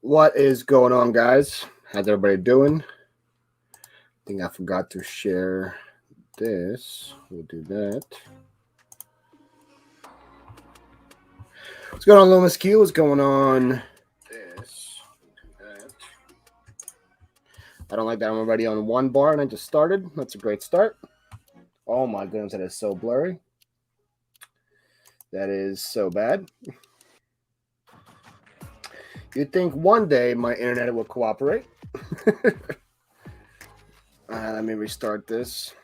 What is going on, guys? How's everybody doing? I think I forgot to share this. We'll do that. What's going on, Loomis Q? What's going on? This. That. I don't like that I'm already on one bar and I just started. That's a great start. Oh my goodness, that is so blurry. That is so bad. You'd think one day my internet will cooperate. Let me restart this.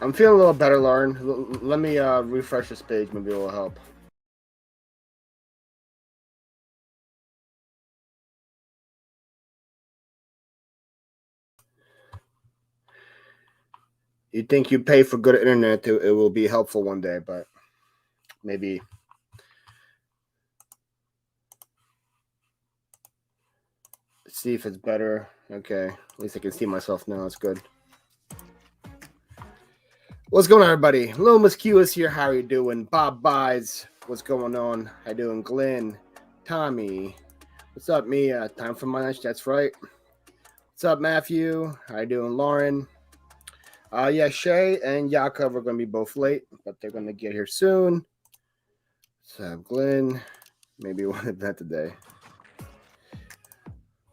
I'm feeling a little better, Lauren. Let me refresh this page. Maybe it will help. You'd think you pay for good internet, it will be helpful one day, but maybe. Let's see if it's better. Okay, at least I can see myself now. That's good. What's going on, everybody? Loomis Q is here. How are you doing? Bob Buys. What's going on? How you doing? Glenn, Tommy. What's up, Mia? Time for my lunch. That's right. What's up, Matthew? How you doing, Lauren? Yeah, Shaes and Yaakov are going to be both late, but they're going to get here soon. What's up, Glenn? Maybe one of that today.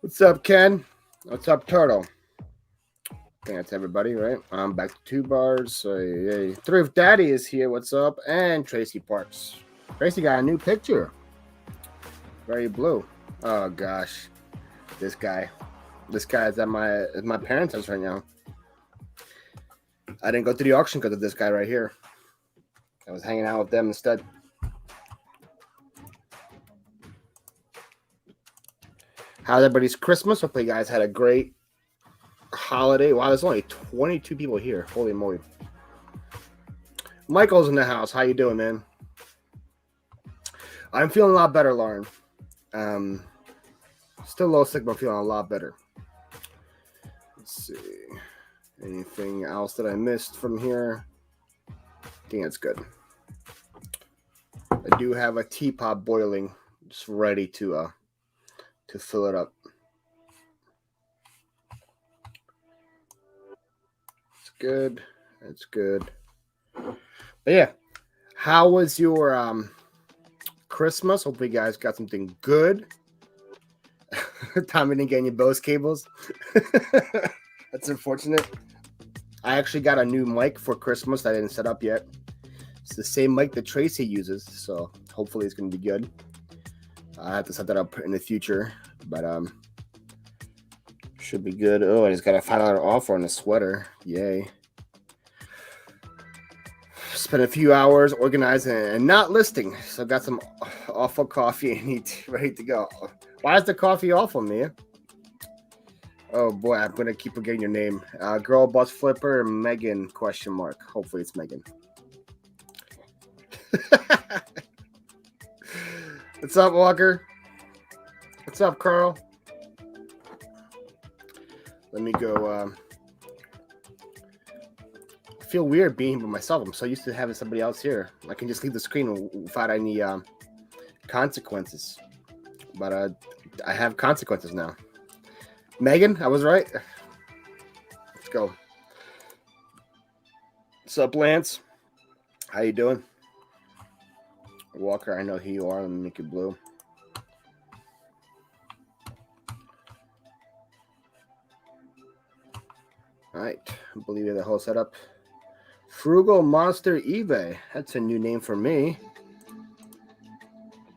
What's up, Ken? What's up, Turtle? I think that's everybody, right? I'm back to 2 bars. So, yay. Thrift Daddy is here. What's up? And Tracy Parks. Tracy got a new picture. Very blue. Oh, gosh. This guy. This guy is at my parents' house right now. I didn't go to the auction because of this guy right here. I was hanging out with them instead. How's everybody's Christmas? Hopefully you guys had a great holiday. Wow, there's only 22 people here. Holy moly. Michael's in the house. How you doing, man? I'm feeling a lot better, Lauren. Still a little sick, but I'm feeling a lot better. Let's see. Anything else that I missed from here? I think that's good. I do have a teapot boiling, just ready to fill it up. It's good. That's good. But yeah, how was your Christmas? Hopefully you guys got something good. Tommy didn't get any Bose cables. That's unfortunate. I actually got a new mic for Christmas that I didn't set up yet. It's the same mic that Tracy uses, so hopefully it's going to be good. I have to set that up in the future, but should be good. Oh, I just got a $5 offer on a sweater. Yay. Spent a few hours organizing and not listing, so got some awful coffee and ready to go. Why is the coffee awful, Mia? Oh boy, I'm gonna keep forgetting your name. Girl Bus Flipper, Megan? ? Hopefully it's Megan. What's up, Walker? What's up, Carl? Let me go. I feel weird being by myself. I'm so used to having somebody else here. I can just leave the screen without any consequences. But I have consequences now. Megan, I was right. Let's go. What's up, Lance? How you doing? Walker, I know who you are. Let me make it blue. All right. I believe you have the whole setup. Frugal Monster eBay. That's a new name for me.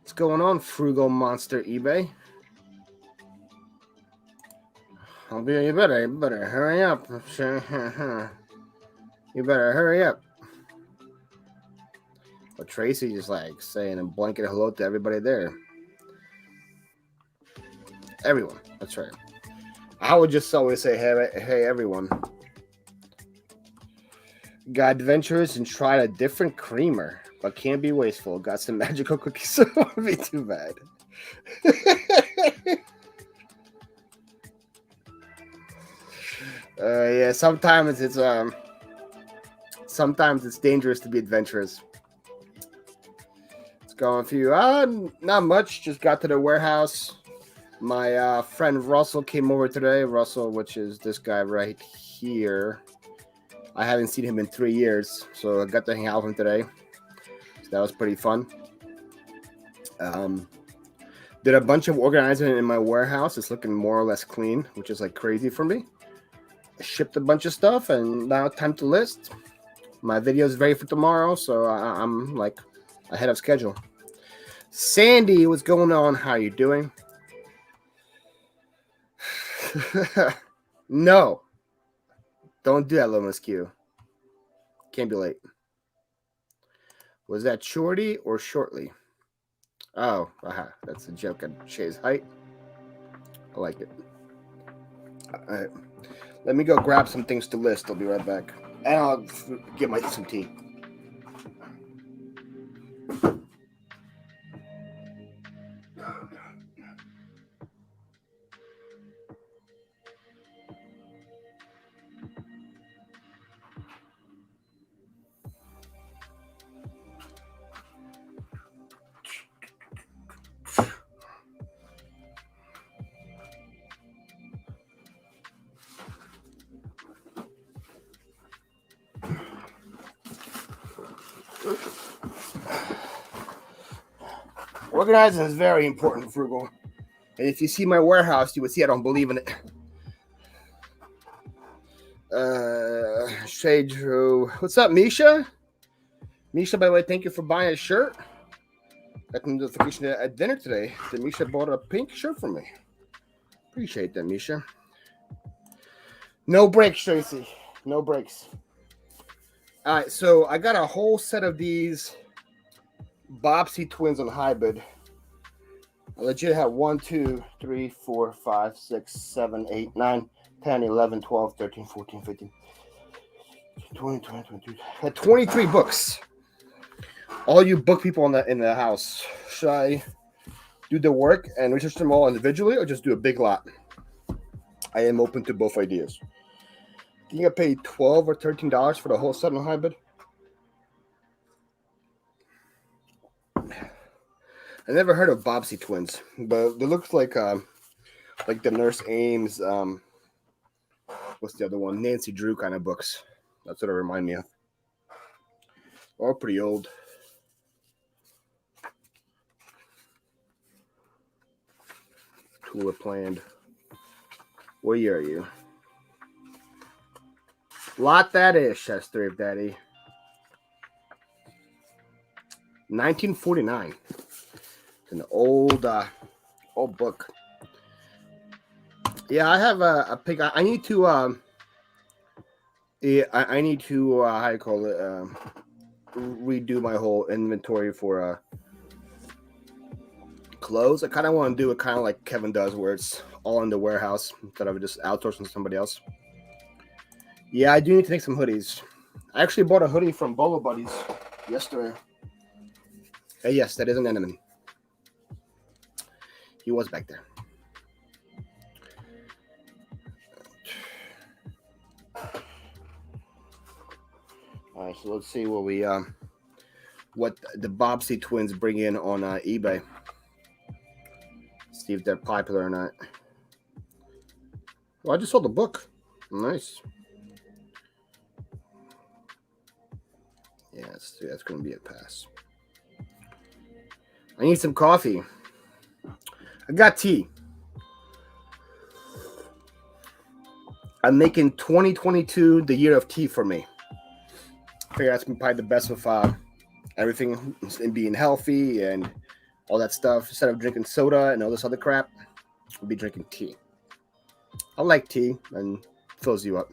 What's going on, Frugal Monster eBay? You better hurry up. You better hurry up. But Tracy just like saying a blanket hello to everybody there. Everyone. That's right. I would just always say, hey, everyone. Got adventurous and tried a different creamer, but can't be wasteful. Got some magical cookies, so it won't be too bad. Yeah, sometimes it's dangerous to be adventurous. What's going for you? Not much. Just got to the warehouse. My friend Russell came over today. Russell, which is this guy right here. I haven't seen him in 3 years, so I got to hang out with him today. So that was pretty fun. Did a bunch of organizing in my warehouse. It's looking more or less clean, which is like crazy for me. I shipped a bunch of stuff, and now time to list. My video is ready for tomorrow, so I'm like ahead of schedule. Sandy, what's going on? How you doing? No. Don't do that, little Miss Q. Can't be late. Was that shorty or shortly? Oh, that's a joke at Shaes' height. I like it. All right. Let me go grab some things to list. I'll be right back. And I'll get some tea. Organizing is very important, Frugal. And if you see my warehouse, you would see I don't believe in it. Shade Drew. What's up, Misha? Misha, by the way, thank you for buying a shirt. Got the notification at dinner today that Misha bought a pink shirt for me. Appreciate that, Misha. No breaks, Tracy. No breaks. All right, so I got a whole set of these Bobsey twins on hybrid. I legit have 1, 2, 3, 4, 5, 6, 7, 8, 9, 10, 11, 12, 13, 14, 15, 20, 22. I had 23 books. All you book people in the house, should I do the work and research them all individually or just do a big lot? I am open to both ideas. Do you get paid $12 or $13 for the whole set on hybrid? I never heard of Bobsey twins, but they look like the Nurse Ames, what's the other one? Nancy Drew kind of books. That's what it remind me of. All pretty old. Tulip planned. What year are you? Lot that is, Chef's Three of Daddy. 1949. It's an old book. Yeah, I have a pick. I need to how you call it, redo my whole inventory for clothes. I kind of want to do it kind of like Kevin does, where it's all in the warehouse instead of just outsourcing to somebody else. Yeah, I do need to make some hoodies. I actually bought a hoodie from Bolo Buddies yesterday. Yes, that is an enemy. He was back there. All right, so let's see what the Bobsey twins bring in on eBay. See if they're popular or not. Well, I just sold the book. Nice. Yeah, that's going to be a pass. I need some coffee. I got tea. I'm making 2022 the year of tea for me. I figure that's probably the best with everything and being healthy and all that stuff. Instead of drinking soda and all this other crap, I'll be drinking tea. I like tea and it fills you up.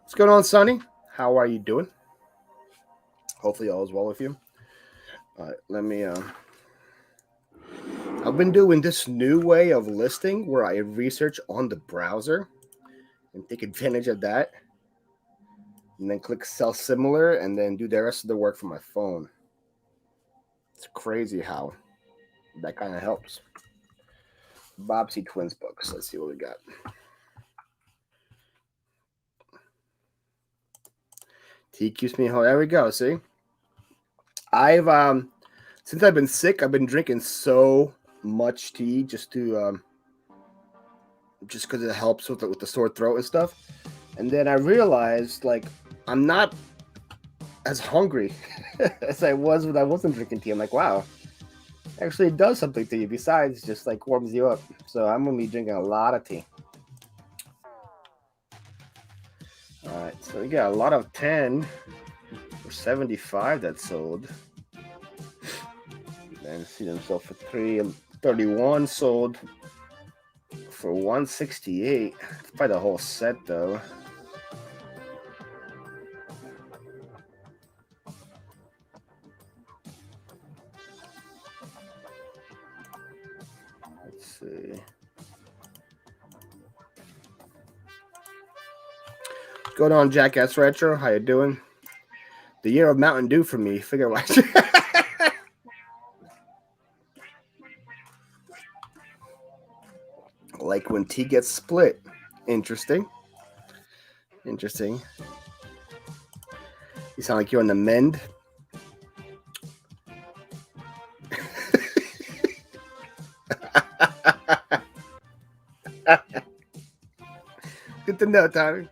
What's going on, Sonny? How are you doing? Hopefully all is well with you. All right, let me I've been doing this new way of listing where I research on the browser and take advantage of that. And then click sell similar and then do the rest of the work from my phone. It's crazy how that kind of helps. Bobsey Twins books. Let's see what we got. Tea keeps me whole. There we go. See, I've since I've been sick, I've been drinking so much tea just because it helps with the sore throat and stuff. And then I realized like I'm not as hungry as I was when I wasn't drinking tea. I'm like, wow, actually it does something to you besides just like warms you up. So I'm gonna be drinking a lot of tea. All right, so we got a lot of 10 for 75 that sold. Then see themselves for 331 sold for 168. Probably the whole set though. Let's see. What's going on, Jackass Retro? How you doing? The year of Mountain Dew for me. Figure what. Like when tea gets split. Interesting. Interesting. You sound like you're on the mend. Good to know, Tommy.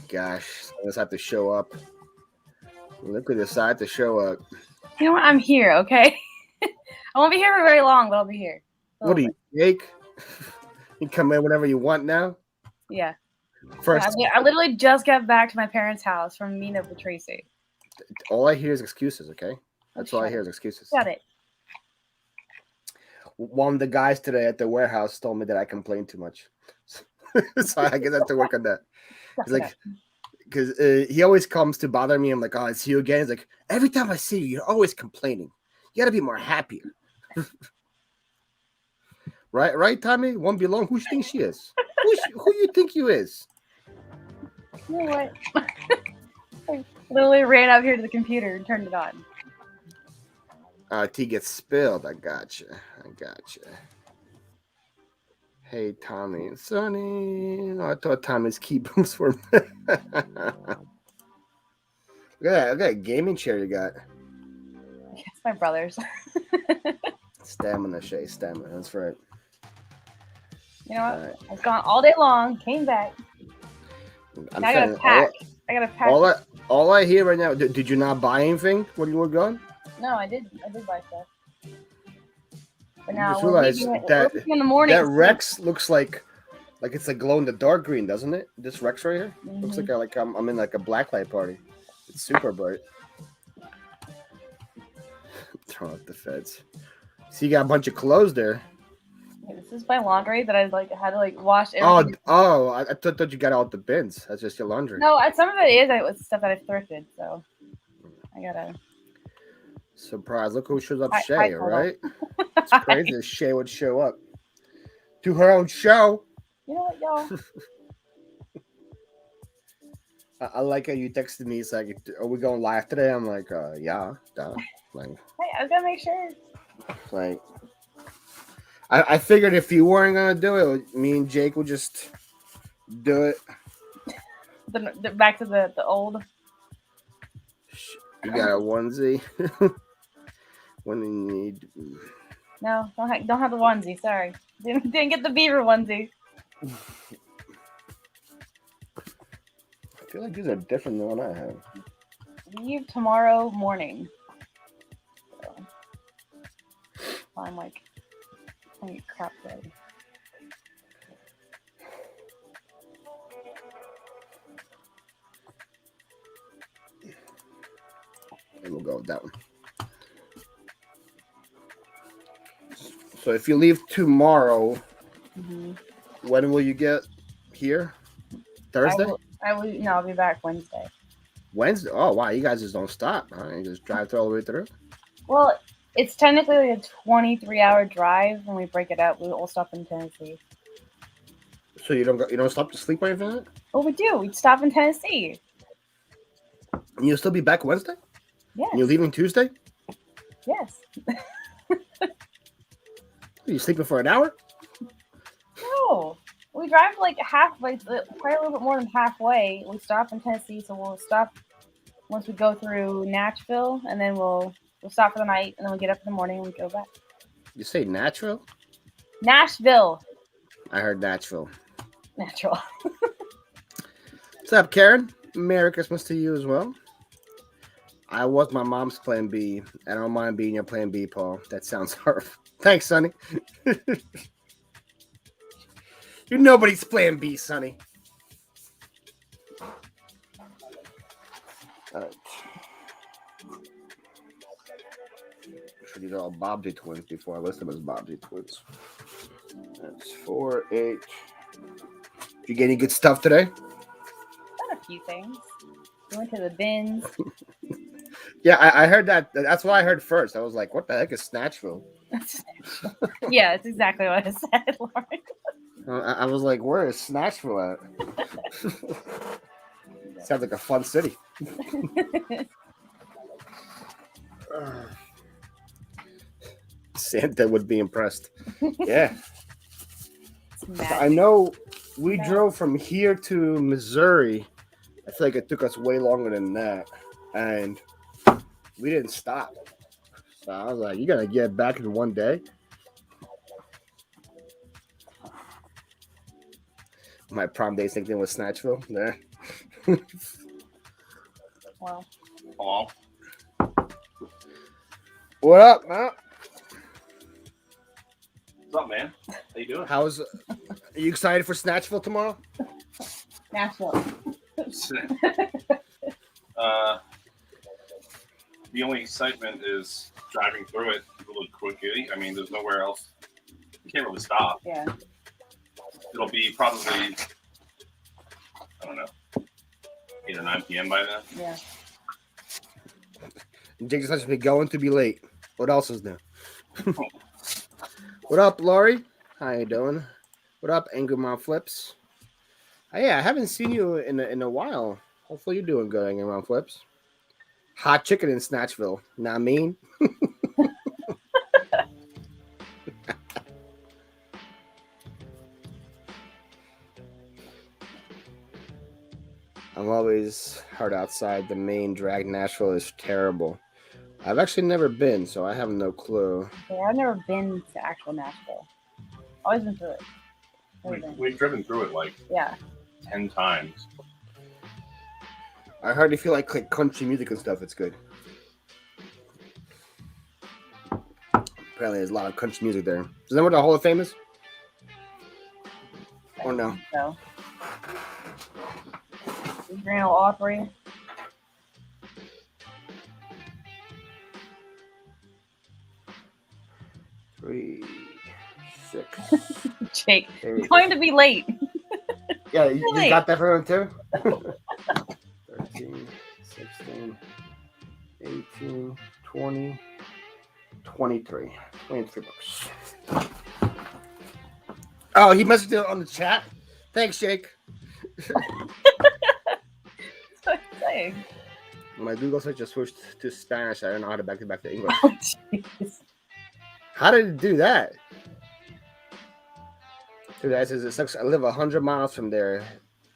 Gosh, I just have to show up. Look at this, I have to show up. You know what? I'm here, okay? I won't be here for very long, but I'll be here. What are you, Jake? You come in whenever you want now? Yeah. First, I literally just got back to my parents' house from meeting up with Tracy. all I hear is excuses, okay? That's all I hear is excuses. Got it. One of the guys today at the warehouse told me that I complain too much. So I guess I have to work on that. He's like, because he always comes to bother me. I'm like, oh, it's you again. He's like, every time I see you, you're always complaining. You got to be more happier. Right, Tommy? Won't be long. Who you think she is? Who you think you is? You know what? I literally ran out here to the computer and turned it on. Tea gets spilled. I gotcha. Hey, Tommy and Sonny. No, I thought Tommy's key booms were. Look at that gaming chair you got. It's my brother's. Stamina, Shaes. Stamina. That's right. You know what? Right. I was gone all day long. Came back. I gotta pack. All I hear right now. Did you not buy anything when you were gone? No, I did. I did buy stuff. But now we're leaving in the morning. That Rex looks like it's like glow in the dark green, doesn't it? This Rex right here looks like I'm in like a blacklight party. It's super bright. Throw out the feds. See, you got a bunch of clothes there. Yeah, this is my laundry that I had to wash everything. Oh! I thought you got out the bins. That's just your laundry. No, some of it is stuff that I thrifted, so I gotta. Surprise! Look who shows up, Shae, right? It's crazy that Shae would show up to her own show. You know what, y'all? I like how you texted me. It's like, are we going live today? I'm like, yeah, duh. Like, hey, I was gonna make sure. Like, I figured if you weren't gonna do it, me and Jake would just do it. Back to the old. You got a onesie. When you need. No, don't have the onesie. Sorry, didn't get the beaver onesie. I feel like these are different than what I have. Leave tomorrow morning. So, I'm like, I need crap ready. And we'll go with that one. So if you leave tomorrow, when will you get here? Thursday? I'll be back Wednesday. Wednesday? Oh, wow. You guys just don't stop. Huh? You just drive all the way through? Well, it's technically like a 23-hour drive. When we break it up, we'll stop in Tennessee. So you don't stop to sleep or anything like that? Oh, we do. We'd stop in Tennessee. And you'll still be back Wednesday? Yes. And you're leaving Tuesday? Yes. Are you sleeping for an hour? No. We drive like halfway, probably a little bit more than halfway. We stop in Tennessee, so we'll stop once we go through Nashville, and then we'll stop for the night, and then we get up in the morning and we go back. You say natural? Nashville. I heard natural. Natural. What's up, Karen? Merry Christmas to you as well. I was my mom's plan B. I don't mind being your plan B, Paul. That sounds horrible. Thanks, Sonny. You're nobody's plan B, Sonny. All right. Sure these are all Bobsy twins before I list them as Bobsy twins. That's 4, 8. Did you get any good stuff today? Done a few things. We went to the Benz. Yeah, I heard that. That's what I heard first. I was like, what the heck is Snatchville? Yeah, it's exactly what I said, Lauren. I was like, where is Snatchville at? Sounds like a fun city. Santa would be impressed. Yeah. I know we drove from here to Missouri. I feel like it took us way longer than that. And we didn't stop. So I was like, you got to get back in one day? My prom day thinking was Snatchville. Yeah. Well. Hello. What up, man? What's up, man? How you doing? Are you excited for Snatchville tomorrow? Nashville. The only excitement is driving through it really quickly. I mean, there's nowhere else. You can't really stop. Yeah. It'll be probably, I don't know, 8 or 9 p.m. by then. Yeah. Jake's supposed to be going to be late. What else is new? What up, Laurie? How you doing? What up, Angry Mom Flips? Oh, yeah, I haven't seen you in a while. Hopefully you're doing good, Angry Mom Flips. Hot chicken in Snatchville. Not mean. I'm always heard outside the main drag. Nashville is terrible. I've actually never been, so I have no clue. Yeah, I've never been to actual Nashville. Always been through it. We've driven through it like 10 times. I heard if you like country music and stuff, it's good. Apparently, there's a lot of country music there. Is that what the Hall of Fame is? Or no? So. Grand Ole Opry. Three, 6. Jake, it's going to be late. Yeah, you got that for him too? 13, 16, 18, 20, 23. 23 bucks. Oh, he messaged it on the chat? Thanks, Jake. That's what I'm saying. My Google search just switched to Spanish. I don't know how to back it back to English. Oh, jeez. How did it do that? Dude, that says it sucks. I live 100 miles from there.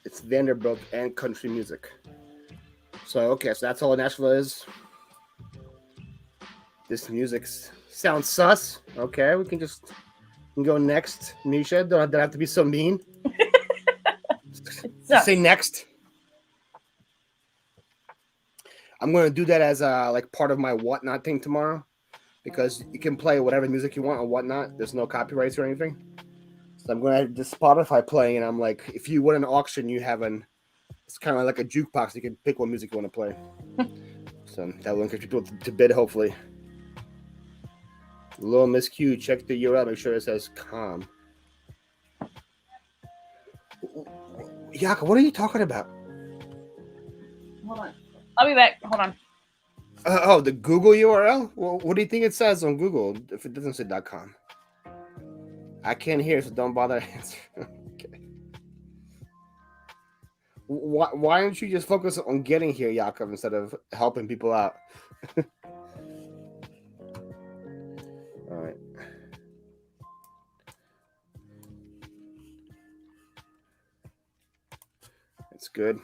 It's Vanderbilt and country music. So, okay, so that's all Nashville is. This music sounds sus. Okay, we can go next. Nisha, don't have to be so mean. Say next. I'm going to do that as like part of my whatnot thing tomorrow. Because you can play whatever music you want on whatnot. There's no copyrights or anything. So I'm going to have this Spotify playing, and I'm like, if you win an auction, you have it's kind of like a jukebox. You can pick what music you want to play. So that will encourage people to bid, hopefully. Little Miss Q, check the URL, make sure it says calm. Yaakov, what are you talking about? Hold on. I'll be back. Hold on. The Google URL? Well, what do you think it says on Google if it doesn't say .com? I can't hear, so don't bother answering. Okay. Why don't you just focus on getting here, Yaakov, instead of helping people out? All right. That's good.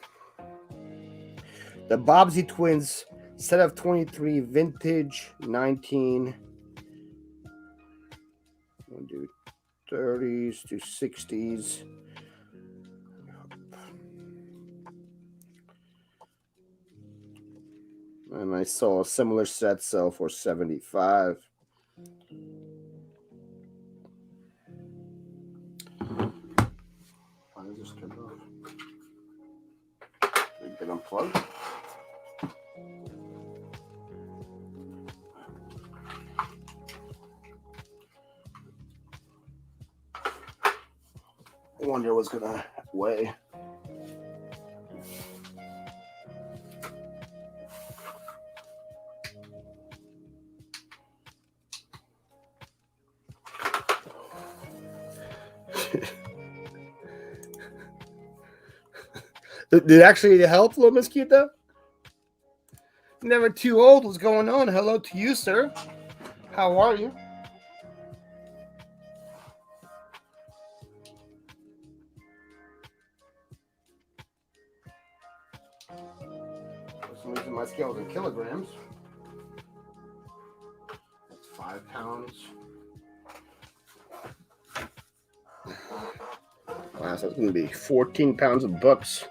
The Bobbsey twins, set of 23, vintage 19. We'll do 30s to 60s. And I saw a similar set sell for 75. Why did this come off? Did it get unplugged? I wonder what's gonna weigh. Did it actually help, little mosquito? Never too old. What's going on? Hello to you, sir. How are you? For some reason, my scale's in kilograms. That's 5 pounds. Wow, so it's going to be 14 pounds of books.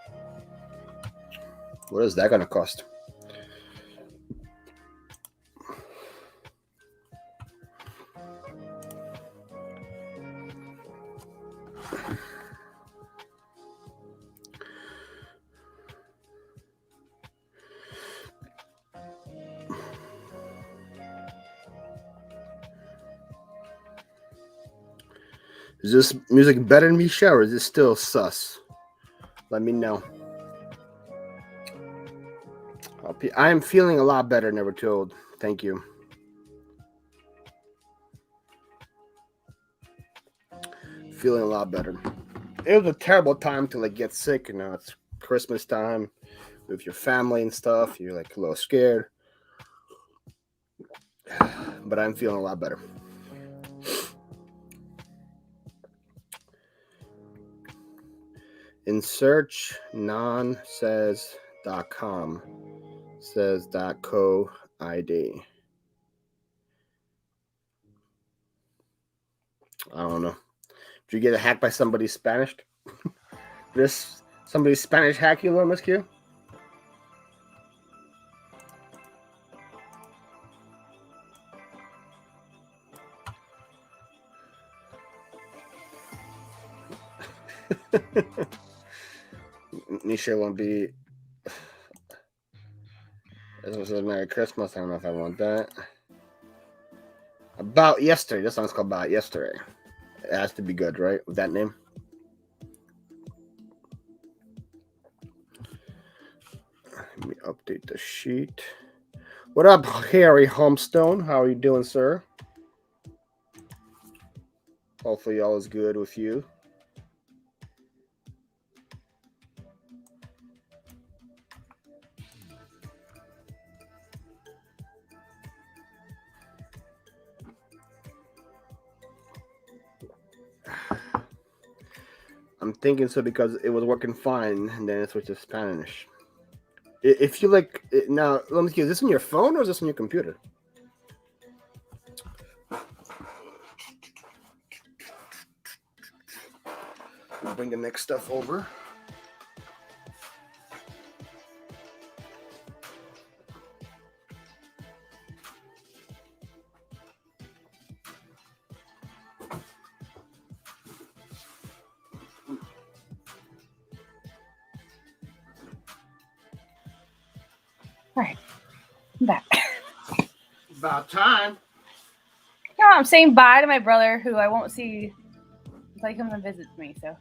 What is that going to cost? Is this music better than Misha, or is this still sus? Let me know. I am feeling a lot better, never too old. Thank you. Feeling a lot better. It was a terrible time to like get sick. You know, it's Christmas time with your family and stuff. You're like a little scared. But I'm feeling a lot better. In search, non-says.com says .co ID. I don't know. Did you get hacked by somebody Spanish? Somebody Spanish hack you, little Miss Q? Nisha won't be. This was a Merry Christmas. I don't know if I want that. About Yesterday. This song's called About Yesterday. It has to be good, right? With that name. Let me update the sheet. What up, Harry Homestone? How are you doing, sir? Hopefully all is good with you. I'm thinking so because it was working fine, and then it switched to Spanish. If you like, now, let me see, is this on your phone or is this on your computer? I'll bring the next stuff over. All right, I'm back. About time. No, I'm saying bye to my brother, who I won't see until he comes and visits me. So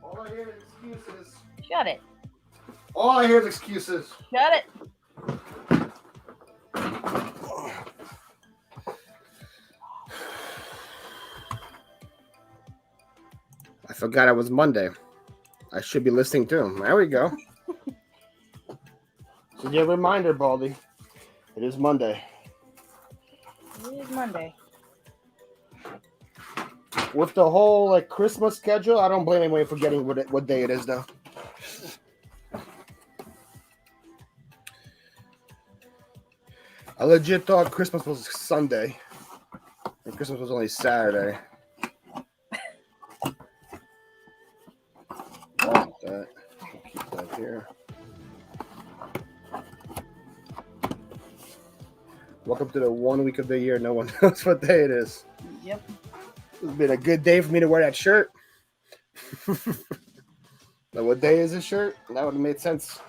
All I hear is excuses. shut it. All I hear is excuses. Shut it. I forgot it was Monday. I should be listening to him. There we go. So yeah, reminder, Baldy. It is Monday. It is Monday. With the whole like Christmas schedule, I don't blame anybody for forgetting what day it is, though. I legit thought Christmas was Sunday, and Christmas was only Saturday. Keep that here. Welcome to the 1 week of the year no one knows what day it is. Yep. It's been a good day for me to wear that shirt. Now, what day is this shirt? That would have made sense.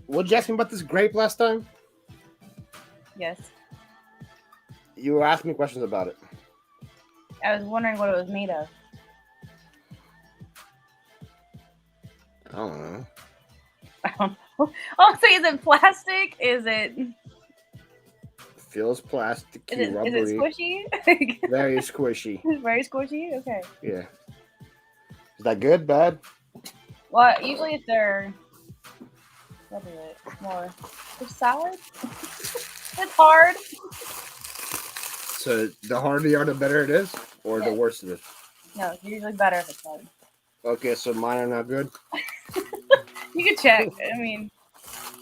What did you ask me about this grape last time? Yes. You were asking me questions about it. I was wondering what it was made of. I don't know. I don't know. Oh, so is it plastic? Is it Feels plasticky, is it rubbery. squishy? Very squishy. It's very squishy? Okay. Yeah. Is that good, bad? Well, usually if they're what is it? More they're solid? It's hard. So the harder you are, the better it is? Or the Yeah. worse it is? No, it's usually better if it's hard. Okay, so mine are not good? You can check. I mean,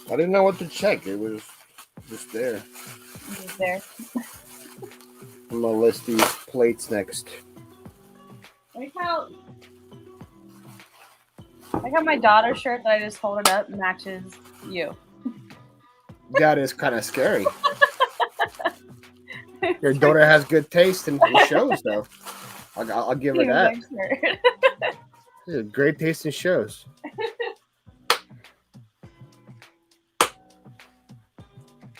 I didn't know what to check. It was just there. it's just there. I'm going to list these plates next. Like how my daughter's shirt that I just folded up matches you. That is kind of scary. Your daughter has good taste in shows, though. I'll give her that. She has great taste in shows.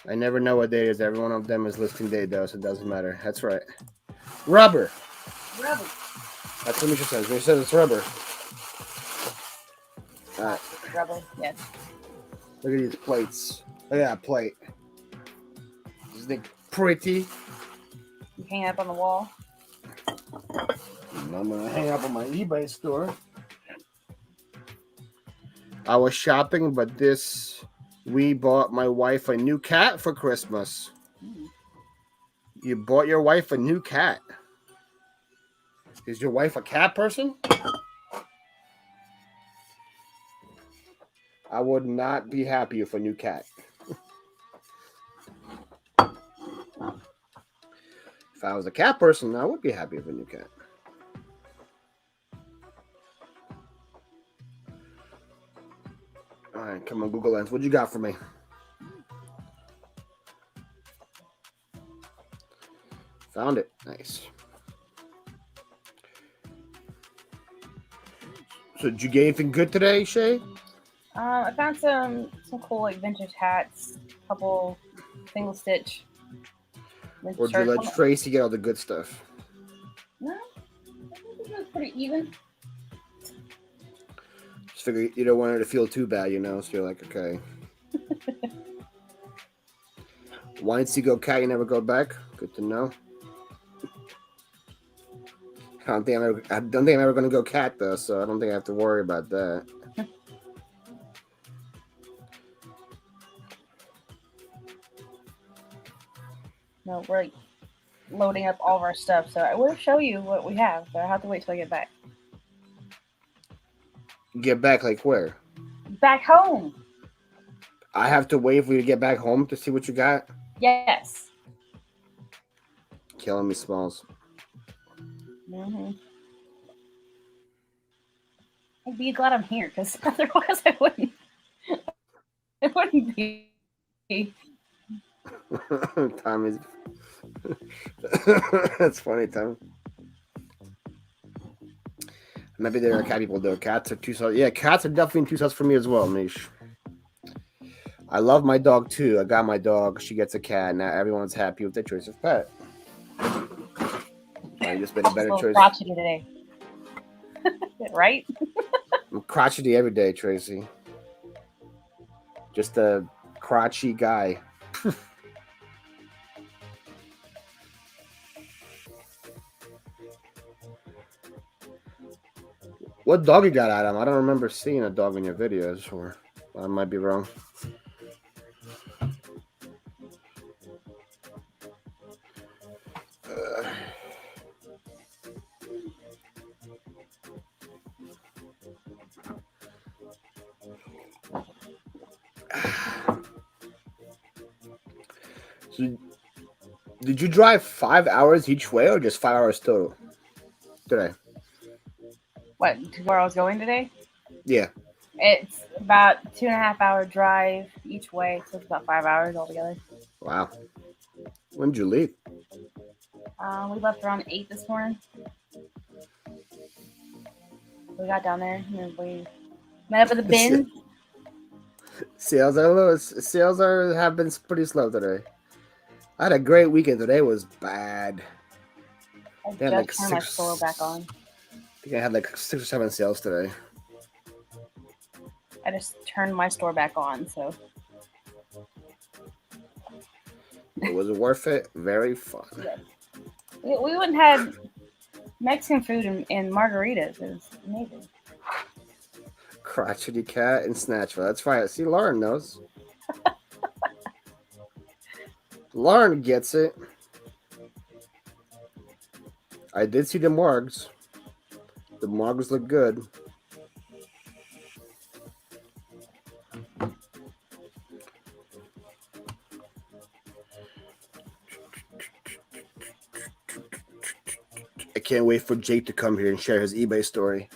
I never know what day it is. Every one of them is listing day, though, so it doesn't matter. That's right. Rubber. Rubber. That's what Misha says. Misha says it's rubber. All right. Rubber, yes. Look at these plates. Look at that plate. Isn't it pretty? You hang it up on the wall. And I'm going to hang up on my eBay store. I was shopping, but we bought my wife a new cat for Christmas. You bought your wife a new cat. Is your wife a cat person? I would not be happy with a new cat. If I was a cat person, I would be happy with a new cat. All right, come on, Google Lens. What you got for me? Found it. Nice. So did you get anything good today, Shay? I found some cool like vintage hats, couple single stitch. Or did you let Tracy get all the good stuff? No, I think it was pretty even. Just figure you don't want her to feel too bad, you know, so you're like, okay. Once you go cat, you never go back. Good to know. I don't think I'm ever going to go cat, though, so I don't think I have to worry about that. No, we're like loading up all of our stuff, so I will show you what we have, but I have to wait till I get back. Get back, like where? Back home. I have to wait for you to get back home to see what you got? Yes. Killing me, Smalls. Mm-hmm. I'd be glad I'm here, because otherwise I wouldn't. It wouldn't be. Tom is. That's funny, Tom. Maybe there are cat people though. Cats are two sauce. Yeah, cats are definitely two sauce for me as well, Mish. I love my dog too. I got my dog. She gets a cat. Now everyone's happy with their choice of pet. I just made a better choice. Crotchety today, right? I'm crotchety every day, Tracy. Just a crotchy guy. What dog you got, Adam? I don't remember seeing a dog in your videos, or I might be wrong. So, did you drive 5 hours each way, or just 5 hours total today? What, to where I was going today? Yeah. It's about 2.5 hour drive each way, so it's about 5 hours altogether. Wow. When did you leave? We left around 8 this morning. We got down there and we met up at the Benz. Sales have been pretty slow today. I had a great weekend. Today was bad. I They had just like turned my store back on. I think I had like 6 or 7 sales today. I just turned my store back on, so It was worth it. Very fun. yeah. We went and had Mexican food and margaritas. It was amazing. Crotchety cat in Snatchville. That's right. See, Lauren knows. Lauren gets it. I did see the morgues. The morgues look good. I can't wait for Jake to come here and share his eBay story.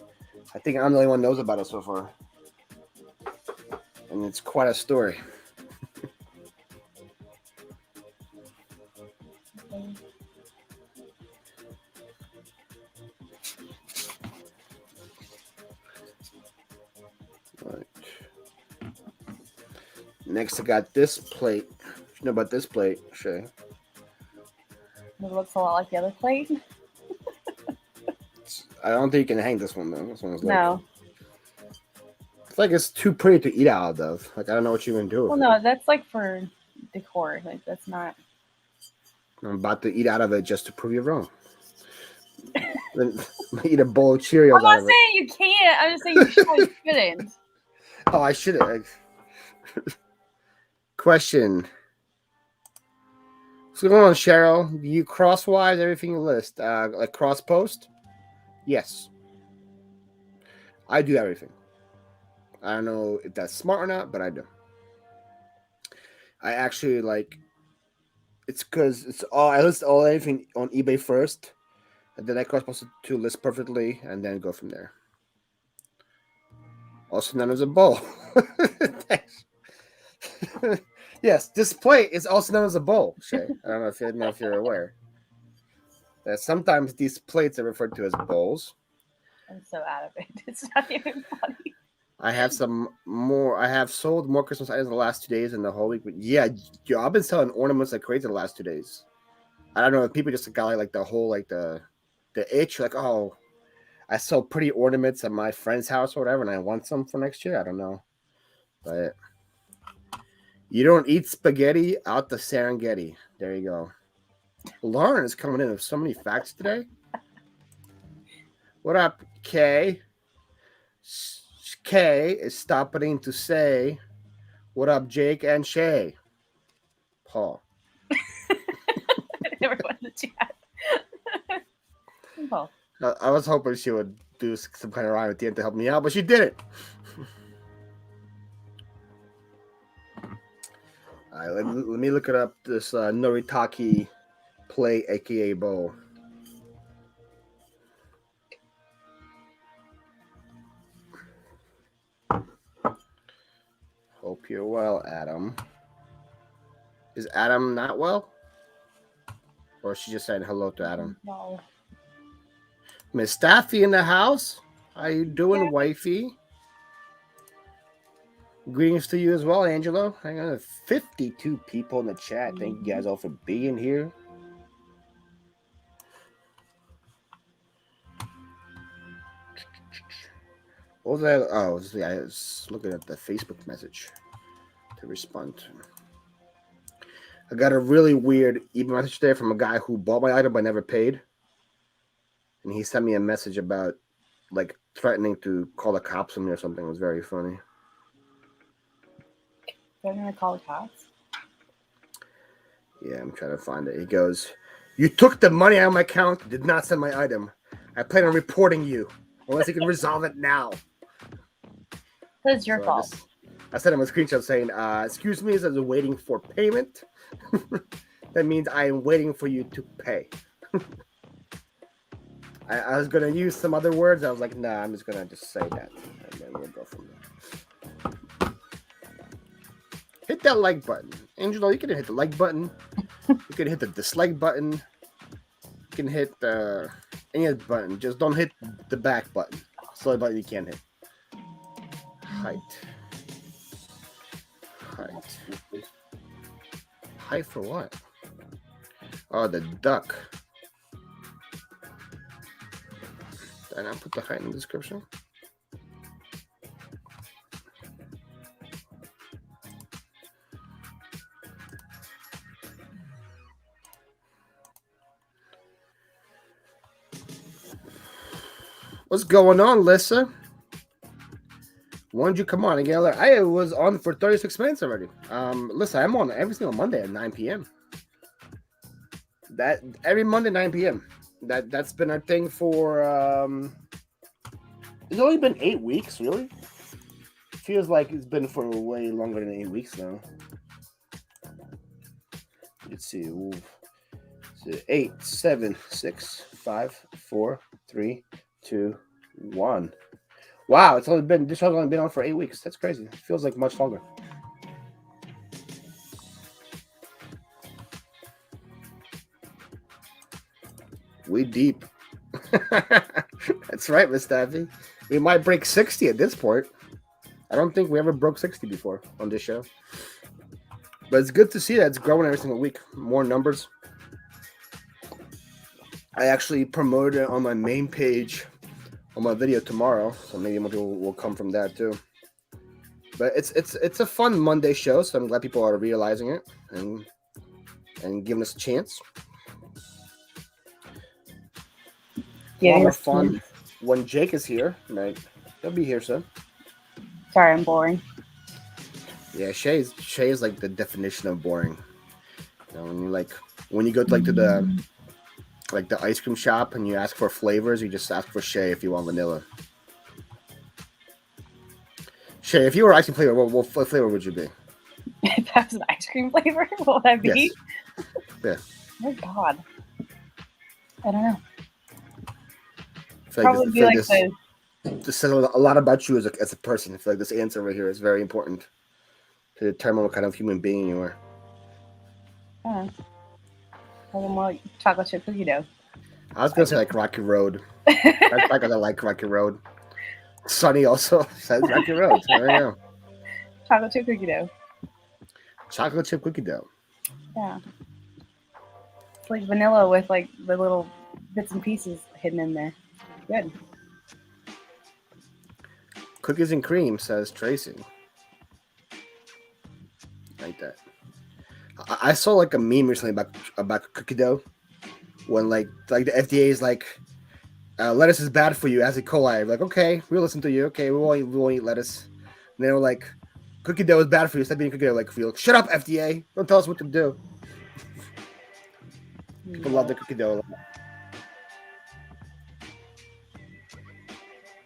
I think I'm the only one who knows about it so far. And it's quite a story. Right. Next, I got this plate. You know about this plate, Shay? It looks a lot like the other plate. I don't think you can hang this one though. This one's like, No. it's like it's too pretty to eat out of. Like I don't know what you can do. Well, no, that's like for decor. Like that's not. I'm about to eat out of it just to prove you wrong. Then eat a bowl of Cheerios I'm out not of saying it. you can't. I'm just saying you shouldn't. Oh, I should have. Question. What's going on, Cheryl? Do you crosswise everything you list? Like cross post? Yes. I do everything. I don't know if that's smart or not, but I do. I actually like it's because it's all I list all everything on eBay first, and then I cross post it to list perfectly and then go from there. Also known as a bowl. Thanks. Yes, this plate is also known as a bowl, Shay. I don't know if you're aware. That sometimes these plates are referred to as bowls. I'm so out of it. It's not even funny. I have some more. I have sold more Christmas items in the last 2 days and the whole week. But yeah, I've been selling ornaments like crazy the last 2 days. I don't know if people just got like the whole like the itch, like, oh, I sell pretty ornaments at my friend's house or whatever, and I want some for next year. I don't know, but you don't eat spaghetti out the Serengeti. There you go. Lauren is coming in with so many facts today. What up, Kay? Kay is stopping to say, "What up, Jake and Shay?" Paul. Never went in the chat. Paul. I was hoping she would do some kind of rhyme at the end to help me out, but she didn't. All right, let me look it up. This Noritake plate, aka bowl. Hope you're well, Adam. Is Adam not well? Or is she just saying hello to Adam? No. Miss Staffy in the house. How you doing, wifey? Greetings to you as well, Angelo. I got 52 people in the chat. Thank you guys all for being here. What was that? Oh, I was looking at the Facebook message to respond to. I got a really weird email message there from a guy who bought my item but never paid. And he sent me a message about like threatening to call the cops on me or something. It was very funny. They're gonna call the cops. Yeah, I'm trying to find it. He goes, "You took the money out of my account, did not send my item. I plan on reporting you unless you can resolve it now." That's your fault. I sent him a screenshot saying, "Excuse me, as I'm waiting for payment." That means I am waiting for you to pay. I was gonna use some other words. I was like, nah, I'm just gonna just say that, and then we'll go from there. Hit that like button, Angelo. You can hit the like button. You can hit the dislike button. You can hit any other button. Just don't hit the back button. So button you can't hit. Height. Height for what? Oh, the duck. Did I not put the height in the description? What's going on, Lissa? When did you come on again? I was on for 36 minutes already. Listen, I'm on every single Monday at 9 p.m. That every Monday 9 p.m. That's been our thing for it's only been 8 weeks, really. Feels like it's been for way longer than 8 weeks now. Let's see. 8, 7, 6, 5, 4, 3, 2, 1. Wow, this show's only been on for 8 weeks. That's crazy. It feels like much longer. We deep. That's right, Miss Staffy. We might break 60 at this point. I don't think we ever broke 60 before on this show. But it's good to see that it's growing every single week. More numbers. I actually promoted it on my main page on my video tomorrow, so maybe more people will come from that too. But it's a fun Monday show, so I'm glad people are realizing it and giving us a chance. Yeah, More fun when Jake is here. Right, he'll be here soon. Sorry, I'm boring. Yeah, Shaes is like the definition of boring. You know, when you go to the ice cream shop and you ask for flavors, you just ask for Shae if you want vanilla. Shae, if you were ice cream flavor, what flavor would you be? If that's an ice cream flavor, what would that be? Yes. Yeah. Oh God, I don't know. Like Probably be like the. This says a lot about you as a person. I feel like this answer right here is very important to determine what kind of human being you are. A little more like chocolate chip cookie dough. I was gonna say like Rocky Road. That's like I like Rocky Road. Sunny also says Rocky Road. So there you go. Chocolate chip cookie dough. Chocolate chip cookie dough. Yeah. It's like vanilla with like the little bits and pieces hidden in there. Good. Cookies and cream, says Tracy. Like that. I saw like a meme recently about cookie dough when like the FDA is like lettuce is bad for you as E. coli. I'm like, okay, we'll listen to you. Okay, we won't eat lettuce. And they were like, cookie dough is bad for you. Stop eating cookie dough. Like, shut up, FDA. Don't tell us what to do. People love the cookie dough.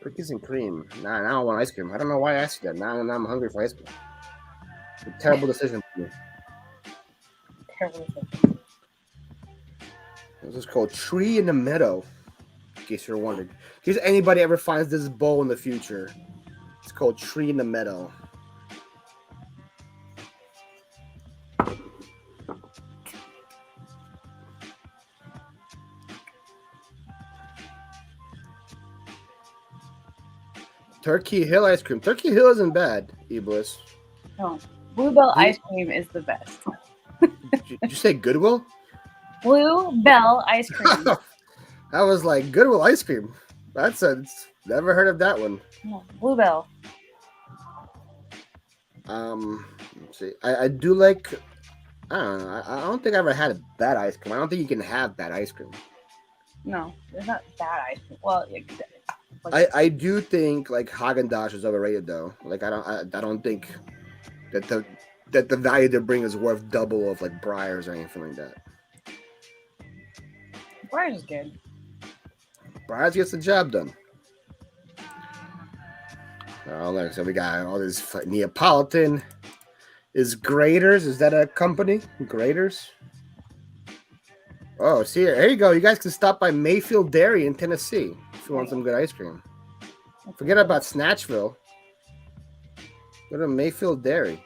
Cookies and cream. Nah, now I want ice cream. I don't know why I asked you that. Now I'm hungry for ice cream. It's a terrible decision for me. Terrible decision. This is called Tree in the Meadow. In case you're wondering. In case anybody ever finds this bowl in the future, it's called Tree in the Meadow. Turkey Hill ice cream. Turkey Hill isn't bad, Iblis. No. Bluebell ice cream is the best. Did you say Goodwill? Bluebell ice cream. I was like, Goodwill ice cream. That's never heard of that one. No, Bluebell. Let's see. I do like. I don't know. I don't think I ever had a bad ice cream. I don't think you can have bad ice cream. No, it's not bad ice cream. Well, I do think like Haagen-Dazs is overrated though. Like I don't think that the value they bring is worth double of like Breyers or anything like that. Breyers is good. Breyers gets the job done. Oh, look, so we got all this Neapolitan. Is Graders? Is that a company? Graders? Oh, see, there you go. You guys can stop by Mayfield Dairy in Tennessee if you want some good ice cream. Forget about Snatchville. Go to Mayfield Dairy.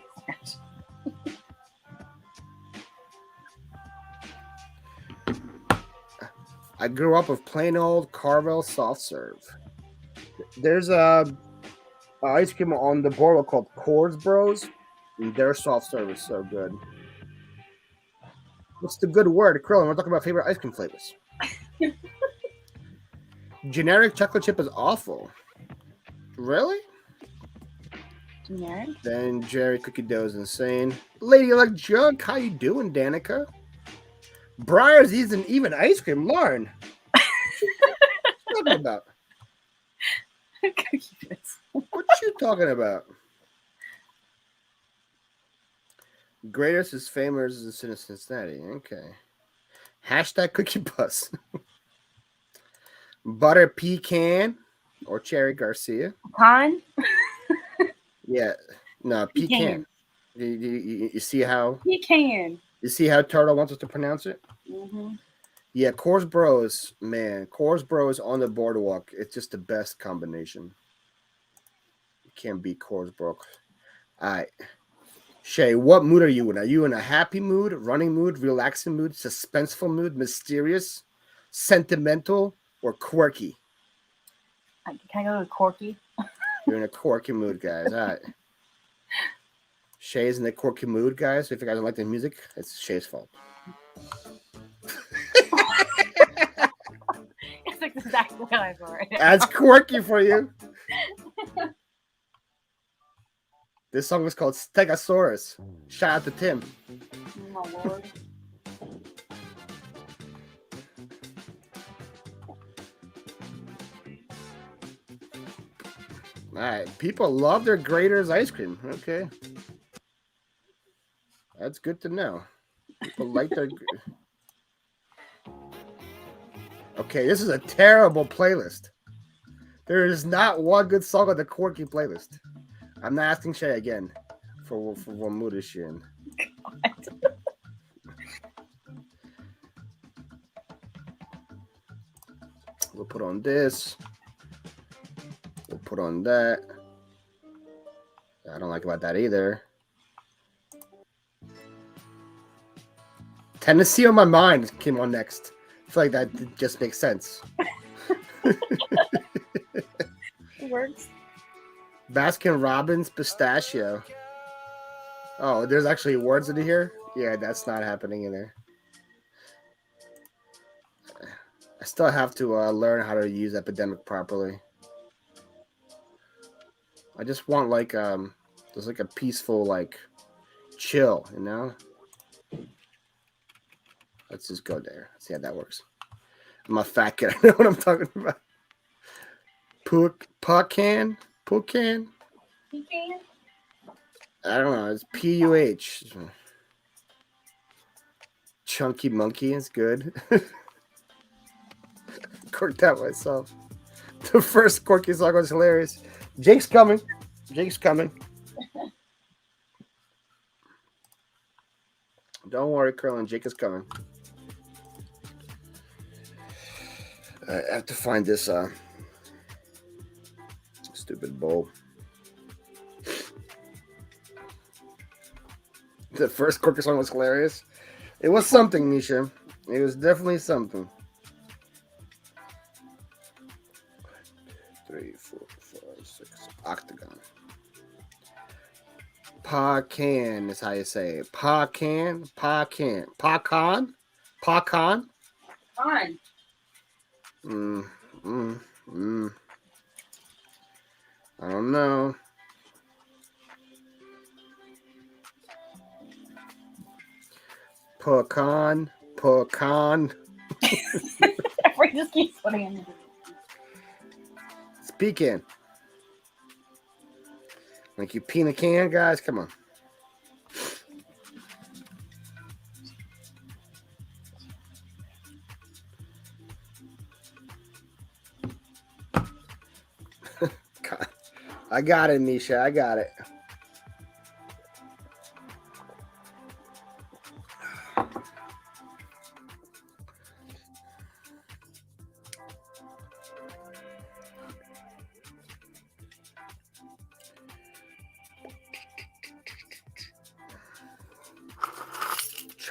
I grew up with plain old Carvel soft serve. There's a ice cream on the boardwalk called Coors Bros. And their soft serve is so good. What's the good word? Krillin, we're talking about favorite ice cream flavors. Generic chocolate chip is awful. Really? Generic? Then Jerry Cookie Dough is insane. Lady Luck Jug, how you doing, Danica? Briar's isn't even ice cream. Lauren. What you talking about? What you talking about? Greatest is famous is in Cincinnati. Okay. Hashtag Cookie Bus. Butter Pecan or Cherry Garcia. Pecan? Yeah. No, pecan. You see how? Pecan. You see how Turtle wants us to pronounce it? Mm-hmm. Yeah, Coors Bros, man. Coors Bros on the boardwalk. It's just the best combination. You can't beat Coors Bros. All right. Shay, what mood are you in? Are you in a happy mood, running mood, relaxing mood, suspenseful mood, mysterious, sentimental, or quirky? Can I go to Corky? You're in a quirky mood, guys. All right. Shay's in the quirky mood, guys. If you guys don't like the music, it's Shay's fault. It's exactly what I thought right now. That's quirky for you. This song is called Stegosaurus. Shout out to Tim. Oh, my Lord. All right. People love their Grater's ice cream. Okay. That's good to know. People like their... Okay, this is a terrible playlist. There is not one good song on the quirky playlist. I'm not asking Shay again for what mood is she in. We'll put on this. We'll put on that. I don't like about that either. Tennessee on My Mind came on next. I feel like that just makes sense. It works. Baskin Robbins pistachio. Oh, there's actually words in here? Yeah, that's not happening in there. I still have to learn how to use epidemic properly. I just want like there's like a peaceful like chill, you know? Let's just go there. See how that works. I'm a fat kid. I know what I'm talking about. Pucan? Pecan? I don't know. It's P-U-H. Chunky Monkey is good. Corked out myself. The first Corky song was hilarious. Jake's coming. Jake's coming. Don't worry, Curlin. Jake is coming. I have to find this stupid bowl. The first Corky song was hilarious. It was something, Misha. It was definitely something. 3, 4, 5, 6. Octagon. Pecan is how you say it. Pecan. Pecan. Pecan. Pecan. Fine. I don't know. Pecan. Pecan. Everybody just keeps putting in. It's pecan. Like you peen a can, guys. Come on. God. I got it, Misha. I got it.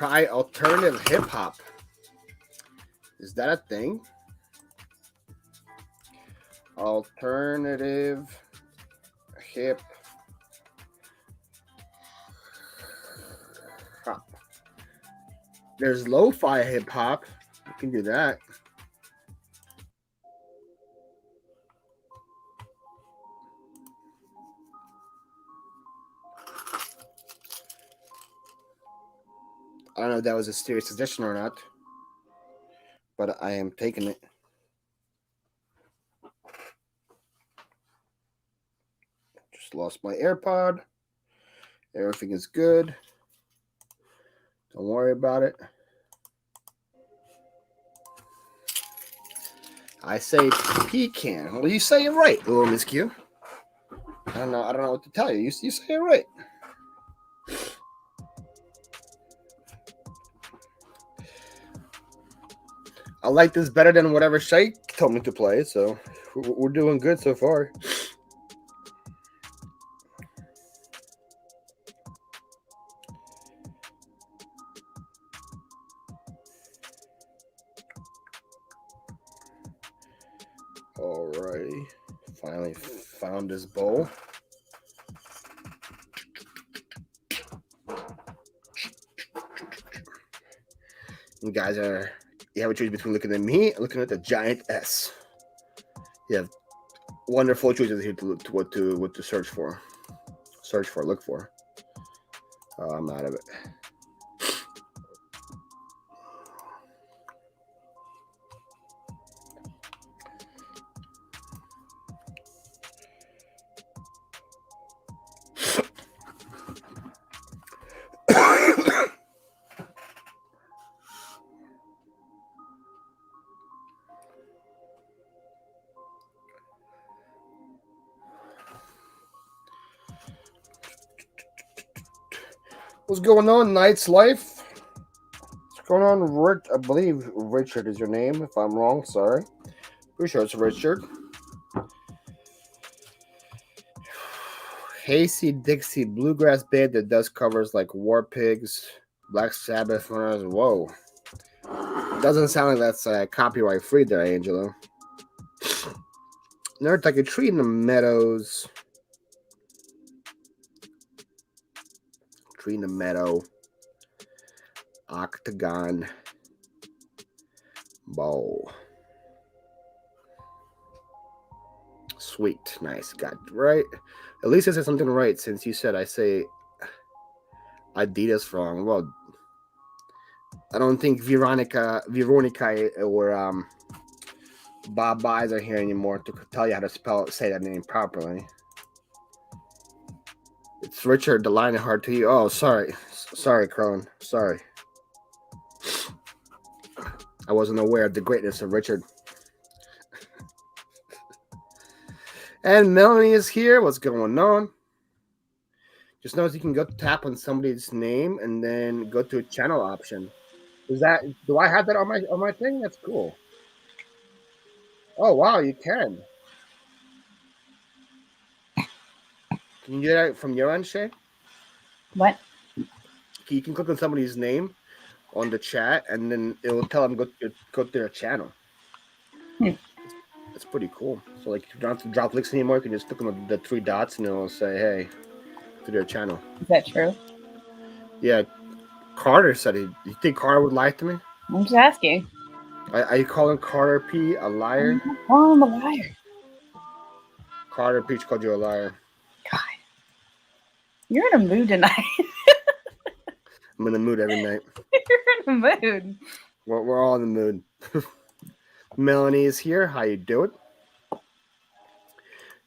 try alternative hip hop. Is that a thing? Alternative hip hop. There's lo-fi hip hop. You can do that. I don't know if that was a serious suggestion or not, but I am taking it. Just lost my AirPod. Everything is good. Don't worry about it. I say pecan. Well, you say it right, little Miss Q. I don't know what to tell you. You say it right. I like this better than whatever Shaes told me to play, so we're doing good so far. Alrighty, finally found this bowl. You guys you have a choice between looking at me and looking at the giant S. You have wonderful choices here to what to search for. Look for. I'm out of it. What's going on, Knight's Life? What's going on, Rick? I believe Richard is your name. If I'm wrong, sorry. Pretty sure it's Richard. Hasty Dixie bluegrass band that does covers like War Pigs, Black Sabbath. Whoa. Doesn't sound like that's copyright free there, Angelo. There's like a tree in the meadows. Tree in the meadow. Octagon. Bowl. Sweet. Nice. Got it right. At least I said something right since you said I say Adidas wrong. Well, I don't think Veronica or Bob Buys are here anymore to tell you how to say that name properly. It's Richard the Lionheart to you. Oh, sorry, Crone. Sorry, I wasn't aware of the greatness of Richard. And Melanie is here. What's going on? Just notice you can go tap on somebody's name and then go to a channel option. Do I have that on my thing? That's cool. Oh wow, you can. Can you do that from your end, Shay? What? You can click on somebody's name on the chat, and then it will tell them go to their channel. That's pretty cool. So like, you don't have to drop links anymore. You can just click on the three dots, and it will say, "Hey," to their channel. Is that true? Yeah, Carter said it. You think Carter would lie to me? I'm just asking. Are you calling Carter P a liar? Oh, I'm a liar. Carter P called you a liar. God, you're in a mood tonight. I'm in the mood every night. You're in a mood. We're all in the mood. Melanie is here. How you doing?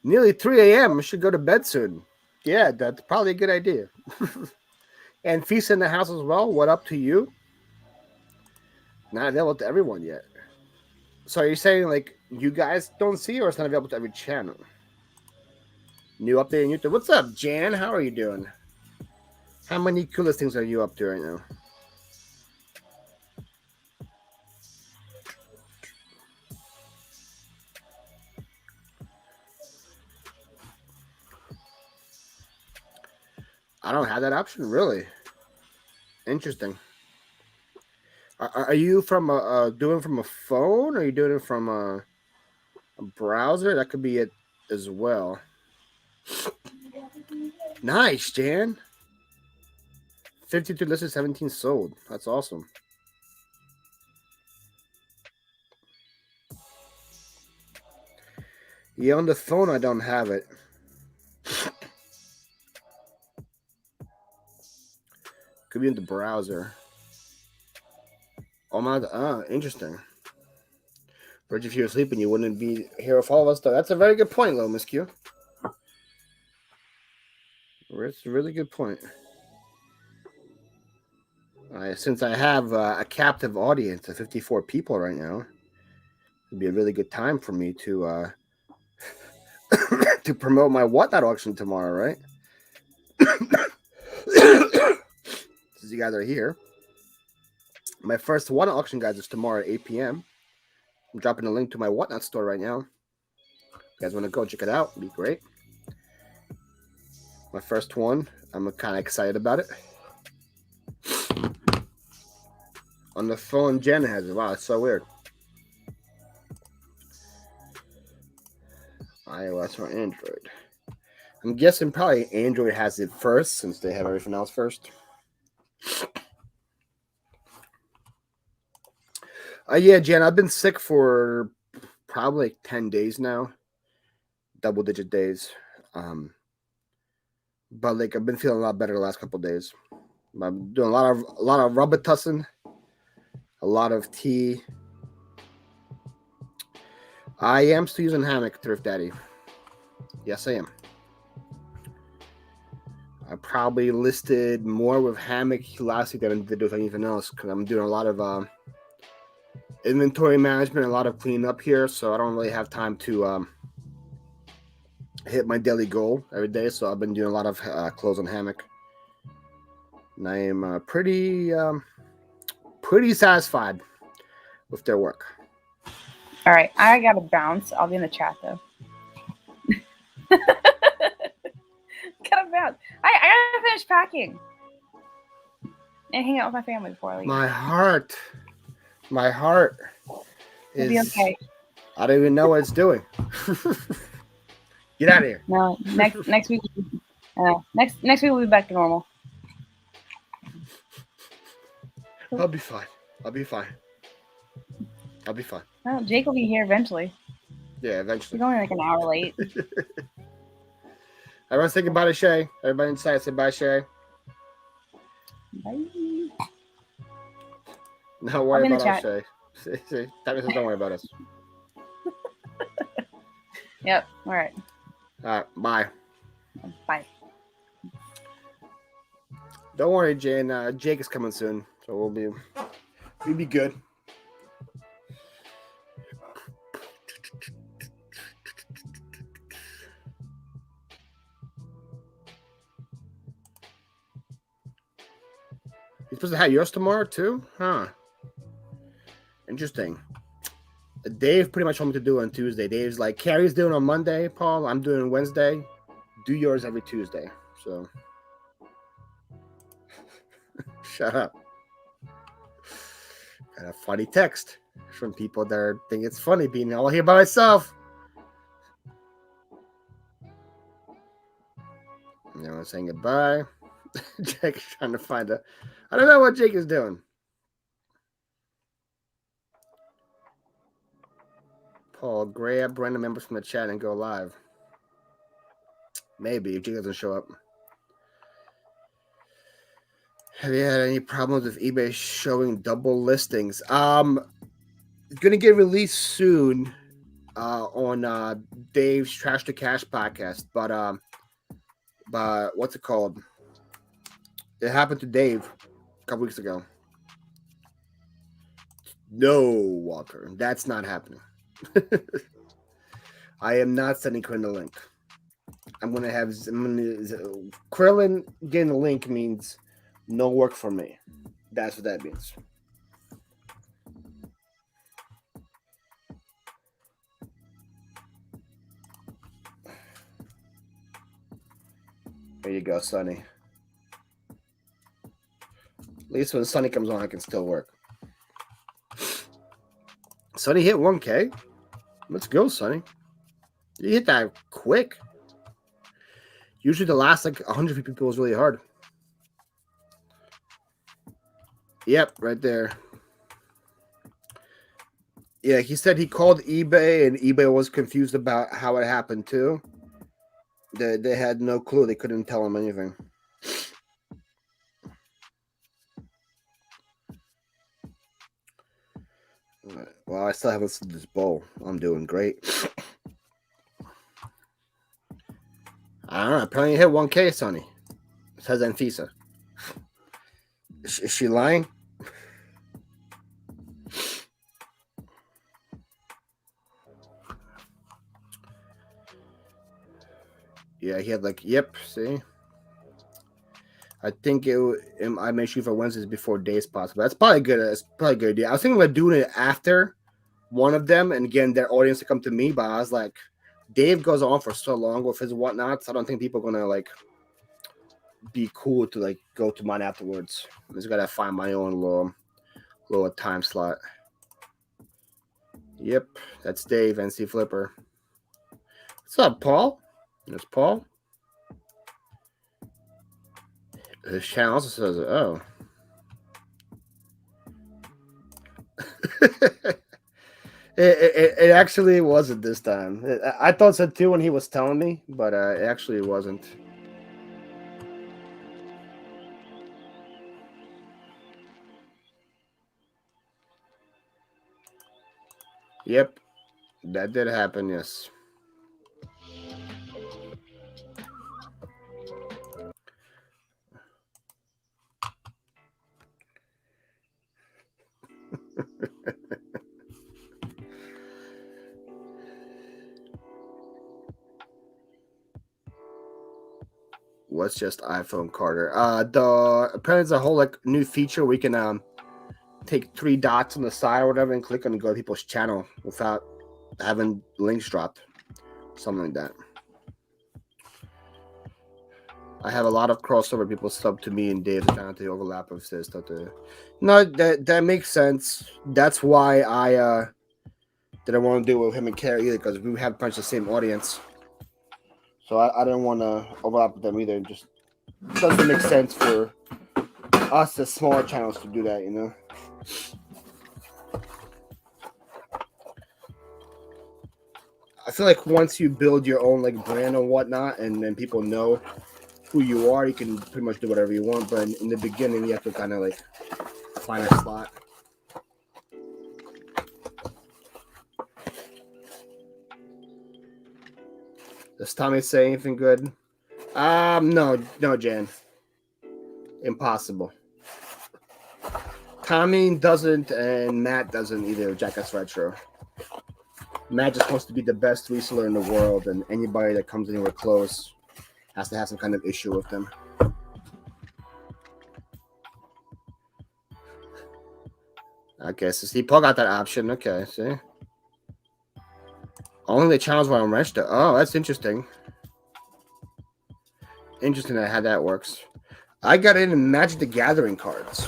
Nearly 3 a.m. I should go to bed soon. Yeah, that's probably a good idea. And Feast in the house as well. What up to you? Not available to everyone yet. So are you saying like you guys don't see, or it's not available to every channel? New update on YouTube. What's up, Jan? How are you doing? How many coolest things are you up to right now? I don't have that option, really. Interesting. Are you from doing from a phone, or are you doing it from a browser? That could be it as well. Nice, Jan. 52 listed, 17 sold. That's awesome. Yeah, on the phone, I don't have it. Could be in the browser. Oh my! Interesting. Rich, if you were sleeping, you wouldn't be here with all of us. Though that's a very good point, Low Miss Q. It's a really good point. Since I have a captive audience of 54 people right now, it'd be a really good time for me to to promote my whatnot auction tomorrow, right? Since you guys are here, my first whatnot auction, guys, is tomorrow at 8 p.m. I'm dropping a link to my whatnot store right now. If you guys want to go check it out, it'd be great. My first one, I'm kind of excited about it. On the phone, Jen has it. Wow, it's so weird. iOS or Android? I'm guessing probably Android has it first, since they have everything else first. Yeah, Jen, I've been sick for probably like 10 days now. Double-digit days. But like I've been feeling a lot better the last couple of days. I'm doing a lot of Robitussin, a lot of tea. I am still using hammock, Thrift Daddy. Yes, I am. I probably listed more with hammock last week than I did with anything else, because I'm doing a lot of inventory management, a lot of cleaning up here, so I don't really have time to hit my daily goal every day. So I've been doing a lot of clothes on hammock, and I am pretty satisfied with their work. All right, I gotta bounce. I'll be in the chat though. Gotta bounce. I gotta finish packing and hang out with my family before I leave. My heart It'll be okay. I don't even know what it's doing. Get out of here. No, next week. Next week we'll be back to normal. I'll be fine. Well, Jake will be here eventually. Yeah, eventually. He's only like an hour late. Everyone say goodbye to Shay. Everybody inside say bye, Shay. Bye. Don't worry about us, Shay. See, don't worry about us. Yep. All right. All right. Bye. Bye. Don't worry, Jane. Jake is coming soon, so we'll be good. You're supposed to have yours tomorrow too, huh? Interesting. Dave pretty much told me to do it on Tuesday. Dave's like, Carrie's doing on Monday, Paul. I'm doing Wednesday. Do yours every Tuesday. So, shut up. Got a funny text from people that think it's funny being all here by myself. Everyone's saying goodbye. Jake's trying to find I don't know what Jake is doing. Paul, grab random members from the chat and go live. Maybe if Jake doesn't show up. Have you had any problems with eBay showing double listings? It's gonna get released soon on Dave's Trash to Cash podcast. But what's it called? It happened to Dave a couple weeks ago. No, Walker, that's not happening. I am not sending Krillin the link. Krillin getting the link means no work for me. That's what that means. There you go, Sonny. At least when Sonny comes on, I can still work. Sonny hit 1K. Let's go, Sonny. You hit that quick. Usually the last like 100 people is really hard. Yep, right there. Yeah, he said he called eBay and eBay was confused about how it happened too. They had no clue. They couldn't tell him anything. Well, I still haven't listened to this bowl. I'm doing great. I don't know. Apparently, you hit 1K, Sonny. Says Anfisa. Is she lying? Yeah, he had like, yep, see? I think I made sure for Wednesdays before days possible. That's probably good. That's probably a good idea. I was thinking about doing it after one of them and getting their audience to come to me, but I was like, Dave goes on for so long with his whatnots. I don't think people are gonna like be cool to like go to mine afterwards. I just gotta find my own little time slot. Yep, that's Dave, NC Flipper. What's up, Paul? There's Paul. His channel also says, oh. It actually wasn't this time. I thought so too when he was telling me, but it actually wasn't. Yep, that did happen, yes. What's just iPhone Carter? Apparently there's a whole like new feature where you can take 3 dots on the side or whatever and click on and go to people's channel without having links dropped. Something like that. I have a lot of crossover people sub to me and Dave's channel to overlap with this stuff. No, that makes sense. That's why I didn't want to do it with him and Carrie either, because we have a bunch of the same audience. So I didn't want to overlap with them either. It just doesn't make sense for us as smaller channels to do that, you know? I feel like once you build your own like brand and whatnot, and then people know who you are, you can pretty much do whatever you want. But in the beginning, you have to kind of like find a slot. Does Tommy say anything good? No, Jan. Impossible. Tommy doesn't, and Matt doesn't either. Jackass Retro. Matt just wants to be the best reseller in the world, and anybody that comes anywhere close has to have some kind of issue with them. Okay, so see, Paul got that option. Okay, see. Only the channels where I'm registered. Oh, that's interesting. Interesting how that works. I got in Magic the Gathering cards.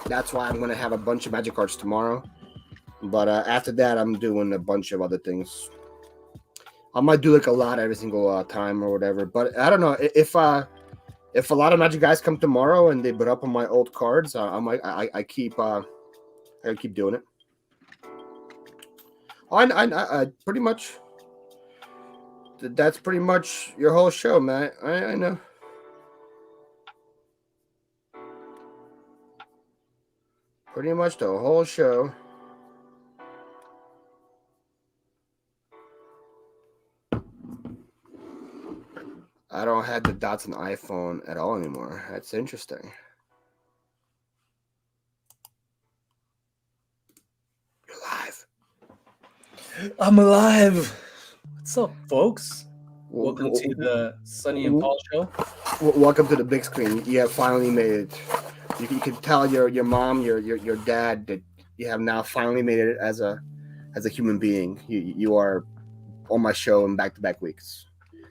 That's why I'm going to have a bunch of Magic cards tomorrow. But after that, I'm doing a bunch of other things. I might do like a lot every single time or whatever. But I don't know. If a lot of Magic guys come tomorrow and they put up on my old cards, I keep doing it. I pretty much. That's pretty much your whole show, Matt. I know. Pretty much the whole show. I don't have the dots on the iPhone at all anymore. That's interesting. You're live. I'm alive. What's up, folks? Welcome to the Sonny and Paul show. Welcome to the big screen. You have finally made it. You can tell your mom, your dad that you have now finally made it as a human being. You are on my show in back-to-back weeks.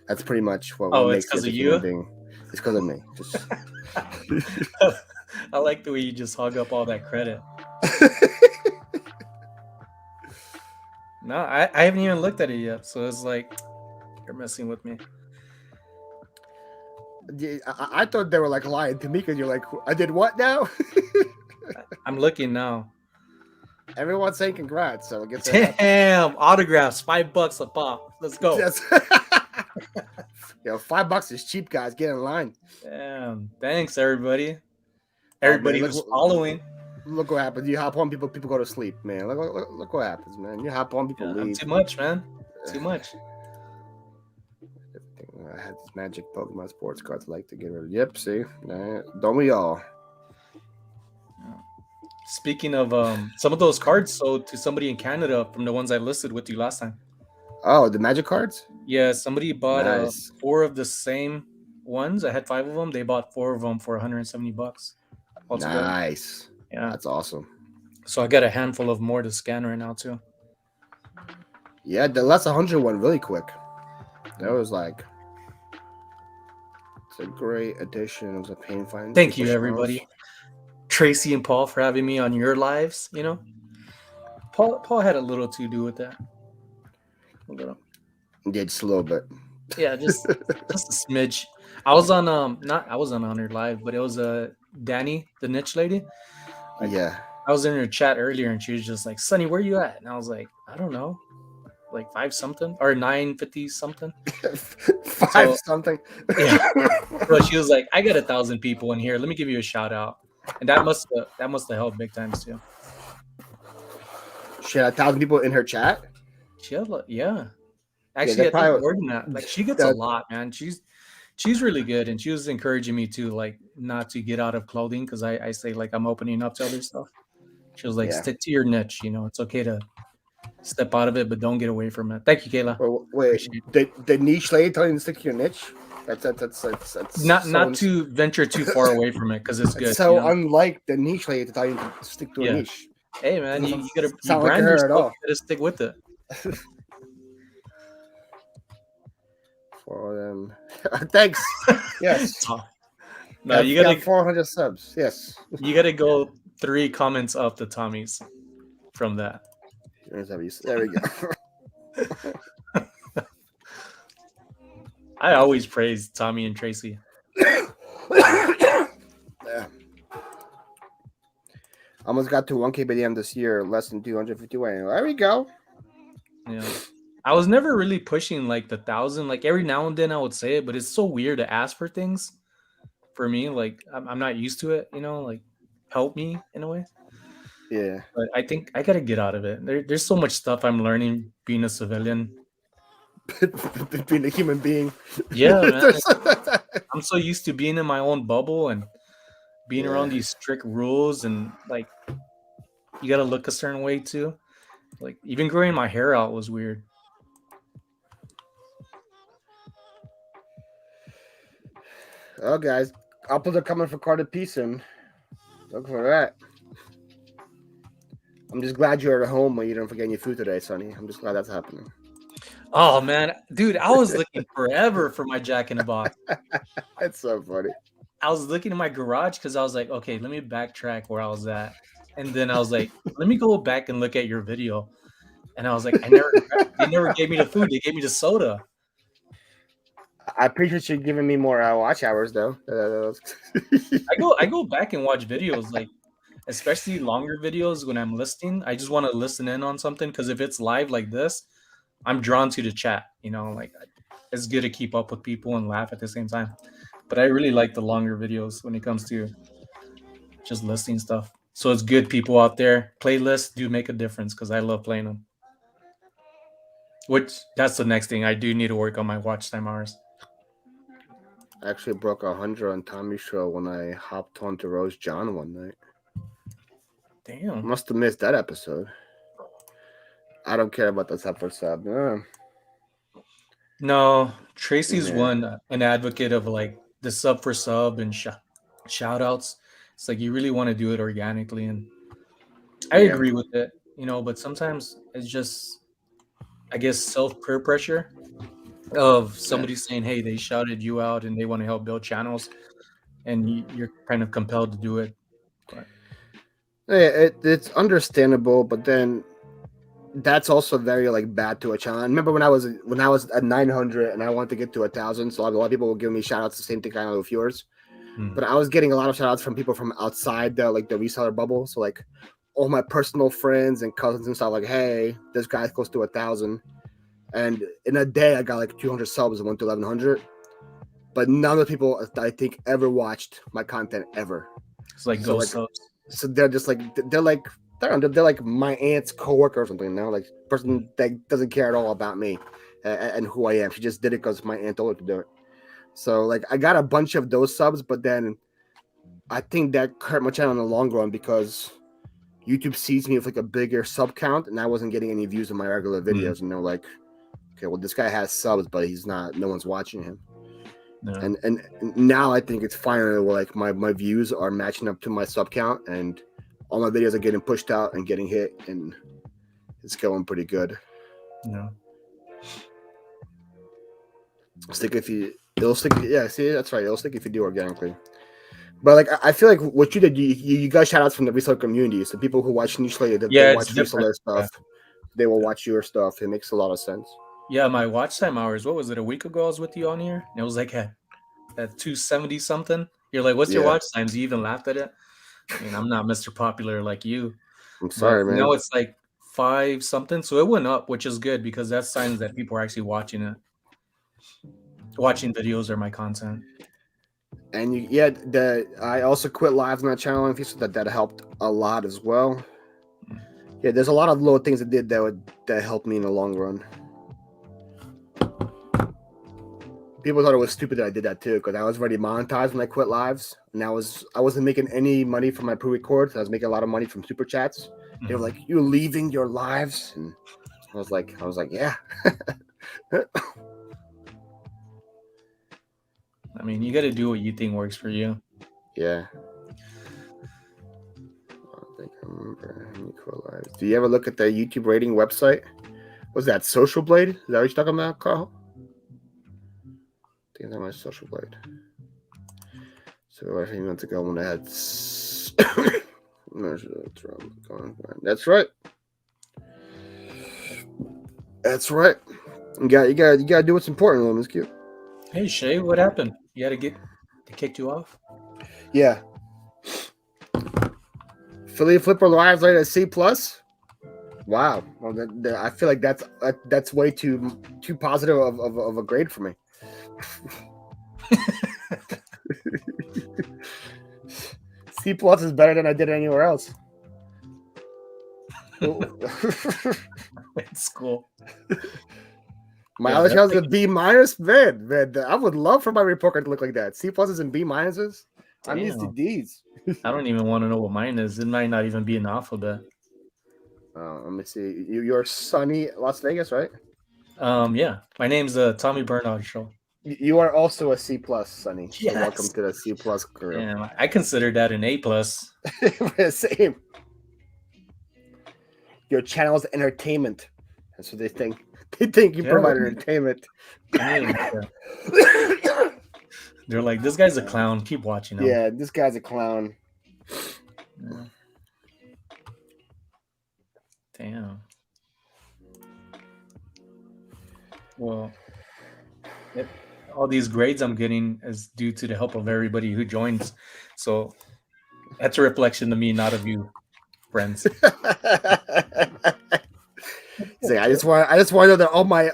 That's pretty much what makes it a human being. It's because of me. Just... I like the way you just hog up all that credit. No, I haven't even looked at it yet. So it's like you're messing with me. Yeah, I thought they were like lying to me because you're like, I did what now? I'm looking now. Everyone's saying congrats, so I guess Damn, autographs, $5 a pop. Let's go. Yes. Yo, $5 is cheap, guys. Get in line. Damn, thanks everybody. Everybody who's following. Look what happens. You hop on, people go to sleep, man. Look what happens, man. You hop on, people leave. Too much, man. Too much. I had this magic Pokemon sports cards I like to get rid of. Yep, see? Don't we all? Speaking of some of those cards sold to somebody in Canada from the ones I listed with you last time. Oh, the magic cards? Yeah, somebody bought Nice. 4 of the same ones. I had 5 of them. They bought 4 of them for $170. Altogether. Nice. Yeah, that's awesome. So I got a handful of more to scan right now too. Yeah, the last 100 went really quick. That was like, it's a great addition. It was a pain finding. Thank you, everybody. Tracy and Paul for having me on your lives. You know, Paul had a little to do with that. A little. Yeah, just a little bit. Yeah, just a smidge. I was on I wasn't on her live, but it was Danny, the niche lady. Yeah. I was in her chat earlier and she was just like, Sonny, where you at? And I was like, I don't know. Like 5 something or 950 something. 5 something. Yeah. So she was like, I got 1,000 people in here. Let me give you a shout out. And that must have helped big times too. She had 1,000 people in her chat. She had yeah. Actually, I think more than that. Like she gets a lot, man. She's really good, and she was encouraging me to like not to get out of clothing because I say like I'm opening up to other stuff. She was like, stick to your niche. You know, it's okay to step out of it, but don't get away from it. Thank you, Kayla. Wait, the niche lady telling you to stick to your niche? That's not to venture too far away from it because it's good. So unlike the niche lady to tell you to stick to a niche. Hey man, you gotta sound like her at all. You gotta stick with it. For them, thanks. Yes. No, you gotta 400 subs. Yes. You gotta go 3 comments up to Tommy's from that. There we go. I always praise Tommy and Tracy. Yeah. Almost got to 1K by the end this year, less than 251. There we go. Yeah. I was never really pushing like the 1,000. Like every now and then I would say it, but it's so weird to ask for things for me. Like I'm not used to it, you know, like help me in a way. Yeah. But I think I got to get out of it. There's so much stuff I'm learning being a civilian. Being a human being. Yeah, man. I'm so used to being in my own bubble and being around these strict rules and like you got to look a certain way too. Like even growing my hair out was weird. Oh, guys, apples are coming for Carter P soon. Look for that. I'm just glad you're at home when you don't forget your food today, Sonny. I'm just glad that's happening. Oh man, dude, I was looking forever for my Jack in the Box. That's so funny. I was looking in my garage because I was like, okay, let me backtrack where I was at, and then I was like, let me go back and look at your video, and I was like, they never gave me the food; they gave me the soda. I appreciate you giving me more watch hours, though. I go back and watch videos, like especially longer videos when I'm listening. I just want to listen in on something because if it's live like this, I'm drawn to the chat. You know, like it's good to keep up with people and laugh at the same time. But I really like the longer videos when it comes to just listening stuff. So it's good, people out there. Playlists do make a difference because I love playing them. Which that's the next thing. I do need to work on my watch time hours. I actually broke 100 on Tommy's show when I hopped onto Rose John one night. Damn. Must have missed that episode. I don't care about the sub for sub. No, Tracy's an advocate of like the sub for sub and shout outs. It's like you really want to do it organically. And I agree with it, you know, but sometimes it's just, I guess, self-peer pressure of somebody saying, hey, they shouted you out and they want to help build channels. And you're kind of compelled to do it. But it's understandable, but then that's also very like bad to a channel. I remember when I was at 900 and I wanted to get to 1,000, so a lot of people will give me shout outs. The same thing kind of with yours, but I was getting a lot of shout outs from people from outside the reseller bubble. So like all my personal friends and cousins and stuff, like, hey, this guy's close to 1,000, and in a day I got like 200 subs and went to 1,100. But none of the people I think ever watched my content ever. It's like So, ghost like, subs. So they're just like they're like my aunt's coworker or something. Like person that doesn't care at all about me and who I am. She just did it because my aunt told her to do it. So like I got a bunch of those subs, but then I think that hurt my channel in the long run because YouTube sees me with like a bigger sub count, and I wasn't getting any views on my regular videos. And they're like, okay, well this guy has subs, but he's not. No one's watching him. No. And now I think it's finally like my views are matching up to my sub count, and all my videos are getting pushed out and getting hit, and it's going pretty good. No. It'll stick. Yeah, see, that's right. It'll stick if you do organically. But like, I feel like what you did, you got shout outs from the reseller community. So people who watch niche later, they watch reseller stuff. Yeah. They will watch your stuff. It makes a lot of sense. Yeah, my watch time hours. What was it? A week ago, I was with you on here, and it was like at 270 something. You're like, "What's your watch times?" You even laughed at it. I mean, I'm not Mr. Popular like you. I'm sorry, man. Now it's like 5 something, so it went up, which is good because that's signs that people are actually watching it, watching videos or my content. And I also quit live on that channel, and so that helped a lot as well. Yeah, there's a lot of little things that did that helped me in the long run. People thought it was stupid that I did that too, because I was already monetized when I quit lives, and I wasn't making any money from my pre-records. I was making a lot of money from super chats. They were like, "You're leaving your lives," and I was like, "Yeah." I mean, you got to do what you think works for you. Yeah. I think I remember. Do you ever look at the YouTube rating website? Was that Social Blade? Is that what you're talking about, Carl? I think that was Social Blade. So I think months ago when I had. That's right. That's right. You gotta do what's important, woman. It's cute. Hey Shay, what happened? You had to get they kicked you off? Yeah. Philly Flipper Lives later C+. Wow. Well, I feel like that's way too positive of a grade for me. C+ is better than I did anywhere else. It's cool. My other channel is a B-, man. I would love for my report card to look like that. C+ and B-. I'm used to D's. I don't even want to know what mine is. It might not even be an alphabet. Let me see. You're Sunny Las Vegas, right? Yeah. My name's Tommy Bernard Show. You are also a C+, Sunny. Yes. So welcome to the C+ crew. Yeah, I consider that an A+. Same. Your channel's entertainment. That's what they think. They think you provide entertainment. They're like, this guy's a clown. Keep watching him. Yeah, this guy's a clown. Yeah. Damn. Well, all these grades I'm getting is due to the help of everybody who joins. So that's a reflection of me, not of you, friends. See, I just want to know that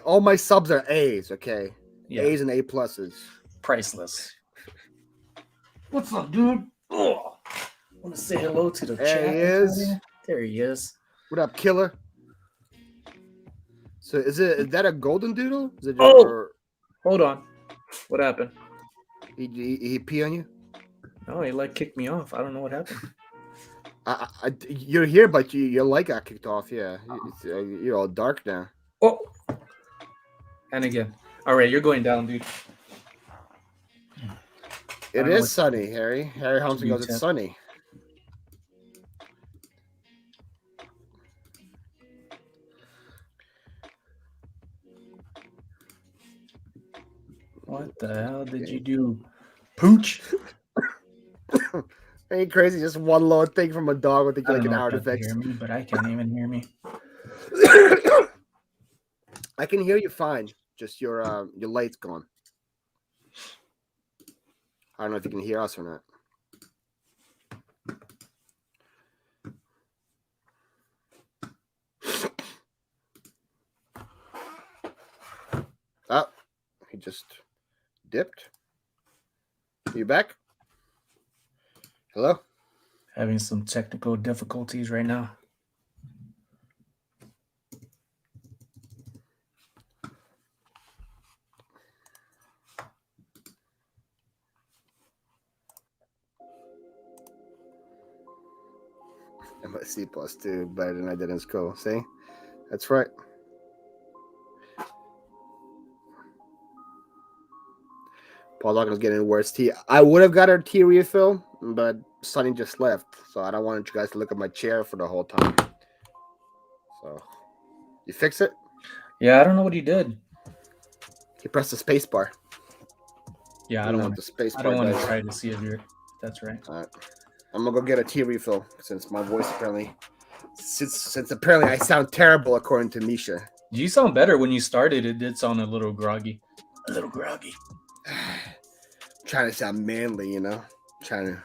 all my subs are A's, okay? Yeah. A's and A+. Priceless. What's up, dude? Oh, I want to say hello to the chat. There he is. There he is. What up, killer? So is that a golden doodle? Is it hold on. What happened? He pee on you? No, he kicked me off. I don't know what happened. You're here, but your light got kicked off. Yeah, you're all dark now. Oh, and again. All right, you're going down, dude. It is sunny, Harry. Harry Holmes goes, it's sunny. What the hell did you do? Pooch? Ain't crazy, just one little thing from a dog with like an hour defect. Hear me, but I can't even hear me. I can hear you fine. Just your light's gone. I don't know if you can hear us or not. Oh, he just dipped. Are you back? Hello? Having some technical difficulties right now. MSC plus 2 better than I did in school. See? That's right. Paul Dawkins getting worse tea. I would have got her tea refill, but Sonny just left, so I don't want you guys to look at my chair for the whole time. So, you fix it? Yeah, I don't know what he did. He pressed the space bar. Yeah, I don't want the space bar. I don't want does. to try to see if that's right. All right. I'm gonna go get a tea refill since my voice apparently, since apparently I sound terrible according to Misha. You sound better when you started. It did sound a little groggy. A little groggy. Trying to sound manly, you know. Trying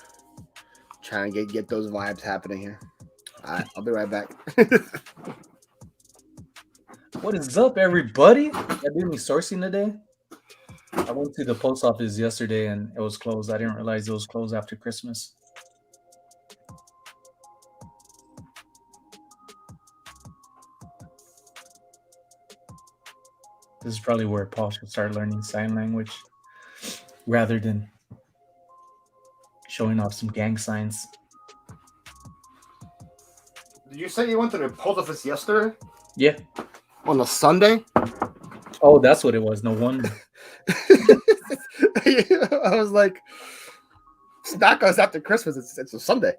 to get those vibes happening here. All right, I'll be right back. What is up, everybody? I did any sourcing today. I went to the post office yesterday and it was closed. I didn't realize it was closed after Christmas. This is probably where Paul should start learning sign language rather than showing off some gang signs. Did you say you went to the post office yesterday? Yeah. On a Sunday? Oh, that's what it was. No wonder. I was like, it's not because after Christmas. It's a Sunday.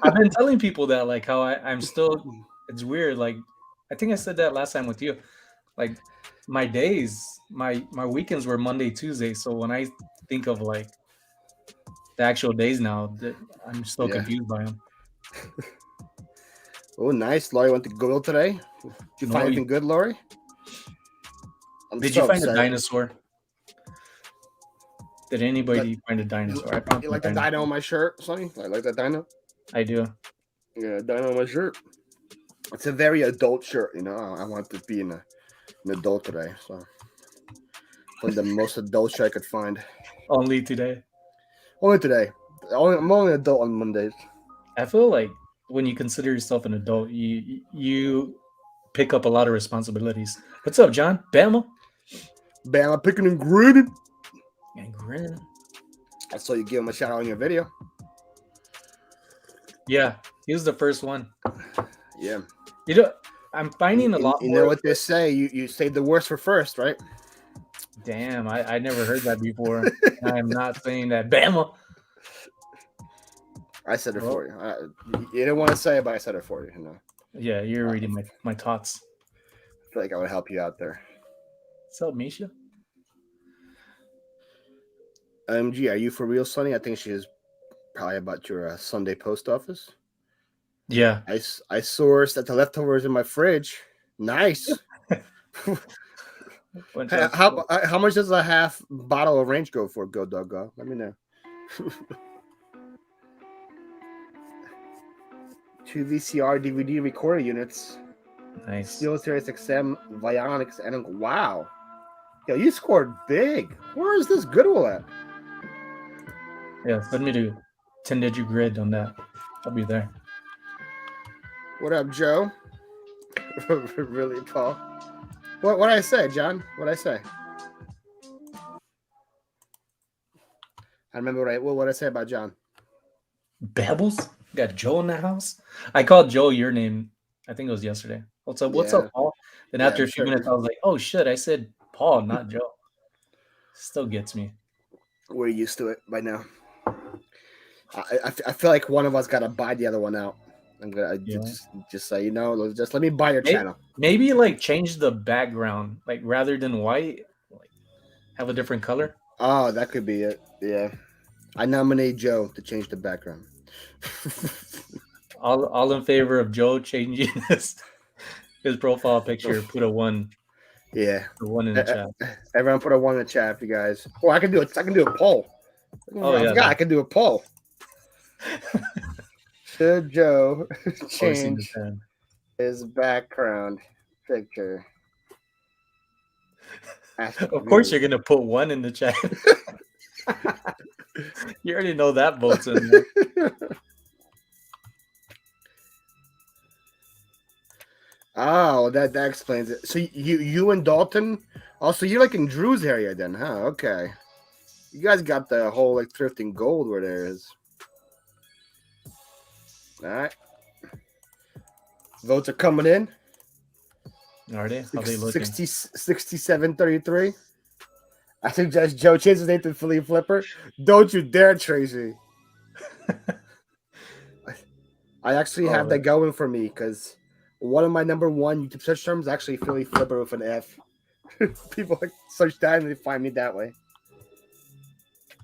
I've been telling people that, like, how I'm still. It's weird. Like, I think I said that last time with you. Like, my days, my weekends were Monday, Tuesday. So when I think of like the actual days now, I'm still confused by them. Oh, nice. Laurie went to Google today. Did you find anything good, Laurie? Did you find a dinosaur? Did anybody find a dinosaur? I found you like the dino on my shirt, Sonny? I like that dino. I do. Yeah, dino on my shirt. It's a very adult shirt, you know. I want to be an adult today, so find the most adult shirt I could find. Only today. Only today. I'm only an adult on Mondays. I feel like when you consider yourself an adult, you pick up a lot of responsibilities. What's up, John? Bama? Bama picking and grinning. And grinning. I saw you give him a shout out on your video. Yeah, he was the first one. Yeah. You know, I'm finding a lot more. You know what they say? You saved the worst for first, right? Damn, I never heard that before. I am not saying that. Bama. I said it for you. You didn't want to say it, but I said it for you. You know. Yeah, you're reading my thoughts. I feel like I would help you out there. What's up, Misha? Are you for real, Sonny? I think she is probably about your Sunday post office. Yeah. I sourced that the leftovers in my fridge. Nice. How much does a half bottle of range go for? Go, dog, go. Let me know. 2 VCR DVD recorder units. Nice. Steel Series XM Vionics and wow. Yo, you scored big. Where is this Goodwill at? Yeah, send me to 10 Digi Grid on that. I'll be there. What up, Joe? Really, Paul? What I say, John? What I say? I remember what I say about John. Babbles? Got Joe in the house? I called Joe your name. I think it was yesterday. What's up? What's up, Paul? Then after a few minutes, I was like, oh shit, I said Paul, not Joe. Still gets me. We're used to it by now. I feel like one of us got to buy the other one out. I'm gonna just say, you know, just let me buy your channel. Maybe like change the background, like rather than white, like have a different color. Oh, that could be it. Yeah, I nominate Joe to change the background. all in favor of Joe changing this. His profile picture put a 1. Yeah. A 1 in the chat. Everyone put a 1 in the chat if you guys. Oh, I can do it. I can do a poll. Oh, I yeah, forgot that- I can do a poll. Should Joe change his background picture? Of course, you're gonna put 1 in the chat. You already know that vote's in there. Oh, that explains it. So you and Dalton, also you're like in Drew's area then, huh? Okay, you guys got the whole like thrifting gold where there is. All right, votes are coming in. Are they? How they looking? 67-33. I suggest Joe change his name to Philly Flipper. Don't you dare, Tracy. I actually have that going for me because one of my number 1 YouTube search terms is actually Philly Flipper with an F. People like search that and they find me that way.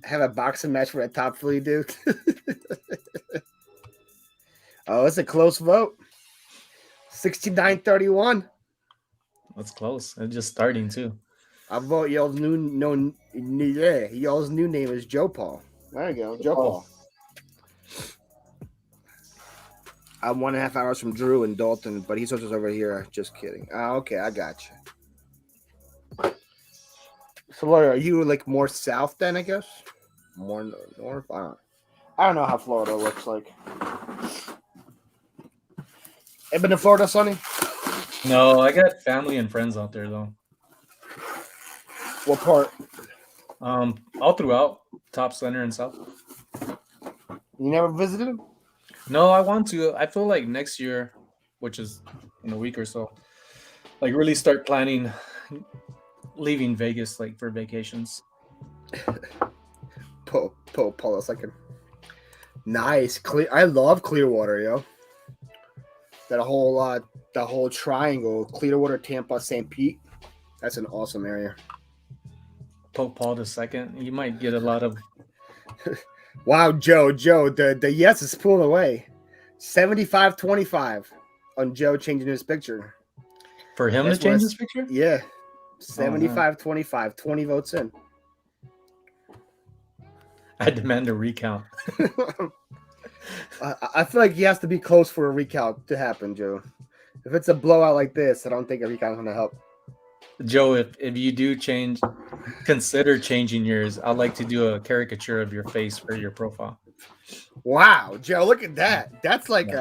I have a boxing match for a top Philly dude. Oh, it's a close vote. 69-31. That's close. It's just starting too. I vote y'all's new name is Joe Paul. There you go, Joe Paul. I'm 1.5 hours from Drew and Dalton, but he searches over here. Just kidding. Okay, I got you. So, Laura, are you like more south then? I guess more north. I don't know how Florida looks like. Ever been to Florida, Sonny? No, I got family and friends out there though. What part? All throughout, top, center, and south. You never visited him? No, I want to. I feel like next year, which is in a week or so, like really start planning leaving Vegas like for vacations. Paul a second. Nice. I love Clearwater, yo. That whole triangle, Clearwater, Tampa, St. Pete. That's an awesome area. Pope Paul II. You might get a lot of. Wow, Joe, the yes is pulling away. 75-25 on Joe changing his picture. For him to change his picture? Yeah. 75-25. 20 votes in. I demand a recount. I feel like he has to be close for a recount to happen, Joe. If it's a blowout like this, I don't think a recount is going to help. Joe, if you do consider changing yours, I'd like to do a caricature of your face for your profile. Wow, Joe, look at that. That's like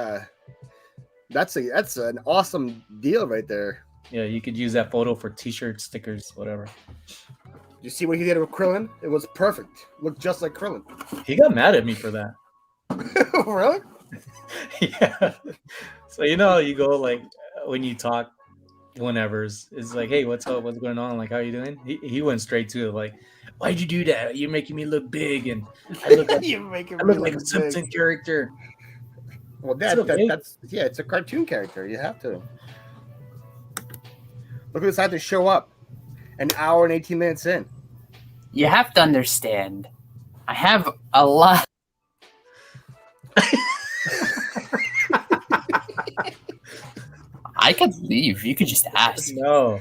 that's an awesome deal right there. Yeah, you could use that photo for t-shirts, stickers, whatever. You see what he did with Krillin? It was perfect. Looked just like Krillin. He got mad at me for that. Really? Yeah. So you go like when you talk whenever's it's like, hey, what's up, what's going on, like how you doing? He went straight to it, like, why'd you do that? You're making me look big and I look like a Simpson character. Well, that's it's a cartoon character. You have to look at this. I had to show up an hour and 18 minutes in. You have to understand, I have a lot. I could leave. You could just ask. No.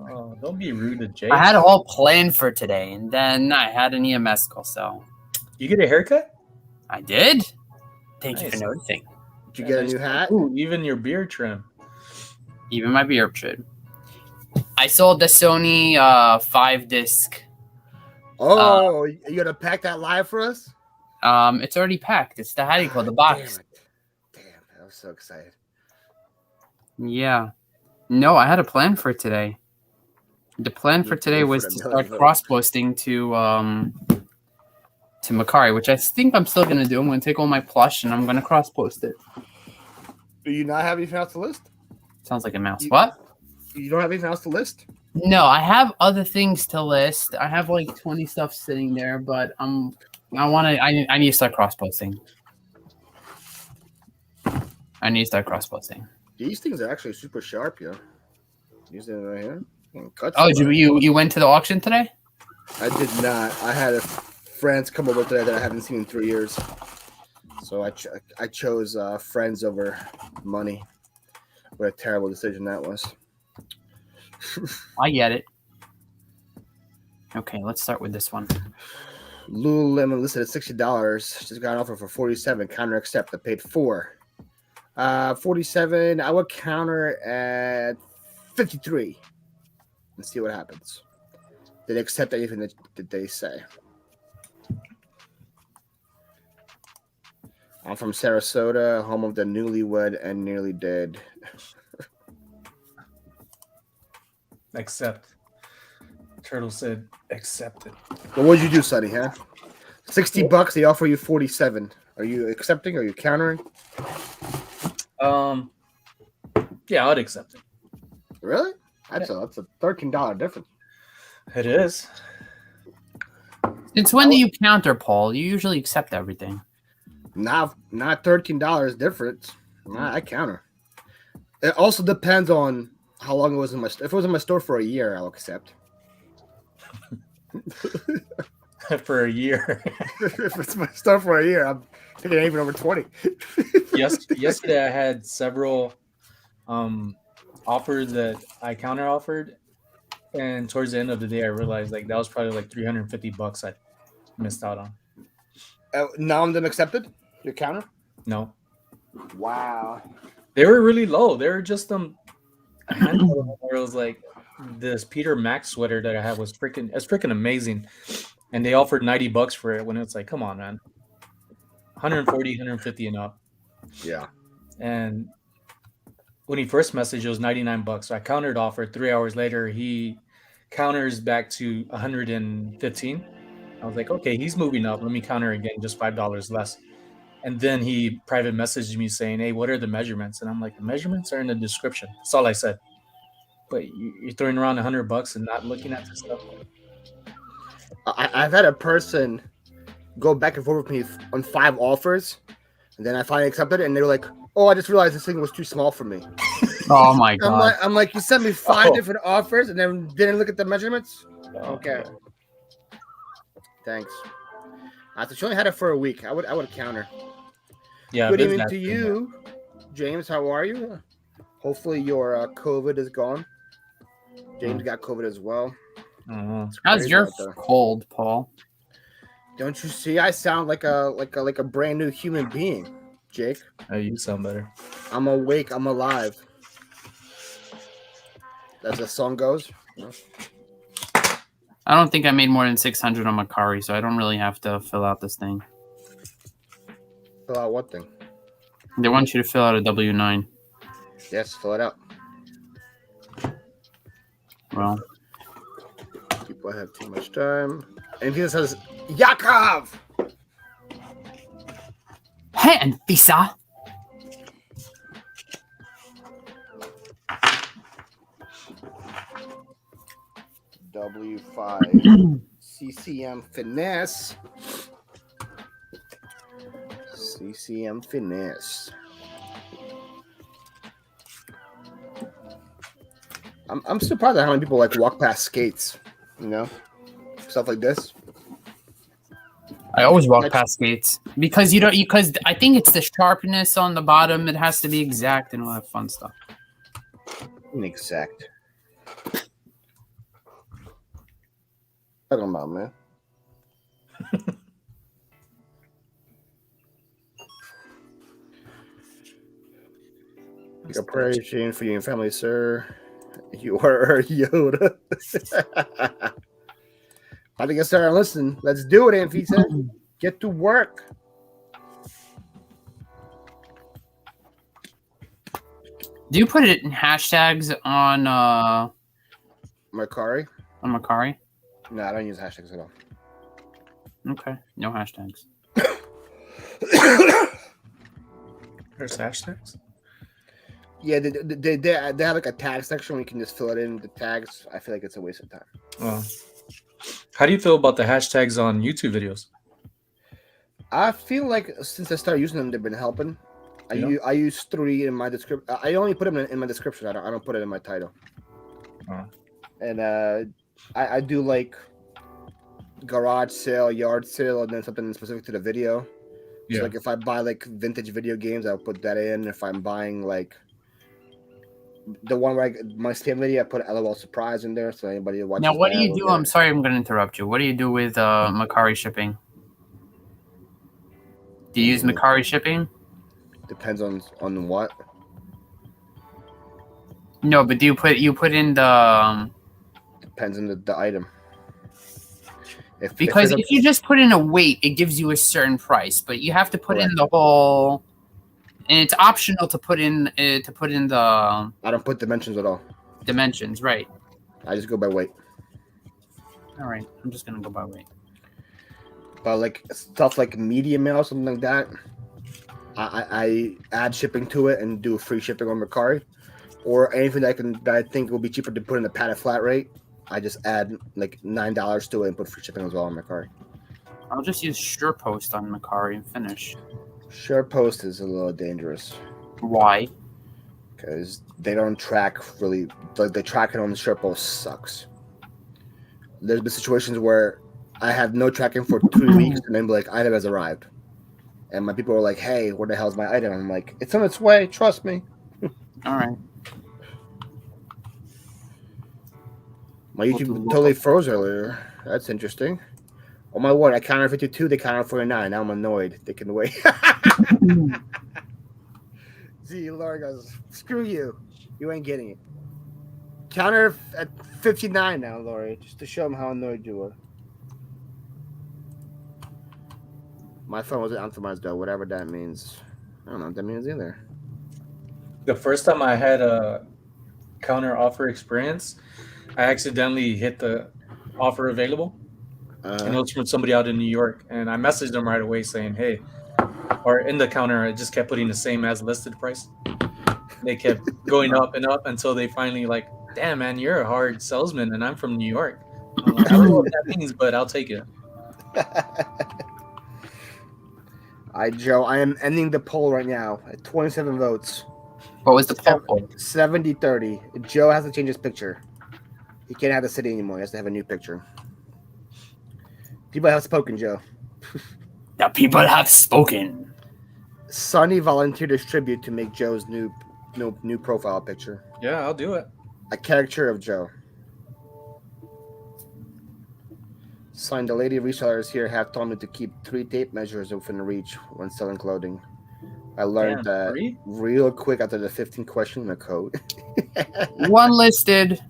Oh, don't be rude to Jay. I had a whole plan for today, and then I had an EMS call, so. You get a haircut? I did. Thank you Nice. for noticing. Did you get a new hat? Ooh, even your beard trim. Even my beard trim. I sold the Sony 5-disc. Oh, you gonna pack that live for us? It's already packed. It's the how do you call it? The box. Damn, I was so excited. Yeah. No, I had a plan for today. The plan for today was to start cross-posting to Macari, which I think I'm still going to do. I'm going to take all my plush and I'm going to cross-post it. Do you not have anything else to list? Sounds like a mouse. What? You don't have anything else to list? No, I have other things to list. I have like 20 stuff sitting there, but I need to start cross-posting. These things are actually super sharp, yo. These things right here. Oh, you went to the auction today? I did not. I had friends come over today that I haven't seen in 3 years. So I chose friends over money. What a terrible decision that was. I get it. Okay, let's start with this one. Lululemon listed at $60. Just got an offer for $47. Counter accept. I paid $4. $47. I would counter at $53 and see what happens. Did they accept anything that they say? I'm from Sarasota, home of the newlywed and nearly dead. Accept. Turtle said, accept it. Well, what'd you do, Sonny, huh? $60, they offer you 47. Are you accepting? Are you countering? Yeah, I'd accept it. Really? That's a $13 difference. It is. Since when do you counter, Paul? You usually accept everything. Not $13 difference. I counter. It also depends on how long it was in my store. If it was in my store for a year, I'll accept. For a year. If it's my store for a year, I'm thinking even over 20. Yesterday I had several offers that I counter offered, and towards the end of the day I realized like that was probably like $350 I missed out on. None of them accepted your counter? No. Wow. They were really low. They were just a handful of them where it was like this Peter Max sweater that I had was freaking amazing. And they offered $90 for it when it's like, come on, man. 140, 150 and up. Yeah. And when he first messaged, it was $99. So I countered offer. 3 hours later, he counters back to 115. I was like, okay, he's moving up. Let me counter again, just $5 less. And then he private messaged me saying, hey, what are the measurements? And I'm like, the measurements are in the description. That's all I said. But you're throwing around $100 and not looking at this stuff. I've had a person go back and forth with me on 5 offers, and then I finally accepted it, and they were like, oh, I just realized this thing was too small for me. Oh, my God. I'm like, you sent me 5 different offers and then didn't look at the measurements? Okay. Thanks. So she only had it for a week. I would counter. Yeah. Good evening to you, James. How are you? Hopefully your COVID is gone. James got COVID as well. How's your cold, Paul? Don't you see? I sound like a brand new human being, Jake. Oh, you sound better. I'm awake. I'm alive. As the song goes. I don't think I made more than 600 on Macari, so I don't really have to fill out this thing. Fill out what thing? They want you to fill out a W-9. Yes, fill it out. Well, people have too much time. Anything that says Yaakov. Hey, and Visa. W5 CCM Finesse. CCM Finesse. I'm surprised at how many people like walk past skates, you know, stuff like this. I always walk past skates because because I think it's the sharpness on the bottom. It has to be exact and all that fun stuff. Inexact. Talking about, man. Your appreciation for you and family, sir. You are Yoda. I think I started listening. Let's do it, Anfisa. Get to work. Do you put it in hashtags on Macari? On Macari? No, I don't use hashtags at all. Okay, no hashtags. There's hashtags? Yeah, they have like a tag section where you can just fill it in the tags. I feel like it's a waste of time. Oh. How do you feel about the hashtags on YouTube videos? I feel like since I started using them, they've been helping. I use 3 in my description. I only put them in my description. I don't put it in my title. Oh. And I do like garage sale, yard sale, and then something specific to the video. Yeah. So like if I buy like vintage video games, I'll put that in. If I'm buying like the one where my Steam video, I put LOL surprise in there, so anybody who watches. Now, what do that you will do? get I'm it. sorry, I'm going to interrupt you. What do you do with Macari shipping? Do you use Macari shipping? Depends on what. No, but do you put in the Depends on the item. because if you just put in a weight, it gives you a certain price, but you have to put in the whole. And it's optional to put in the. I don't put dimensions at all. Dimensions, right? I just go by weight. All right, I'm just gonna go by weight. But like stuff like media mail, something like that, I add shipping to it and do free shipping on Mercari, or anything that I think will be cheaper to put in a padded flat rate. I just add like $9 to it and put free shipping as well on Mercari. I'll just use SurePost on Macari and finish. SurePost is a little dangerous. Why? Because they don't track really. Like the tracking on the SurePost sucks. There's been situations where I had no tracking for 3 weeks, and then like item has arrived, and my people were like, "Hey, where the hell's my item?" I'm like, "It's on its way. Trust me." All right. My YouTube totally froze earlier. That's interesting. Oh my word! I counted 52. They counted 49. Now I'm annoyed. They can wait. See, Laura goes, "Screw you. You ain't getting it." Counter at 59 now, Laurie, just to show them how annoyed you were. My phone wasn't optimized though, whatever that means. I don't know what that means either. The first time I had a counter offer experience, I accidentally hit the offer available. And it was from somebody out in New York. And I messaged them right away saying, hey, or in the counter, I just kept putting the same as listed price. They kept going up and up until they finally like, damn, man, you're a hard salesman and I'm from New York. I'm like, I don't know what that means, but I'll take it. Joe, I am ending the poll right now at 27 votes. What was the poll? 70-30. Joe has to change his picture. He can't have the city anymore. He has to have a new picture. People have spoken, Joe. The people have spoken. Sonny volunteered his tribute to make Joe's new profile picture. Yeah, I'll do it. A caricature of Joe. Signed, the lady resellers here have told me to keep 3 tape measures within reach when selling clothing. I learned that real quick after the 15th question in the code. One listed.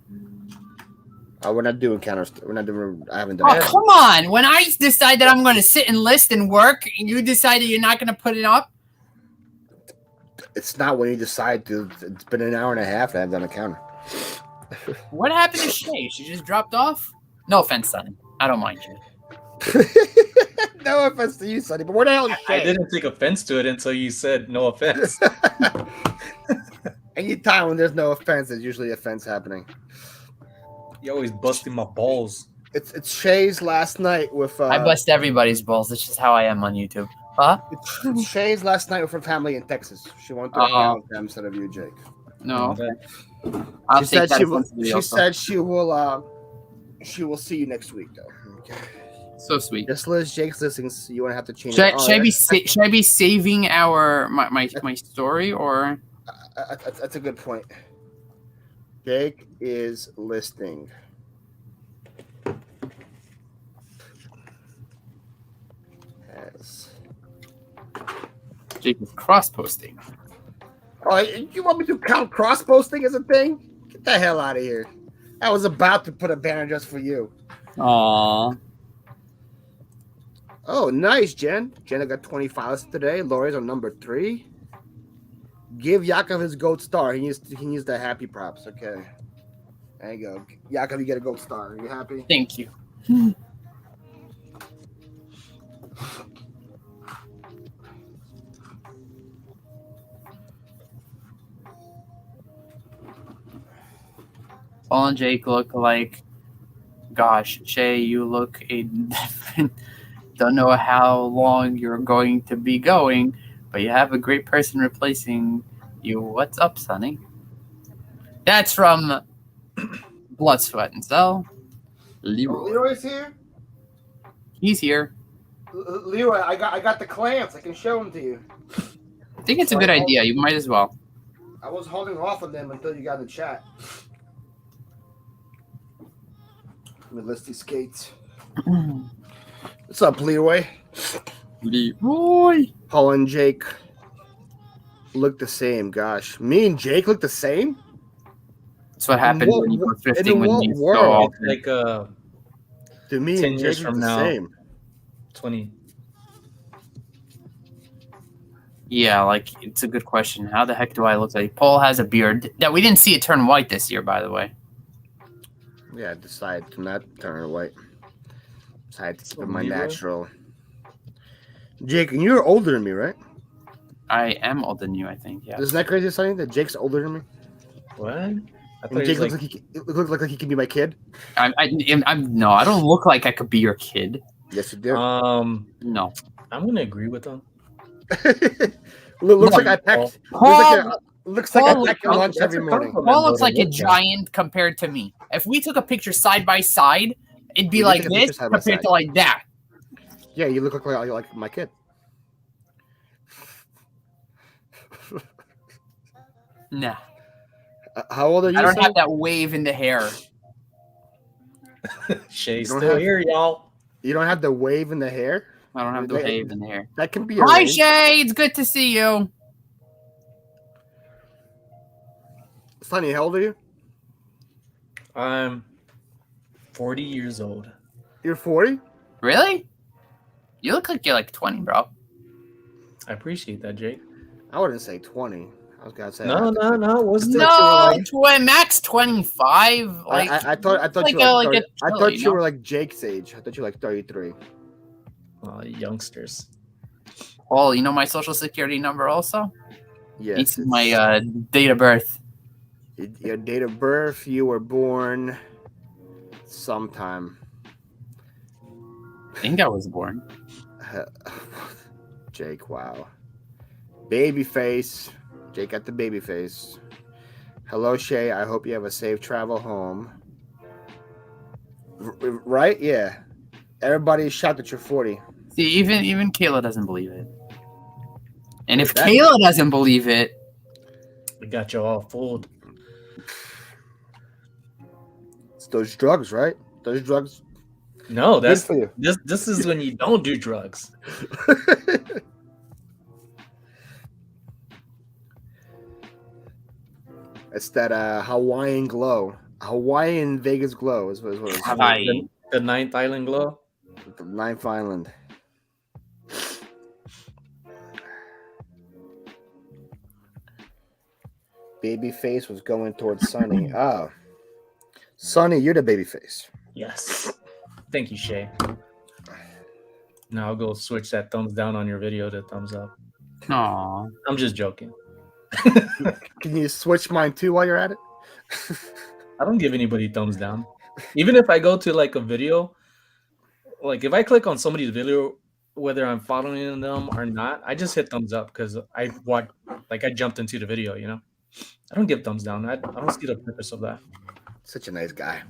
We're not doing counters. We're not doing. I haven't done. Oh, come on! When I decide that I'm going to sit and list and work, and you decide that you're not going to put it up. It's not when you decide to. It's been an hour and a half that I've done a counter. What happened to Shaes? She just dropped off? No offense, Sonny. I don't mind you. No offense to you, Sonny, but where the hell is Shaes? I didn't take offense to it until you said no offense. Anytime when there's no offense, there's usually offense happening. You always busting my balls. It's Shaes last night with. I bust everybody's balls. That's just how I am on YouTube. Huh? It's Shaes last night with her family in Texas. She wanted to hang with them instead of you, Jake. No. Okay. She said she will see you next week though. Okay. So sweet. Just list Jake's listings. You want to have to change. Should I be saving my story or? That's a good point. Jake is listing. Jake is cross posting. Oh, you want me to count cross posting as a thing? Get the hell out of here! I was about to put a banner just for you. Aww. Oh, nice, Jen. Jenna got 20 files today. Laurie's on number 3. Give Yaakov his gold star. He needs the happy props. Okay. There you go. Yaakov, you get a gold star. Are you happy? Thank you. Paul and Jake look like, gosh, Shay, you look a different. Don't know how long you're going to be going, but you have a great person replacing you. What's up, Sonny? That's from Blood, Sweat, and Cell. Leroy. Leroy's here? He's here. Leroy, I got the clamps. I can show them to you. I think it's a good idea. You might as well. I was holding off on them until you got in the chat. Let me list these skates. What's up, Leroy? Leroy. Paul and Jake look the same. Gosh, me and Jake look the same. That's what happens when you go thrifting with me. World? Like To me 10 and years Jake from look the now. same. 20. Yeah, like it's a good question. How the heck do I look like? Paul has a beard. That we didn't see it turn white this year, by the way. Yeah, I decided to not turn it white. Decided to keep it my Leroy? natural. Jake, and you're older than me, right? I am older than you, I think. Yeah. Isn't that crazy, Sonny? That Jake's older than me. What? I And thought Jake he was looks like he can be my kid. I'm no, I don't look like I could be your kid. Yes, you do. No. I'm gonna agree with him. Looks like I packed. Paul, Looks like I Paul- pack your lunch That's every a morning. compliment, Paul looks though, like to a look at. giant compared to me. If we took a picture side by side, it'd be We like took a picture this side by compared side. to like that. Yeah, you look like my kid. Nah. How old are you? I don't Sonny? have that wave in the hair. Shay's don't still have- here, y'all. You don't have the wave in the hair. I don't have the That- wave in the hair. That can be Hi, arranged. Shay. It's good to see you. Sonny, how old are you? I'm 40 years old. You're 40. Really? You look like you're like 20, bro. I appreciate that, Jake. I wouldn't say 20. I was gonna say No. What's the No, max 25. Like I thought like you were like, a 30 I chill, thought you you know? were like Jake's age. I thought you were like 33. youngsters? Paul, you know my social security number also? Yes. It's my date of birth. Your date of birth. You were born sometime. I think I was born. Jake, wow. Baby face. Jake got the baby face. Hello, Shay. I hope you have a safe travel home. Right? Yeah. Everybody's shocked that you're 40. See, even Kayla doesn't believe it. And if That- Kayla doesn't believe it, We got you all fooled. It's those drugs, right? Those drugs. No, Good that's for you. this is when you don't do drugs. It's that Hawaiian glow. Hawaiian Vegas glow is what it's Hawaii. The Ninth Island glow. The Ninth Island. Baby face was going towards Sonny. Oh. Sonny, you're the baby face. Yes. Thank you, Shay. Now I'll go switch that thumbs down on your video to thumbs up. Aw. I'm just joking. Can you switch mine too while you're at it? I don't give anybody thumbs down. Even if I go to like a video, like if I click on somebody's video, whether I'm following them or not, I just hit thumbs up because I jumped into the video, you know? I don't give thumbs down. I don't see the purpose of that. Such a nice guy.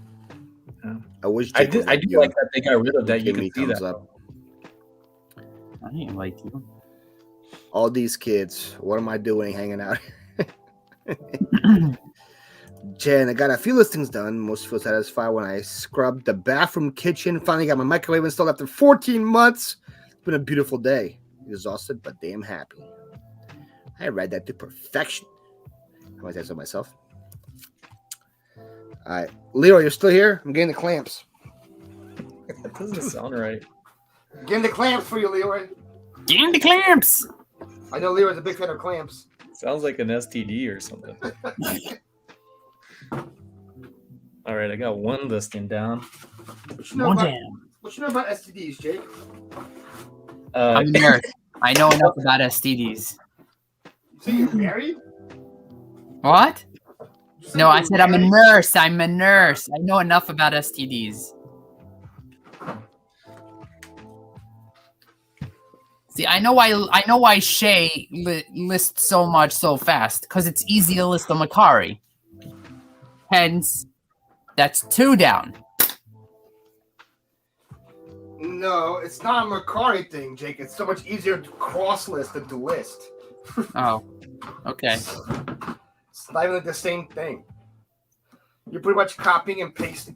Yeah. I wish I Jake do was I do you. like that they got rid of that. You Give can me see thumbs that. up. I ain't like you. All these kids, what am I doing hanging out? Jen, I got a few listings done. Most feel satisfied when I scrubbed the bathroom, kitchen. Finally got my microwave installed after 14 months. It's been a beautiful day. Exhausted, but damn happy. I read that to perfection. How might I say so myself? All right, Leo, you're still here? I'm getting the clamps. That doesn't sound right. Getting the clamps for you, Leroy. Get in the clamps. I know Leroy's a big fan of clamps. Sounds like an STD or something. All right, I got one listing down. What you know, One about, damn. what you know about STDs, Jake? I'm a nurse. I know enough about STDs. You say you're married? What? You say No, I you're said I'm a married? nurse. I'm a nurse. I know enough about STDs. See, I know why Shay lists so much so fast because it's easy to list a Macari. Hence, that's 2 down. No, it's not a Macari thing, Jake. It's so much easier to cross list than to list. Oh, okay. not even like the same thing. You're pretty much copying and pasting.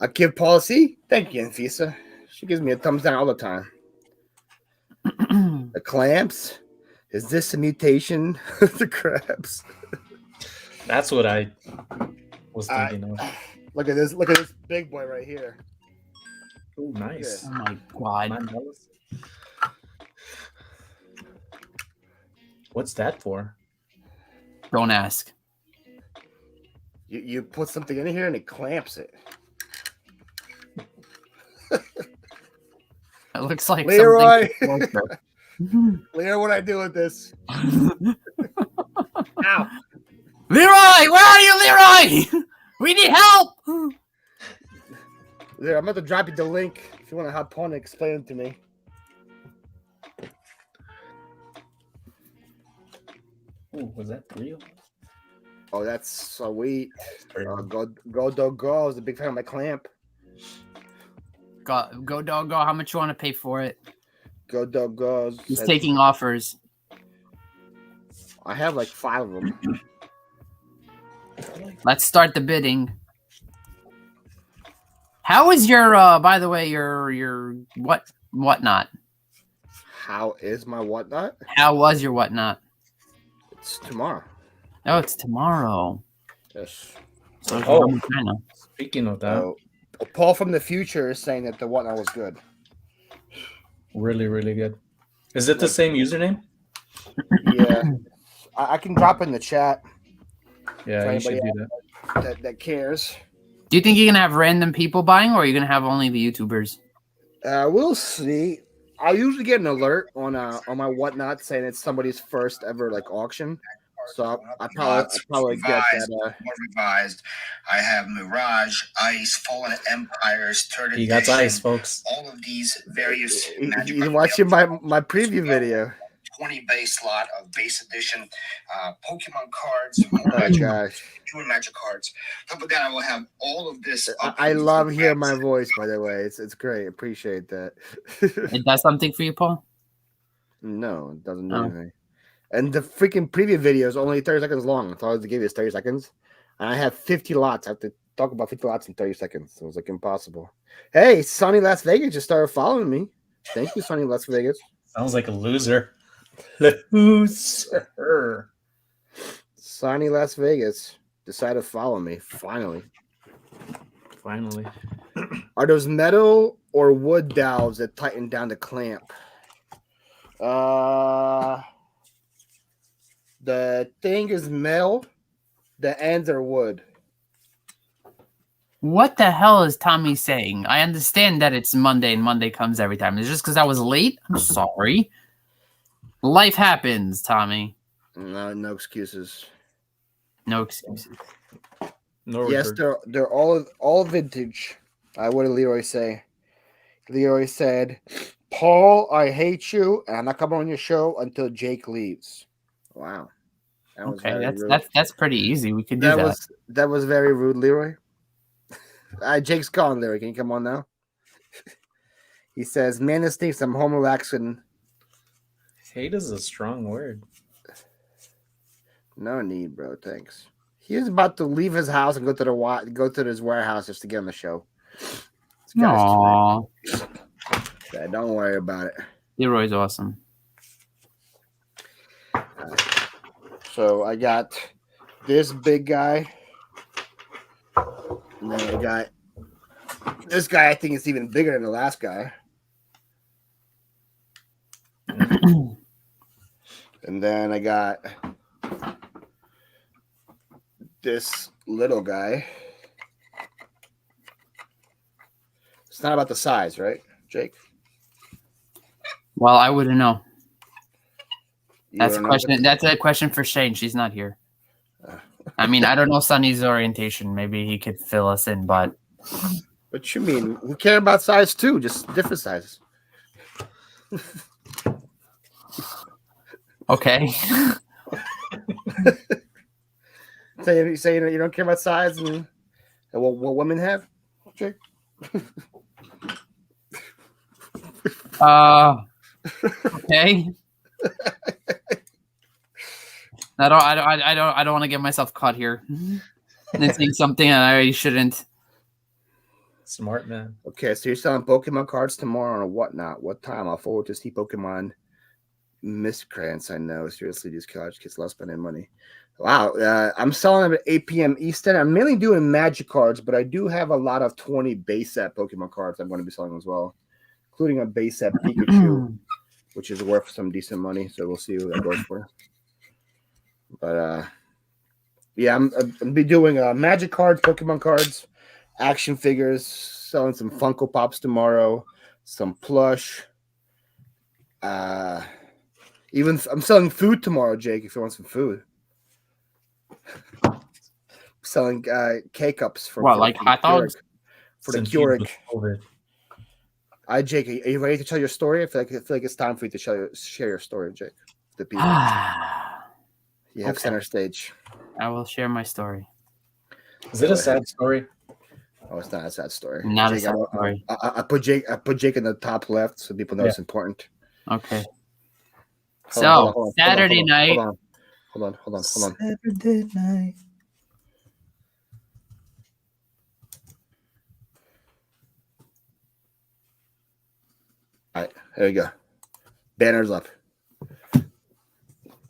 I give policy. Thank you, Anfisa. She gives me a thumbs down all the time. The clamps. Is this a mutation of the crabs? That's what I was thinking of. Look at this. Look at this big boy right here. Oh, nice. Oh my god. What's that for? Don't ask. You put something in here and it clamps it. It looks like Leroy. something. Leroy, what I do with this? Ow. Leroy, where are you, Leroy? We need help. There, I'm about to drop you the link if you want to hop on and explain it to me. Ooh, was that real? Oh, that's sweet. Go, dog, go. I was a big fan of my clamp. Go, dog, go. How much you want to pay for it? Go, dog, go. He's taking offers. I have like 5 of them. Let's start the bidding. How is your, by the way, your whatnot? How is my whatnot? How was your whatnot? It's tomorrow. Oh, it's tomorrow. Yes. So Oh, speaking of that, Paul from the future is saying that the whatnot was good. really, really good. Is it the same username? Yeah. I can drop in the chat. Yeah, you should do that. That cares. Do you think you're gonna have random people buying, or are you gonna have only the YouTubers? We'll see. I usually get an alert on my whatnot saying it's somebody's first ever like auction. So I probably get that. More revised. I have Mirage, Ice, Fallen Empires, Third Edition. You got Ice, folks. All of these various. You're watching my preview video. 20 base slot of base edition Pokemon cards. Oh gosh. Human magic cards. Top of that, I will have all of this. I love hearing my voice, by the way. It's great. Appreciate that. It does something for you, Paul? No, it doesn't do anything. And the freaking preview video is only 30 seconds long. I thought I was to give you 30 seconds. And I have 50 lots. I have to talk about 50 lots in 30 seconds. So it was like impossible. Hey, Sunny Las Vegas just started following me. Thank you, Sunny Las Vegas. Sounds like a loser. Loser. Sunny Las Vegas decided to follow me. Finally. Are those metal or wood dowels that tighten down the clamp? The thing is metal. The ends are wood. What the hell is Tommy saying? I understand that it's Monday and Monday comes every time. It's just because I was late? I'm sorry. Life happens, Tommy. No excuses. No excuses. No yes, they're all vintage. What did Leroy say? Leroy said, Paul, I hate you, and I'm not coming on your show until Jake leaves. Wow. Okay, that's pretty easy. We could do that. That was very rude, Leroy. Jake's gone, Leroy. Can you come on now? He says, man, this thinks I'm home relaxing. Hate is a strong word. No need, bro. Thanks. He was about to leave his house and go to his warehouse just to get on the show. Aww. Yeah, don't worry about it. Leroy's awesome. So I got this big guy. And then I got this guy. I think it's even bigger than the last guy. And then I got this little guy. It's not about the size, right, Jake? Well, I wouldn't know. That's a question. That's a question for Shane. She's not here. I mean, I don't know Sonny's orientation. Maybe he could fill us in, but. What you mean? We care about size too, just different sizes. Okay. So you say you don't care about size and what women have, Jake? Okay. I don't want to get myself caught here and saying something I shouldn't. Smart man. Okay, so you're selling Pokemon cards tomorrow or whatnot? What time? I'll forward to see Pokemon miscreants. I know. Seriously, these college kids love spending money. Wow. I'm selling them at 8 p.m. Eastern. I'm mainly doing Magic cards, but I do have a lot of 20 base set Pokemon cards I'm going to be selling as well, including a base set Pikachu, which is worth some decent money. So we'll see what that goes for. But yeah, I'm be doing Magic cards, Pokemon cards, action figures, selling some Funko Pops tomorrow, some plush. Even I'm selling food tomorrow, Jake. If you want some food, selling K-cups for like hot dogs for the Keurig. Jake, are you ready to tell your story? I feel like it's time for you to share your story, Jake. The people. You have center stage. I will share my story. Is it a sad story? Oh, it's not a sad story. Not Jake, a sad story. I put Jake in the top left so people know it's important. Okay. Hold on, Saturday night. Hold on. Saturday night. All right, there you go. Banners up.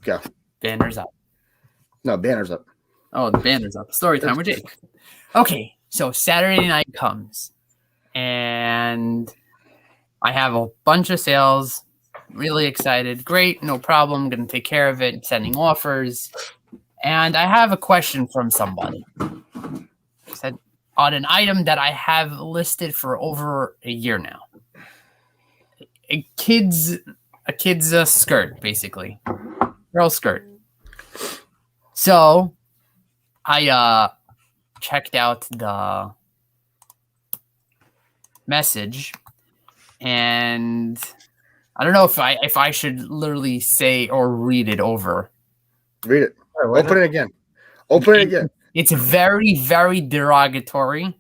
Go. Banners up. No, banners up. Oh, the banner's up. Story time with Jake. Okay, so Saturday night comes, and I have a bunch of sales. Really excited. Great, no problem. Going to take care of it. Sending offers. And I have a question from somebody. Said on an item that I have listed for over a year now. A kid's skirt, basically. Girl skirt. So I checked out the message, and I don't know if I should literally say or read it over. Read it. Open it again. Open it again. It's very, very derogatory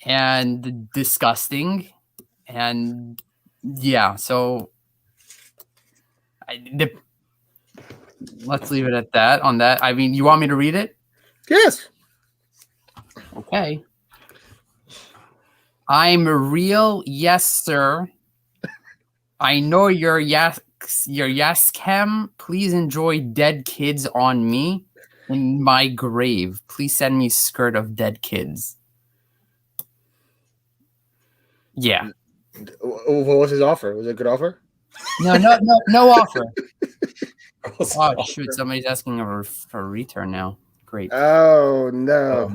and disgusting. And yeah, so let's leave it at that. On that, I mean, you want me to read it? Yes. Okay. I'm real, yes, sir. I know you're yes chem. Please enjoy dead kids on me in my grave. Please send me skirt of dead kids. Yeah. What was his offer? Was it a good offer? No offer. Oh shoot! Somebody's asking for a return now. Great. Oh no.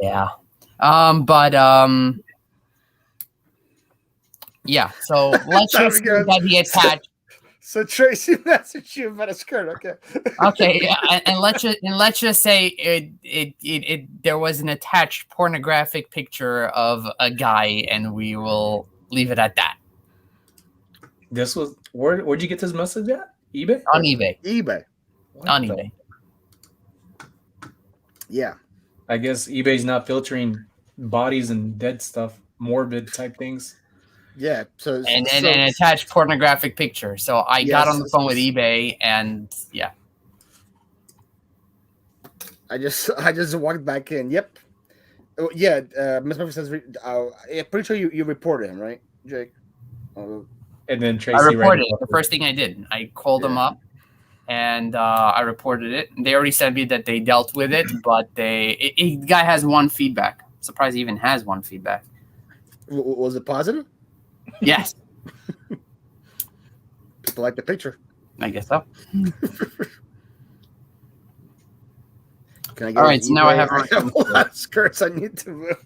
Yeah. Yeah. So let's just say that he attached. So Tracy messaged you about a skirt. Okay. Okay. Yeah, and let's just say it there was an attached pornographic picture of a guy, and we will leave it at that. This was where'd you get this message at? eBay? On eBay. On eBay. Yeah. I guess eBay's not filtering bodies and dead stuff, morbid type things. Yeah. So and an attached pornographic picture. So I got on the phone with eBay, and yeah. I just walked back in. Yep. Oh, yeah. Miss Murphy says, I'm pretty sure you reported him, right, Jake? And then Tracy. I reported it. The first thing I did, I called them up, and I reported it. They already said me that they dealt with it, but the guy has one feedback. I'm surprised he even has one feedback. Was it positive? Yes. People like the picture. I guess so. Can I get all right, so now I have a lot of skirts I need to move.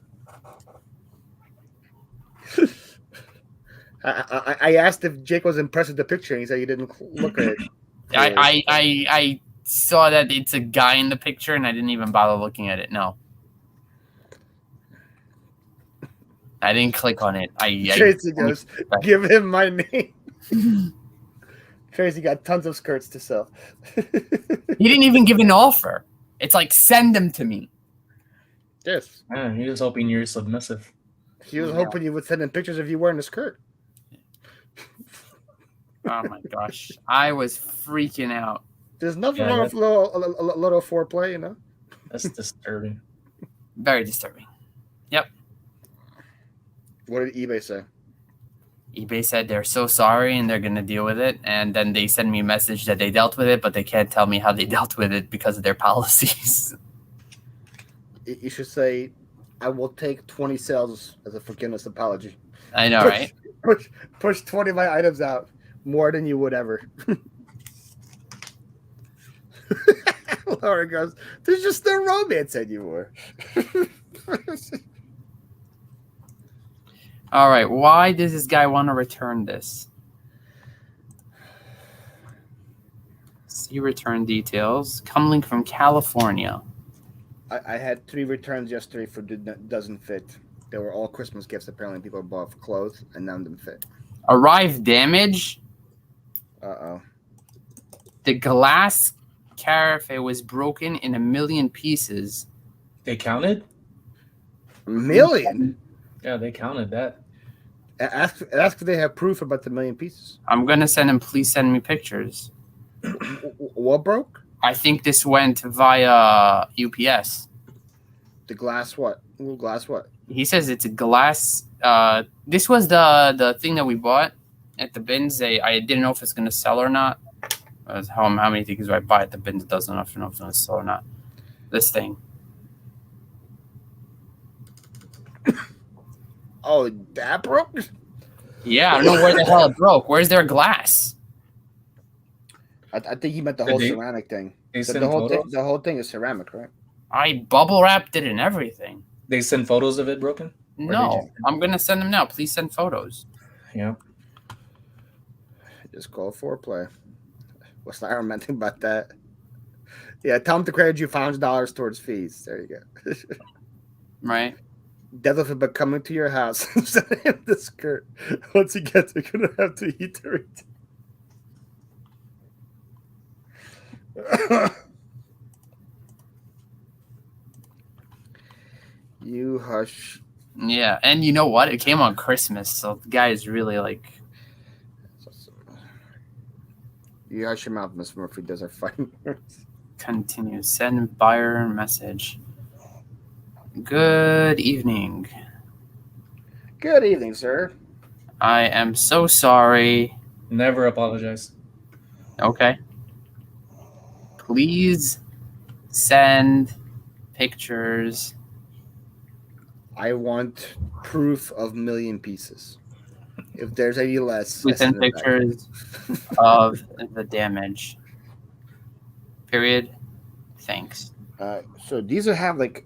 I asked if Jake was impressed with the picture, and he said he didn't look at it. I saw that it's a guy in the picture, and I didn't even bother looking at it. No. I didn't click on it. Tracy goes, give him my name. Tracy got tons of skirts to sell. He didn't even give an offer. It's like, send them to me. Yes. Yeah, you're just hoping you're submissive. He was hoping you would send him pictures of you wearing a skirt. Oh my gosh, I was freaking out. There's nothing Yeah, wrong with a little foreplay, you know. That's disturbing. Very disturbing. What did eBay say? eBay said they're so sorry and they're gonna deal with it, and then they send me a message that they dealt with it, but they can't tell me how they dealt with it because of their policies. You should say, "I will take 20 sales as a forgiveness apology." I know, right? Push 20 of my items out more than you would ever. Laura goes, "There's just no romance anymore." All right, why does this guy want to return this? See return details. Coming from California. I had 3 returns yesterday for doesn't fit. They were all Christmas gifts. Apparently, people bought for clothes, and none of them fit. Arrived damage. Uh-oh. The glass carafe was broken in 1,000,000 pieces. They counted? $1 million? Yeah, they counted that. Ask if they have proof about the 1,000,000 pieces. I'm gonna send him. Please send me pictures. What broke? I think this went via UPS. The glass what? Glass what? He says it's a glass. This was the thing that we bought at the Benz. I didn't know if it's gonna sell or not. How many things do I buy at the Benz? Doesn't know if it's gonna sell or not. This thing. Oh, that broke? Yeah, I don't know where the hell it broke. Where's their glass? I think he meant the whole ceramic thing. They The send photos? the whole thing is ceramic, right? I bubble wrapped it and everything. They send photos of it broken? No, I'm gonna send them now. Please send photos. Yeah. Just call foreplay. What's not romantic about that? Yeah, tell him to credit you $500 towards fees. There you go. Right. Deadlift but coming to your house. Send him the skirt. Once he gets it, you're gonna have to eat the return. You hush. Yeah, and you know what? It came on Christmas, so the guy is really like. You hush your mouth, Miss Murphy. Does our fighting words? Continue. Send buyer message. Good evening. Good evening, sir. I am so sorry. Never apologize. Okay. Please send pictures. I want proof of 1,000,000 pieces. If there's any less, Please send pictures of the damage. Period. Thanks. So these will have like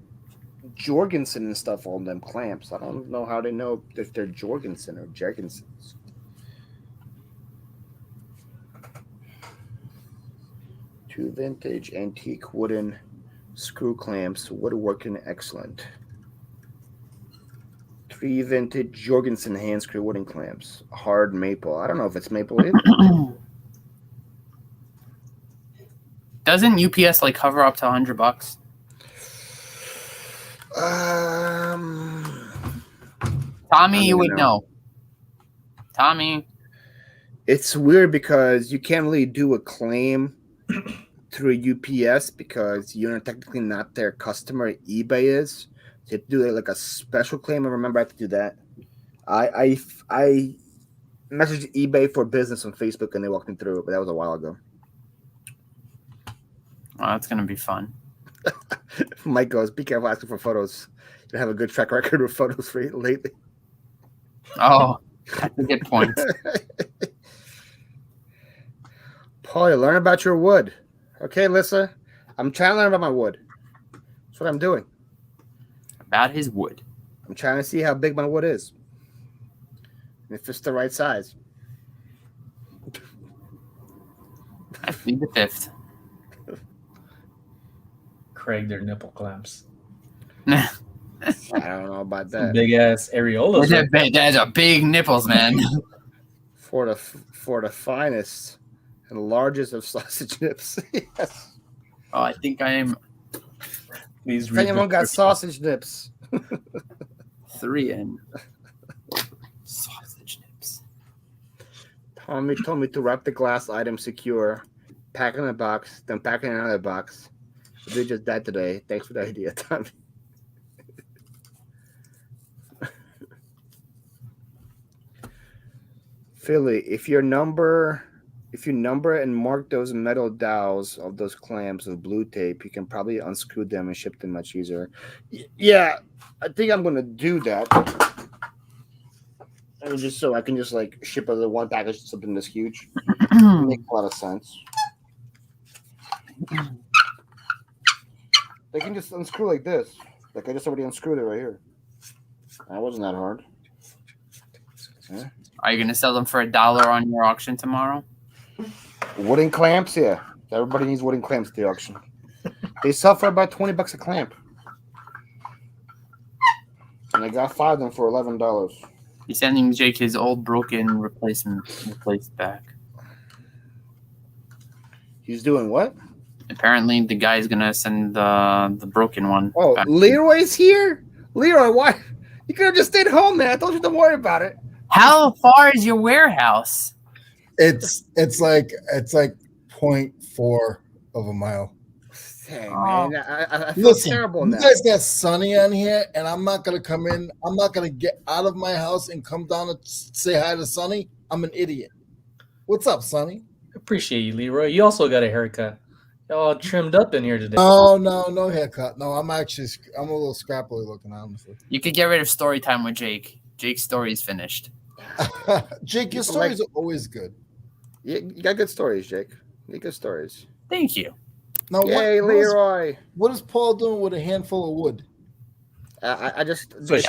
Jorgensen and stuff on them clamps. I don't know how they know if they're Jorgensen or Jergensens. Two vintage antique wooden screw clamps, woodworking excellent. 3 vintage Jorgensen hand screw wooden clamps, hard maple. I don't know if it's maple either. Doesn't UPS like cover up to $100? Tommy, you would know. Tommy. It's weird because you can't really do a claim through UPS because you're technically not their customer. eBay is. So you have to do like a special claim. I remember I have to do that. I messaged eBay for business on Facebook and they walked me through it, but that was a while ago. Oh, that's gonna be fun. Mike goes, be careful asking for photos. You have a good track record with photos for you lately. Oh, that's a good point. Paul, you learn about your wood. Okay, Lissa. I'm trying to learn about my wood. That's what I'm doing. About his wood. I'm trying to see how big my wood is. And if it's the right size. I plead the fifth. Craig, their nipple clamps. I don't know about that. Big ass areolas. That's a big nipples, man. For the finest and largest of sausage nips. Yes. Oh, I think I am These If anyone got sausage nips. 3 in sausage nips. Tommy told me to wrap the glass item secure, pack it in a box, then pack it in another box. We just died today. Thanks for the idea, Tommy. Philly, if you number and mark those metal dowels of those clamps with blue tape, you can probably unscrew them and ship them much easier. Yeah, I think I'm gonna do that. And just so I can just like ship the one package to something this huge. It makes a lot of sense. They can just unscrew like this. Like I just already unscrewed it right here. That wasn't that hard. Yeah. Are you gonna sell them for $1 on your auction tomorrow? Wooden clamps, yeah. Everybody needs wooden clamps at the auction. They sell for about $20 a clamp. And I got 5 of them for $11. He's sending Jake his old broken replaced back. He's doing what? Apparently, the guy's gonna send the broken one. Oh, back. Leroy's here? Leroy, why? You could have just stayed home, man. I told you to worry about it. How far is your warehouse? It's like 0.4 of a mile. Dang, man. I feel Listen, terrible you now. guys got Sunny on here, and I'm not gonna come in. I'm not gonna get out of my house and come down and say hi to Sunny. I'm an idiot. What's up, Sunny? Appreciate you, Leroy. You also got a haircut. All trimmed up in here today. Oh no haircut. No, I'm a little scrappily looking, honestly. You could get rid of story time with Jake. Jake's story is finished. Jake, your stories are always good. You got good stories, Jake. You got good stories. Thank you. Now, Yay, Leroy. what is Paul doing with a handful of wood? I just Maybe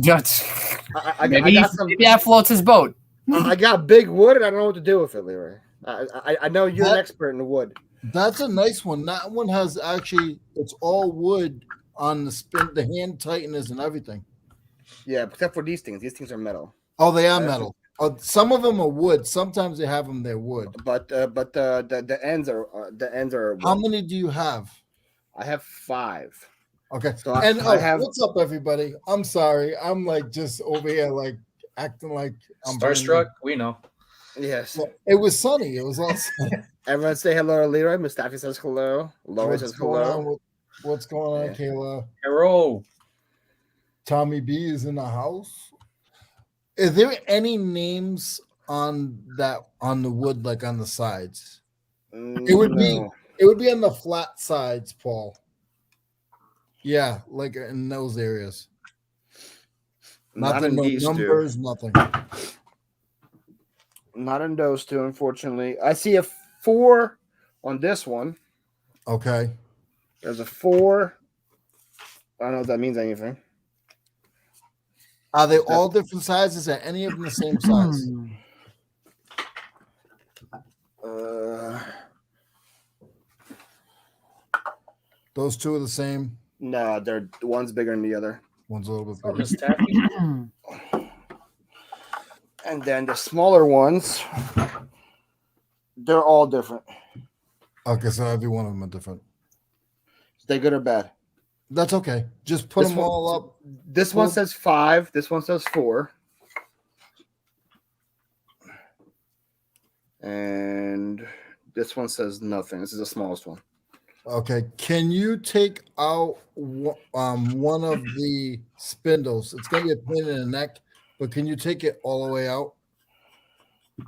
got some. maybe that floats his boat. I got big wood, and I don't know what to do with it, Leroy. I know you're an expert in the wood. That's a nice one. That one has it's all wood on the hand tighteners and everything. Yeah, except for these things. These things are metal. Oh, they are metal. Some of them are wood. Sometimes they have them. They're wood. But the ends are wood. How many do you have? I have 5. Okay. So And I have. what's up, everybody? I'm sorry. I'm like just over here, like acting like I'm Starstruck, we know. Yes. It was sunny. It was awesome. Everyone say hello to Leroy. Mustafi says hello. Laura says hello. What's going on, Yeah. Kayla? Hero. Tommy B is in the house. Is there any names on the wood, like on the sides? It would be on the flat sides, Paul. Yeah, like in those areas. Not in no these numbers, two. nothing. Not in those two, unfortunately. I see a 4 on this one. Okay. There's a 4. I don't know if that means anything. Are they all different sizes? Are any of them the same size? Those two are the same. No, they're one's bigger than the other. One's a little bit Oh, bigger. Miss Taffy. And then the smaller ones, they're all different. Okay, so every one of them are different. Is they good or bad? That's okay. Just put This them one- all up. This one says 5. This one says 4. And this one says nothing. This is the smallest one. Okay. Can you take out one of the spindles? It's going to be a pain in the neck, but can you take it all the way out? Of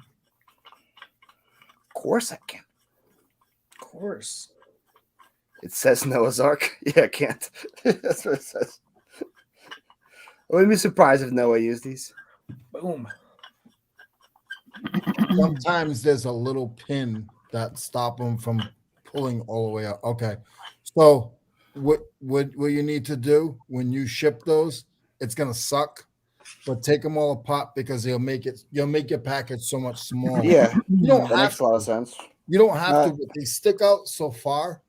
course I can. Of course. It says Noah's Ark. Yeah, I can't. That's what it says. I wouldn't be surprised if Noah used these. Boom. Sometimes there's a little pin that stop them from pulling all the way out. Okay. So what you need to do when you ship those, it's gonna suck, but take them all apart because you'll make your package so much smaller. Yeah, You don't that have makes a lot of sense. You don't have to, but they stick out so far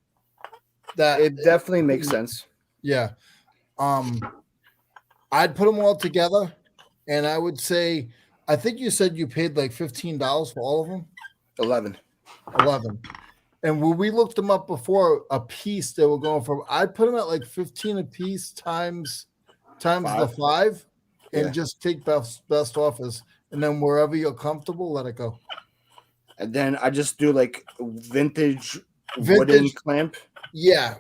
that It definitely makes sense. yeah. I'd put them all together, and I would say, I think you said you paid like $15 for all of them. 11. 11. And when we looked them up before, a piece they were going for, I'd put them at like 15 a piece times the 5, and Yeah. just take best offers. and then wherever you're comfortable, let it go. And then I just do like vintage wooden clamp. Yeah,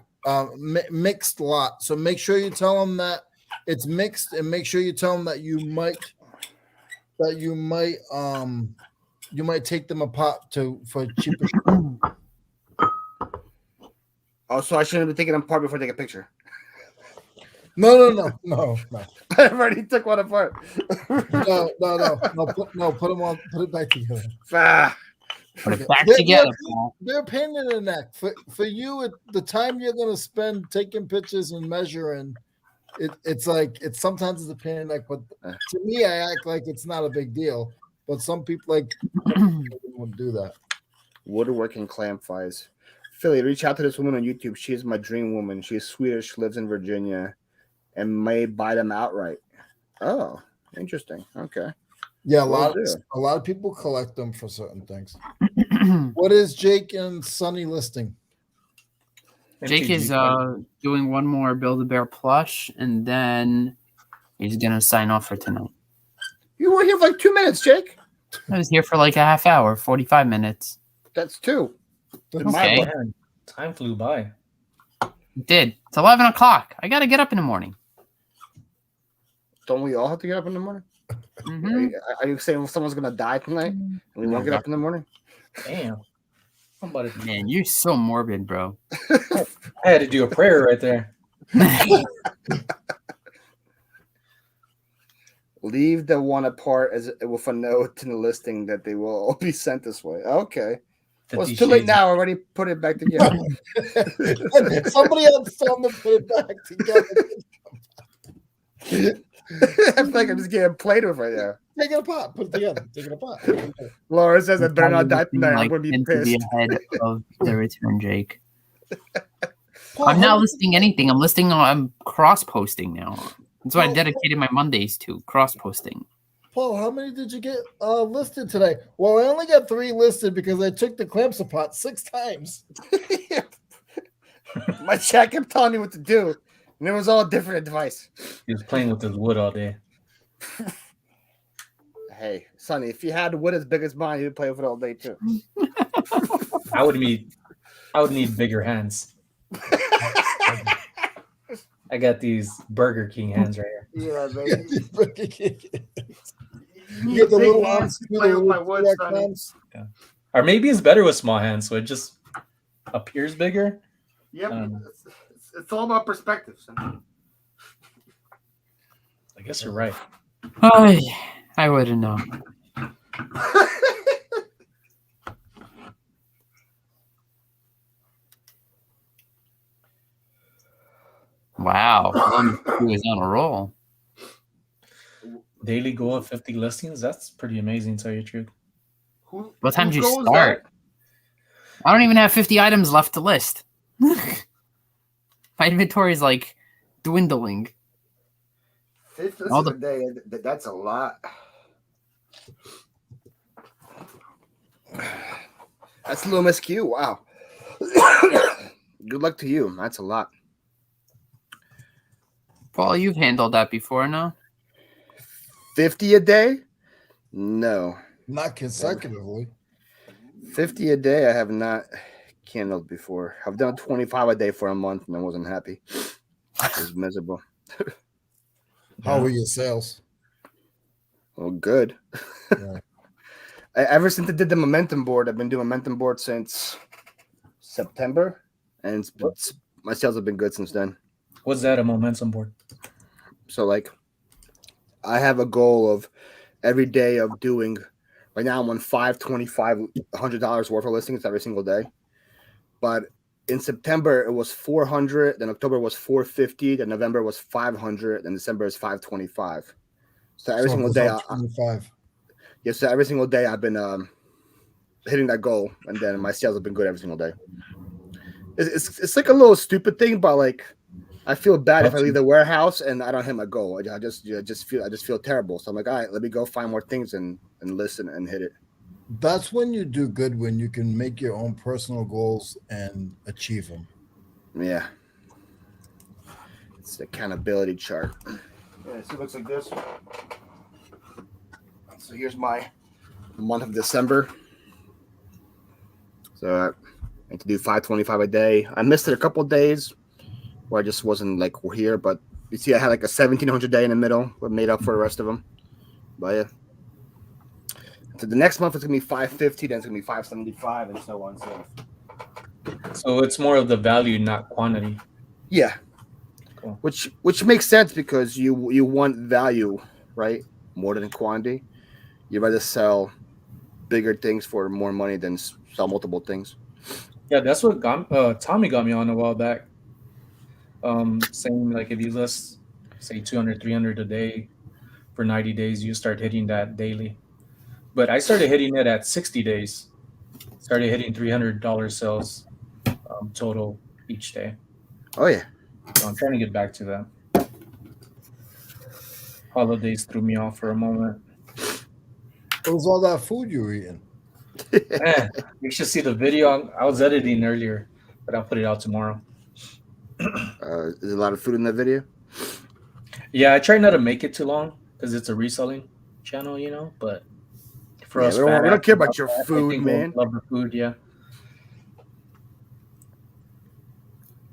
mixed lot. So make sure you tell them that it's mixed, and make sure you tell them that you might take them apart for cheaper. Oh, so I shouldn't be taking them apart before I take a picture. No. I already took one apart. No. Put them on. Put it back together. Put it back together, Paul. They're a pain in the neck for you. The time you're gonna spend taking pictures and measuring, it's sometimes it's a pain in the neck. But to me, I act like it's not a big deal. But some people won't do that. Woodworking clamp files. Philly, reach out to this woman on YouTube. She is my dream woman. She's Swedish, lives in Virginia, and may buy them outright. Oh, interesting. Okay. Yeah, a lot of people collect them for certain things. What is Jake and Sonny listing? Jake is doing one more Build-A-Bear plush, and then he's gonna sign off for tonight. You were here for like 2 minutes, Jake. I was here for like a half hour, 45 minutes. That's 2. Okay. Man, time flew by. It did. It's 11 o'clock. I gotta get up in the morning. Don't we all have to get up in the morning? Mm-hmm. Are you saying someone's gonna die tonight and we won't get up in the morning? Damn. Somebody. Man, you're so morbid, bro. I had to do a prayer right there. Leave the one apart with a note in the listing that they will all be sent this way. Okay. Well, it's too late now. I already put it back together. Somebody else told me to put it back together. I feel like I'm just getting played with right now. Take it apart. Put it together. Take it apart. Laura says I better not die tonight. I'm going to be pissed. Be ahead of the return, Jake. I'm not listing anything. I'm cross-posting now. That's what I dedicated my Mondays to, cross-posting. Paul, how many did you get listed today? Well, I only got 3 listed because I took the clamps apart 6 times. My chat kept telling me what to do, and it was all different advice. He was playing with his wood all day. Hey, Sonny, if you had wood as big as mine, you'd play with it all day too. I would need bigger hands. I got these Burger King hands right here. Yeah, baby. You get the little arms. Play with my wood, Sonny. Yeah. Or maybe it's better with small hands, so it just appears bigger. Yep. It's all about perspective, Sonny. I guess you're right. I wouldn't know. Wow. He was on a roll. Daily goal of 50 listings? That's pretty amazing, to tell you the truth. What time did you start? I don't even have 50 items left to list. My inventory is like dwindling. 50 a day, that's a lot. That's a little miscue. Wow. Good luck to you. That's a lot. Paul, you've handled that before, no? 50 a day? No. Not consecutively. 50 a day I have not handled before. I've done 25 a day for a month and I wasn't happy. It was miserable. How were your sales? Well, good. Yeah. Ever since I did the momentum board, I've been doing momentum board since September, and my sales have been good since then. What's that, a momentum board? So, like, I have a goal of every day of doing. Right now, I'm on $525, $100 worth of listings every single day. But in September, it was 400. Then October was 450. Then November was 500. Then December is 525. So every single day, so every single day I've been hitting that goal, and then my sales have been good every single day. It's like a little stupid thing, but like I feel bad if I leave the warehouse and I don't hit my goal. I just feel terrible. So I'm like, all right, let me go find more things and listen and hit it. That's when you do good, when you can make your own personal goals and achieve them. Yeah, it's the accountability chart. Yeah, so it looks like this. So here's my month of December. So I had to do 525 a day. I missed it a couple of days where I just wasn't like here, but you see, I had like a 1700 day in the middle, but made up for the rest of them. But yeah. So the next month it's gonna be 550, then it's gonna be 575, and so on. So it's more of the value, not quantity. Yeah. Cool. Which makes sense because you want value, right? More than quantity. You'd rather sell bigger things for more money than sell multiple things. Yeah, that's what Tommy got me on a while back. Saying like if you list say 200, 300 a day for 90 days, you start hitting that daily. But I started hitting it at 60 days. Started hitting $300 sales total each day. Oh yeah. So I'm trying to get back to that. Holidays threw me off for a moment. What was all that food you were eating? You should see the video. I was editing earlier, but I'll put it out tomorrow. There's a lot of food in that video. Yeah, I try not to make it too long because it's a reselling channel, you know. But for us, we don't care about your food, man. Love the food, yeah.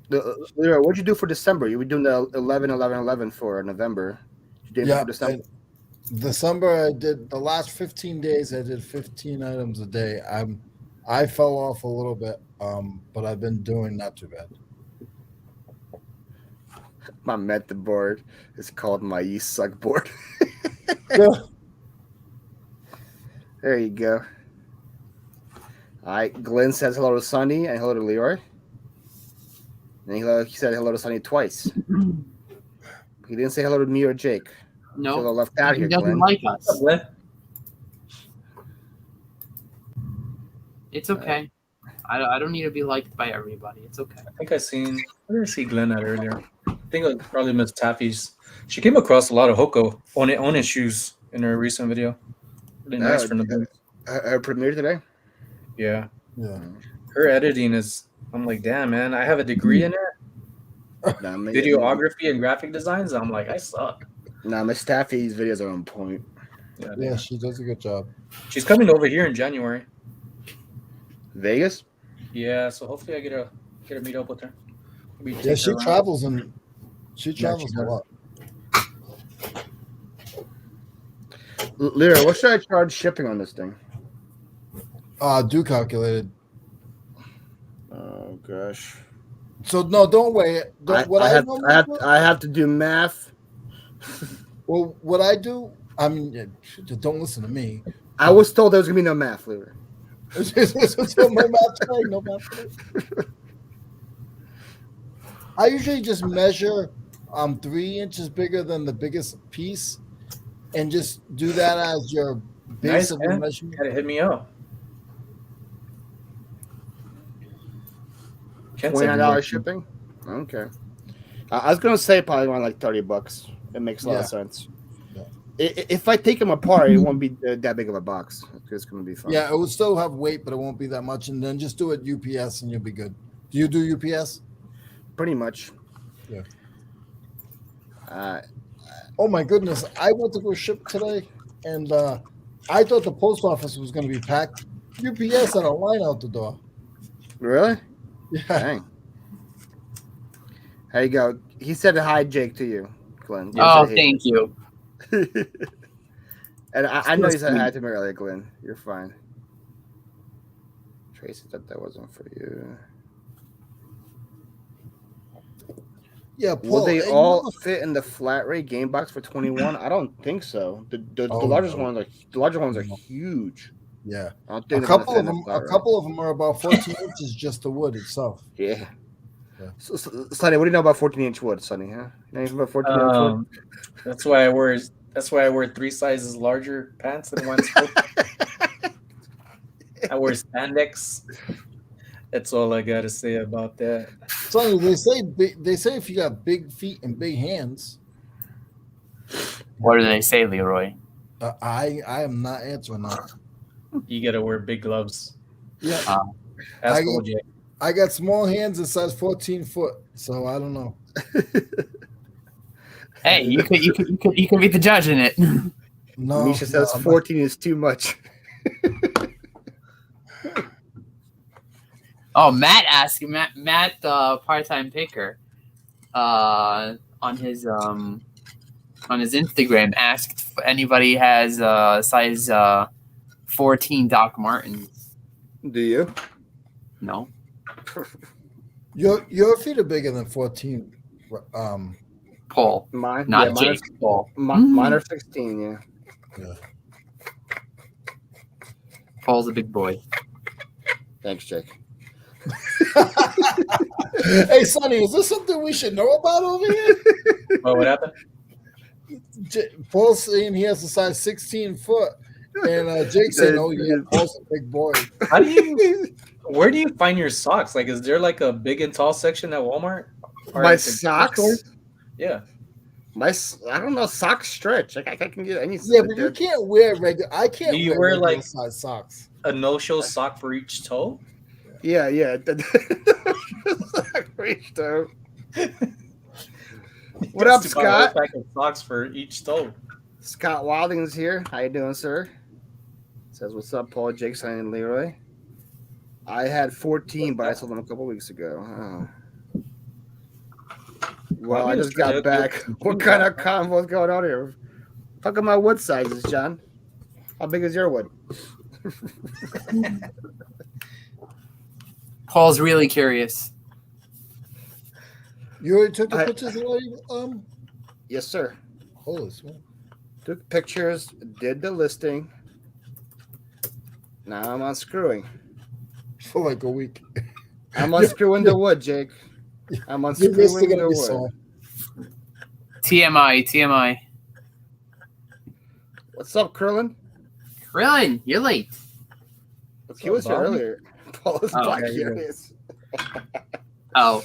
What'd you do for December? You were doing the 11 for November. You did for December? December, I did the last 15 days. I did 15 items a day. I fell off a little bit, but I've been doing not too bad. My method board is called my "You Suck" board. Yeah. There you go. All right, Glenn says hello to Sonny and hello to Leroy. And he said hello to Sonny twice. He didn't say hello to me or Jake. No, so left out he here, doesn't Glenn. like us. It's All okay. I don't need to be liked by everybody. It's okay. I think I didn't see Glenn at earlier. I think I probably missed Taffy's. She came across a lot of Hoko on shoes in her recent video. Really nice for the Her premiere today? Yeah. Yeah. Her editing is, I'm like, damn, man, I have a degree in it. Nah, Videography and graphic designs. I'm like, I suck. Nah, Miss Taffy's videos are on point. Yeah, she does a good job. She's coming over here in January. Vegas? Yeah, so hopefully I get a meet up with her. Maybe Yeah, take she her around. travels a does. lot. Lyra, what should I charge shipping on this thing? Do calculated. Oh gosh. So no, don't weigh it. I have to do math. Well, what I do, I mean, don't listen to me. I was told there was gonna be no math, Lyra. No math. I usually just measure 3 inches bigger than the biggest piece, and just do that as your base Nice, of the man. measurement. Gotta hit me up. $29 shipping. Okay. I was gonna say probably around like $30. It makes a lot of sense. Yeah. If I take them apart, it won't be that big of a box. It's gonna be fun. Yeah, it will still have weight, but it won't be that much. And then just do it UPS, and you'll be good. Do you do UPS? Pretty much. Yeah. Uh, Oh my goodness! I went to go ship today, and I thought the post office was going to be packed. UPS had a line out the door. really? Yeah. Dang. There you go. He said hi, Jake, to you, Glenn. Oh, thank you. And I know you said hi to me earlier, Glenn. You're fine. Tracy thought that wasn't for you. Yeah, Paul, Will they all fit in the flat rate game box for 21? I don't think so. The largest ones are huge. Yeah, I don't think a couple of them are about 14 inches, just the wood itself. Yeah. Yeah. So, Sonny, what do you know about 14-inch wood, Sonny? Huh? You know anything about 14-inch wood? That's why I wear 3 sizes larger pants than one. I wear spandex. That's all I gotta say about that. So they say if you got big feet and big hands. What do they say, Leroy? I am not answering that. You gotta wear big gloves. Yeah, Ask OJ. I got small hands that size 14 foot, so I don't know. Hey, you could be the judge in it. No, Misha says 14 is too much. Oh, Matt asked Matt part-time picker on his Instagram asked if anybody has size 14 Doc Martens. Do you? No. Your feet are bigger than 14. Paul. Mine, Not yeah, Jake. Paul. Mine are 16. Yeah. Paul's a big boy. Thanks, Jake. Hey, Sonny, is this something we should know about over here? Oh, what happened? Paul's saying he has a size 16 foot, and Jake said, "Oh yeah, Paul's a big boy." How do you? Where do you find your socks? Like, is there like a big and tall section at Walmart? Or My at the socks? store? Yeah. I don't know, socks stretch. Like I can get any. Yeah, but you can't wear regular. I can't. Do you wear regular like size socks? A no-show sock for each toe? Yeah. Reach toe. What up, Just about a Scott? pack of socks for each toe. Scott Wilding's here. How you doing, sir? Says, what's up, Paul, Jake, Sonny, and Leroy? I had 14, but I sold them a couple weeks ago. Oh. Well, I just got back. What kind of convo is going on here? Talk about wood sizes, John. How big is your wood? Paul's really curious. You already took the pictures already? Yes, sir. Holy smokes. Took pictures, did the listing. Now I'm unscrewing. For like a week. I'm unscrewing the wood, Jake. I'm unscrewing the wood. TMI. What's up, Curlin? Krillin, you're late. He was here earlier. Paul is back here. Oh.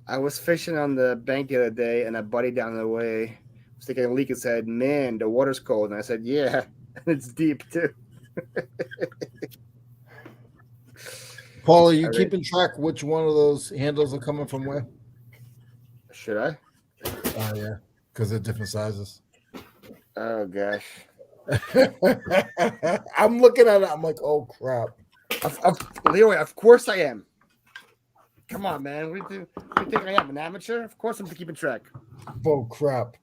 I was fishing on the bank the other day, and a buddy down the way was taking a leak and said, "Man, the water's cold." And I said, "Yeah, it's deep too." Paul, are you keeping track which one of those handles are coming from where? Should I? Oh, yeah, because they're different sizes. Oh gosh. I'm looking at it. I'm like, oh crap. Leroy, of course I am. Come on, man. We think I am an amateur? Of course I'm keeping track. Oh crap.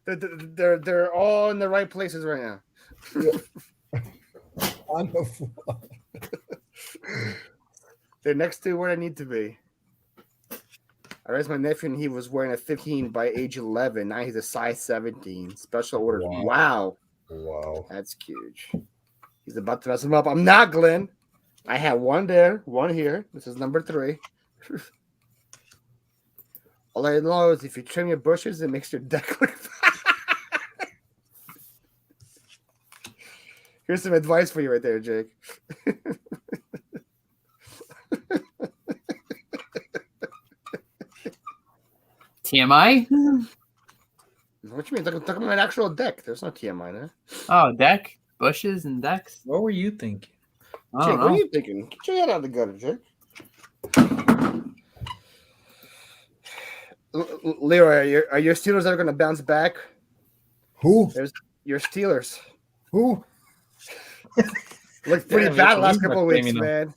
They're all in the right places right now. Yeah. On the floor. They're next to where I need to be. I raised my nephew and he was wearing a 15 by age 11. Now he's a size 17. Special orders. Wow. That's huge. He's about to mess him up. I'm not, Glenn. I have one there, one here. This is number 3. All I know is if you trim your bushes, it makes your deck look Here's some advice for you right there, Jake. TMI? What you mean? Talking about an actual deck. There's no TMI there. Oh, deck? Bushes and decks? What were you thinking? Jake, what are you thinking? Get your head out of the gutter, Jake. Leroy, are your Steelers ever going to bounce back? Who? There's your Steelers. Who? Looked pretty bad last couple of weeks, man.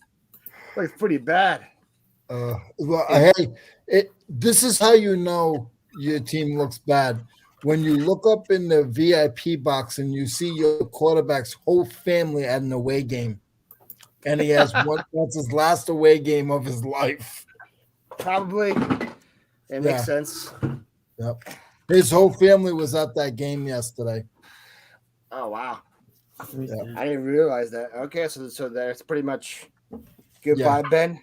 Looked pretty bad. This is how you know your team looks bad. When you look up in the VIP box and you see your quarterback's whole family at an away game, and he has that's his last away game of his life. Probably. It makes sense. Yep. His whole family was at that game yesterday. Oh, wow. Yeah. I didn't realize that. Okay, so that's pretty much goodbye, Ben.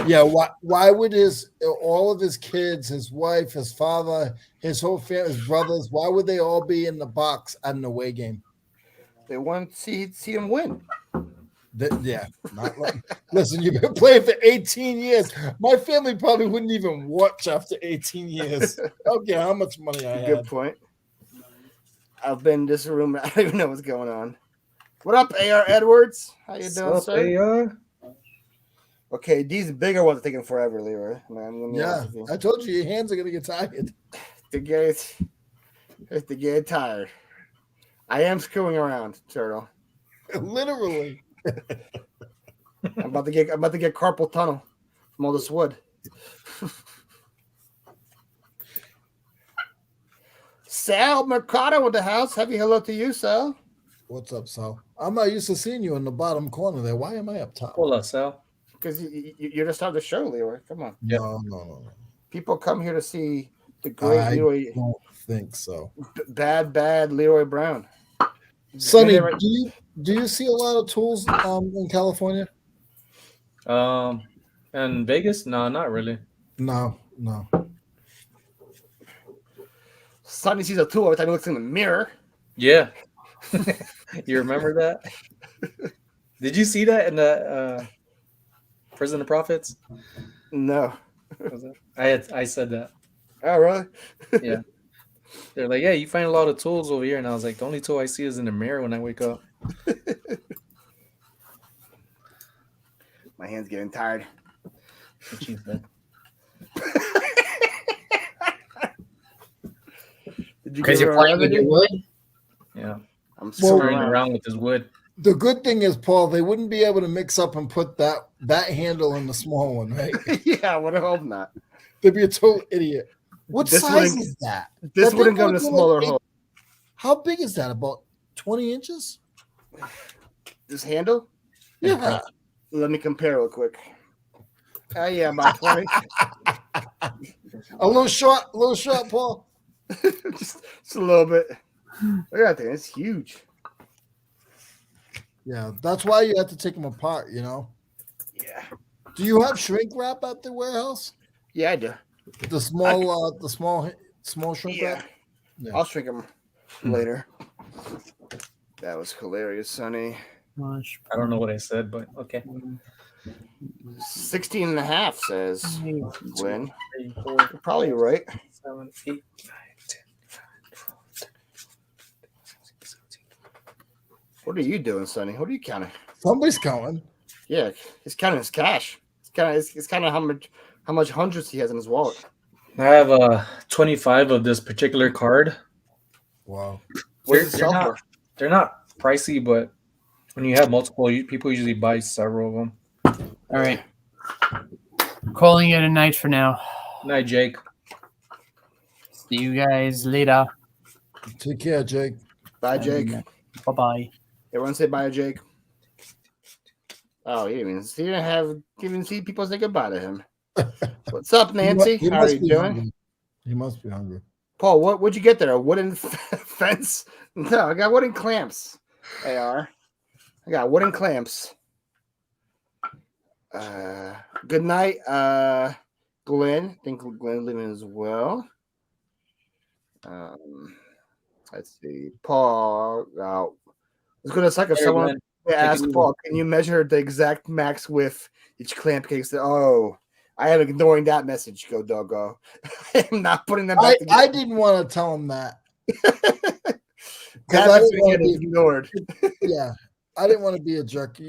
Yeah, why would all of his kids, his wife, his father, his whole family, his brothers, why would they all be in the box at an away game? They want to see him win. Listen, you've been playing for 18 years. My family probably wouldn't even watch after 18 years. Okay, how much money I had. Good point. I've been in this room. I don't even know what's going on. What up, AR Edwards? How you doing, sir? AR? Okay, these bigger ones are taking forever, Leroy. Yeah, I told you your hands are gonna get tired. To get tired. I am screwing around, Turtle. Literally. I'm about to get carpal tunnel from all this wood. Sal Mercado in the house. Happy hello to you, Sal. What's up, Sal? I'm not used to seeing you in the bottom corner there. Why am I up top? Hold up, Sal. Because you're just on the show, Leroy. Come on. Yep. No. People come here to see the great I Leroy. don't think so. Bad Leroy Brown. Sonny, do you see a lot of tools in California? And Vegas? No, not really. No. Sonny sees a tool every time he looks in the mirror. Yeah. You remember that? Did you see that in the Prison of Prophets? No. I said that. Oh, really? Yeah. They're like, yeah, you find a lot of tools over here. And I was like, the only tool I see is in the mirror when I wake up. My hand's getting tired. Because you're playing with your wood? Yeah. I'm screwing around with this wood. The good thing is, Paul, they wouldn't be able to mix up and put that handle in the small one, right? Yeah, I would hope not. They'd be a total idiot. What This size wouldn't- is that? This That wouldn't thing go in a would go smaller like hole. How big is that? About 20 inches? This handle? Yeah. Let me compare real quick. Oh, yeah, about 20. A little short, Paul. just a little bit. Look at that thing. It's huge. Yeah, that's why you have to take them apart, you know? Yeah. Do you have shrink wrap at the warehouse? Yeah, I do. The small shrink Yeah. wrap? Yeah. I'll shrink them later. That was hilarious, Sonny. I don't know what I said, but okay. 16 and a half, says Glenn. 3, 4, You're probably right. 7, 8, 9, 10. What are you doing, Sonny? What are you counting? Somebody's counting. Yeah, he's counting his cash. It's kind of how much hundreds he has in his wallet. I have 25 of this particular card. Wow. What does it sell for? They're not pricey, but when you have multiple, people usually buy several of them. All right. Calling it a night for now. Night, Jake. See you guys later. Take care, Jake. Bye, Jake. Bye-bye. Everyone say bye, Jake. Oh, he didn't even see people say goodbye to him. What's up, Nancy? He How are must you be doing? hungry. He must be hungry. Paul, what'd you get there? A wooden fence? No, I got wooden clamps. AR. I got wooden clamps. Good night, Glenn. I think Glenn living as well. Let's see. Paul. It's gonna suck if someone asked Paul, can you measure the exact max width each clamp case? Oh, I am ignoring that message. Go doggo. I am not putting them back together. I didn't want to tell him that. That I message didn't want get to be ignored. Yeah, I didn't want to be a jerk.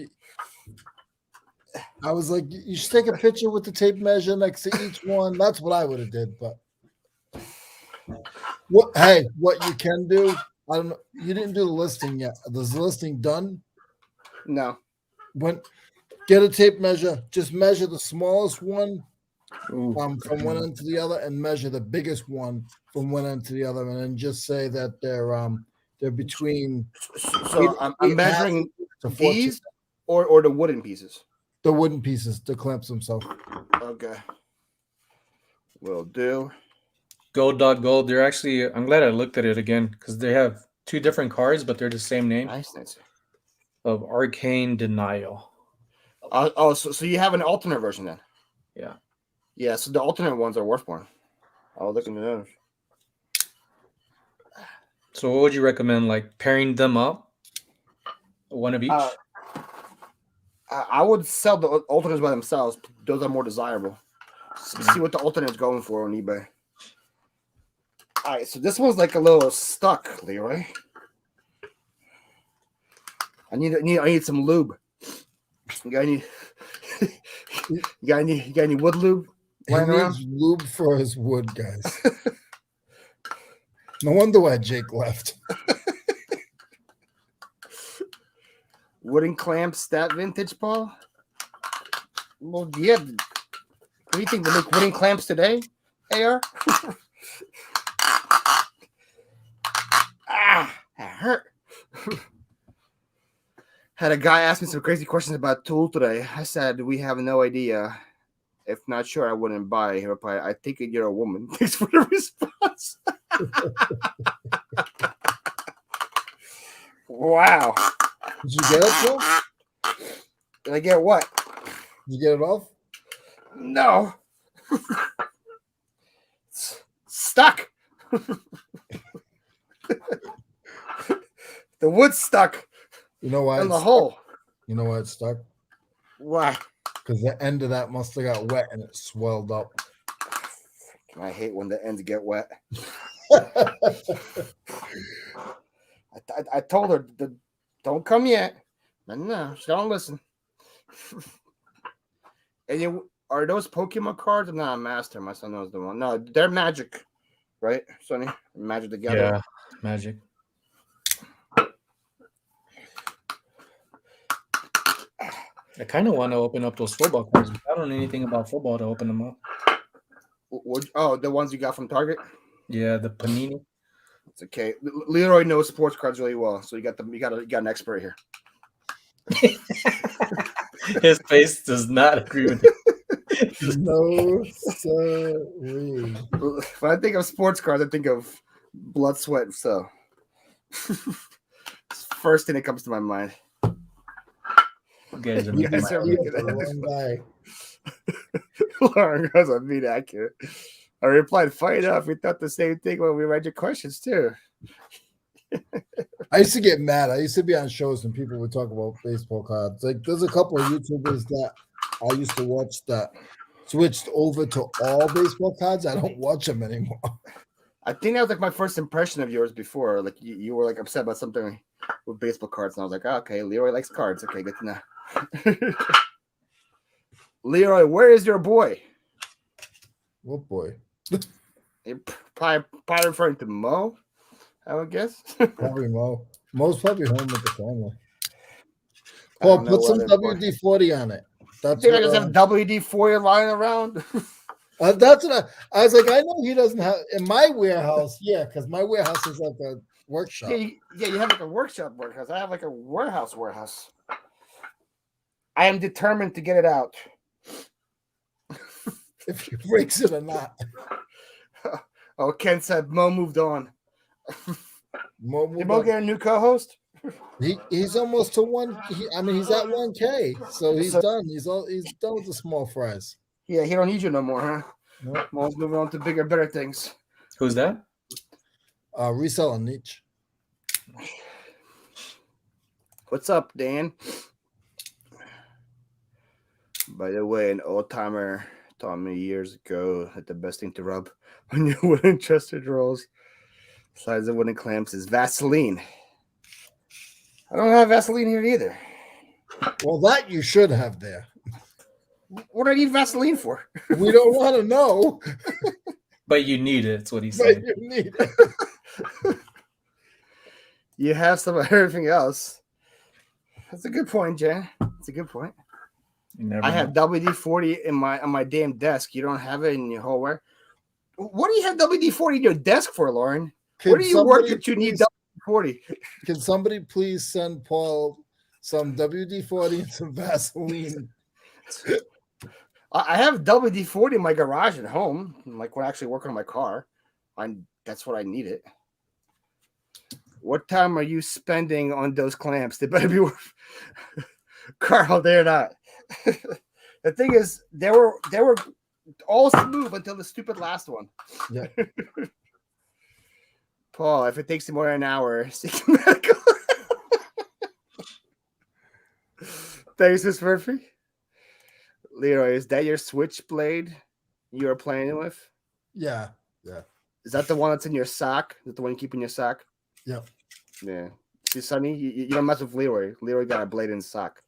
I was like, you should take a picture with the tape measure next to each one. That's what I would have did. But what you can do, I don't know. You didn't do the listing yet. Is the listing done? No. Get a tape measure. Just measure the smallest one Ooh. from one end to the other, and measure the biggest one from one end to the other, and then just say that they're between. So I'm measuring to 14. these or the wooden pieces. The wooden pieces, the clamps themselves. Okay. Will do. Gold Dog Gold. They're actually. I'm glad I looked at it again because they have two different cards, but they're the same name. Nice. Of Arcane Denial. So you have an alternate version then? Yeah. Yeah. So the alternate ones are worth more. I'll look into those. So what would you recommend? Like pairing them up, one of each. I would sell the alternates by themselves. Those are more desirable. See what the alternate is going for on eBay. All right, so this one's like a little stuck, Leroy. I need some lube. You got any wood lube lying He around? needs lube for his wood, guys. No wonder why Jake left. Wooden clamps, that vintage, Paul? Well, yeah. What do you think? They make wooden clamps today, AR? That hurt. Had a guy ask me some crazy questions about tool today. I said, we have no idea. If not sure, I wouldn't buy. He replied, I think you're a woman. Thanks for the response. Wow. Did you get it, Paul? Did I get what? Did you get it off? No. Stuck. The wood's stuck. You know why? In the hole. You know why it's stuck? Why? Because the end of that must have got wet and it swelled up. I hate when the ends get wet. I told her, don't come yet. No, she don't listen. And are those Pokemon cards? I'm not a master. My son knows the one. No, they're Magic, right, Sonny? Magic together. Yeah, Magic. I kind of want to open up those football cards, but I don't know anything about football to open them up. Oh, the ones you got from Target? Yeah, the Panini. It's okay. Leroy knows sports cards really well, so you got an expert here. His face does not agree with it. No, sir. When I think of sports cards, I think of blood, sweat, and so. First thing that comes to my mind. Guys are You making are my- the wrong guy. Lauren goes on being accurate. I replied, funny enough, we thought the same thing when we read your questions too. I used to get mad. I used to be on shows and people would talk about baseball cards. Like there's a couple of YouTubers that I used to watch that switched over to all baseball cards. I don't watch them anymore. I think that was like my first impression of yours before. Like you were like upset about something with baseball cards, and I was like, oh, okay, Leroy likes cards. Okay, good to know. Leroy, where is your boy? What boy? You're probably referring to Mo, I would guess. Probably Mo. Mo's probably home with the family. I Paul, don't know put some why they're WD-40 on it. That's think I what, just have WD-40 lying around. that's what I was like. I know he doesn't have in my warehouse. Yeah, because my warehouse is like a workshop. You have like a workshop warehouse. I have like a warehouse. I am determined to get it out. If he breaks it or not. Oh, Ken said Mo moved on. Mo, Did Mo get a new co-host? he's almost to one. He's at 1K, so he's So- done. He's done with the small fries. Yeah, he don't need you no more, huh? Nope. Mo's moving on to bigger, better things. Who's that? Reselling niche. What's up, Dan? By the way, an old timer taught me years ago that the best thing to rub on your wooden chester drawers, besides the wooden clamps, is Vaseline. I don't have Vaseline here either. Well, that you should have there. What do I need Vaseline for? We don't want to know, But you need it. That's what he but said. you need it. You have some of everything else. That's a good point, Jen. That's a good point. You never I know. have WD-40 on my damn desk. You don't have it in your hallway. What do you have WD-40 in your desk for, Lauren? Where do you work that you need WD-40? Can somebody please send Paul some WD-40 and some Vaseline? I have WD-40 in my garage at home, like when I actually work on my car. That's what I need it. What time are you spending on those clamps? They better be worth. Carl, they're not. The thing is, they were all smooth until the stupid last one. Yeah. Paul, if it takes you more than an hour, seek medical. Thanks, Miss Murphy. Leroy, is that your switchblade you are playing with? Yeah. Is that the one that's in your sock? Is that the one you keep in your sock? Yep. Yeah. See, Sonny, you don't mess with Leroy. Leroy got a blade in his sock.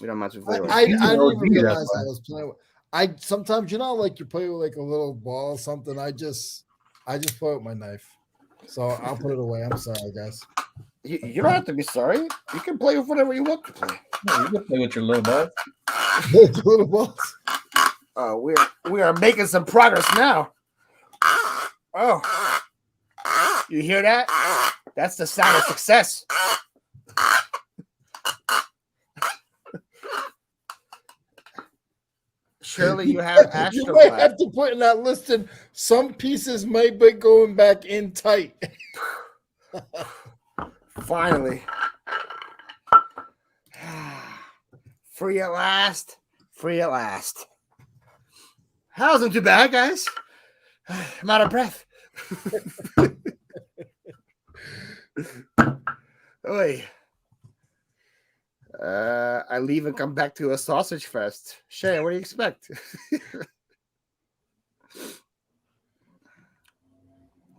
We don't mess with Leroy. I didn't even OG, realize that's I was playing with. I sometimes, like you play with like a little ball or something. I just play with my knife. So I'll put it away. I'm sorry, guys. You don't have to be sorry. You can play with whatever you want to play. Yeah, you can play with your little ball. Little balls. We are making some progress now. Oh, you hear that? That's the sound of success. Surely you have You might Astroblast. have to put in that listing. Some pieces might be going back in tight. Finally. Free at last. Free at last. That wasn't too bad, guys. I'm out of breath. Oy. I leave and come back to a sausage fest. Shay, what do you expect?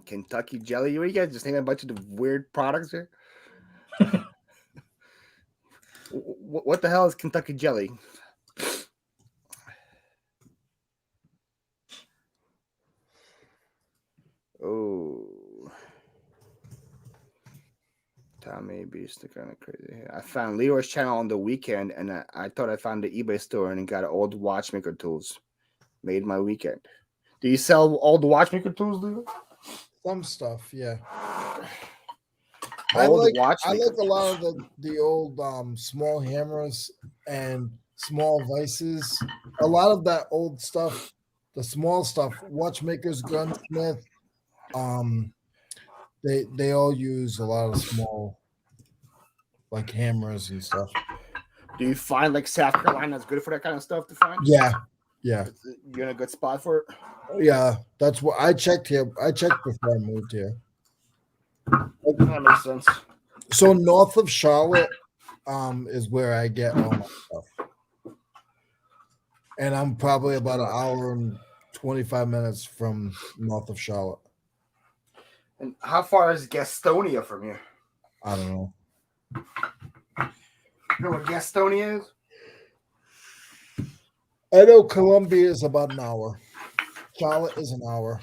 Kentucky jelly. What do you guys just name a bunch of weird products here? What the hell is Kentucky jelly? Oh, Tommy Beast, kind of crazy. I found Leroy's channel on the weekend, and I thought I found the eBay store and got old watchmaker tools. Made my weekend. Do you sell old watchmaker tools, Leroy? Some stuff, yeah. Old I watchmaker like a lot of the old small hammers and small vices. A lot of that old stuff, the small stuff, watchmakers, gunsmith, they all use a lot of small like hammers and stuff. Do you find like South Carolina is good for that kind of stuff to find? Yeah. You're in a good spot for it. Yeah, that's what I checked here. I checked before I moved here. That makes sense. So north of Charlotte is where I get all my stuff. And I'm probably about an hour and 25 minutes from north of Charlotte. And how far is Gastonia from here? I don't know. You know what Gastonia is? I know Columbia is about an hour. Charlotte is an hour.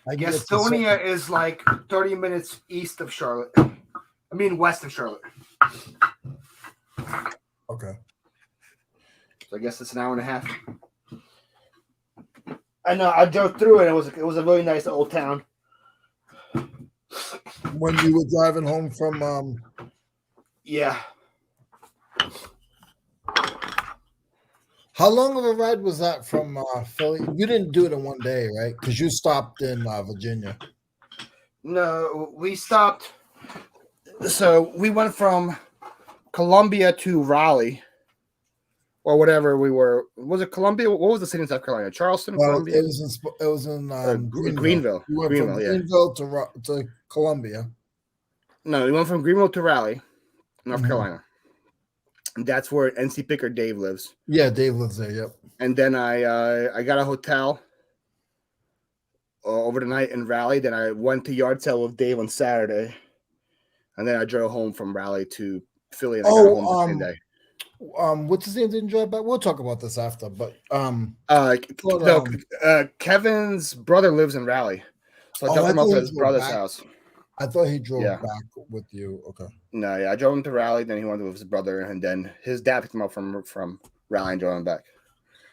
Gastonia is like 30 minutes east of Charlotte. I mean, west of Charlotte. Okay. So I guess it's an hour and a half. I know. I drove through it. It was a really nice old town. When you were driving home from Yeah. how long of a ride was that from Philly? You didn't do it in one day, right? Because you stopped in Virginia. No, we stopped. So we went from Columbia to Raleigh, or whatever we were. Was it Columbia? What was the city in South Carolina? Charleston, Well, Columbia. it was in Greenville. You went Greenville, from yeah. Greenville to Columbia. No, we went from Greenville to Raleigh, North Mhm. Carolina. And that's where NC Picker Dave lives. Yeah, Dave lives there. Yep. And then I got a hotel over the night in Raleigh. Then I went to yard sale with Dave on Saturday, and then I drove home from Raleigh to Philly, and I got home the same day. What's his name? Didn't drive back. We'll talk about this after. But Kevin's brother lives in Raleigh, so I dropped him off at his brother's house. I thought he drove Yeah. back with you. Okay. No, yeah, I drove him to Raleigh. Then he went with his brother, and then his dad picked him up from Raleigh and drove him back.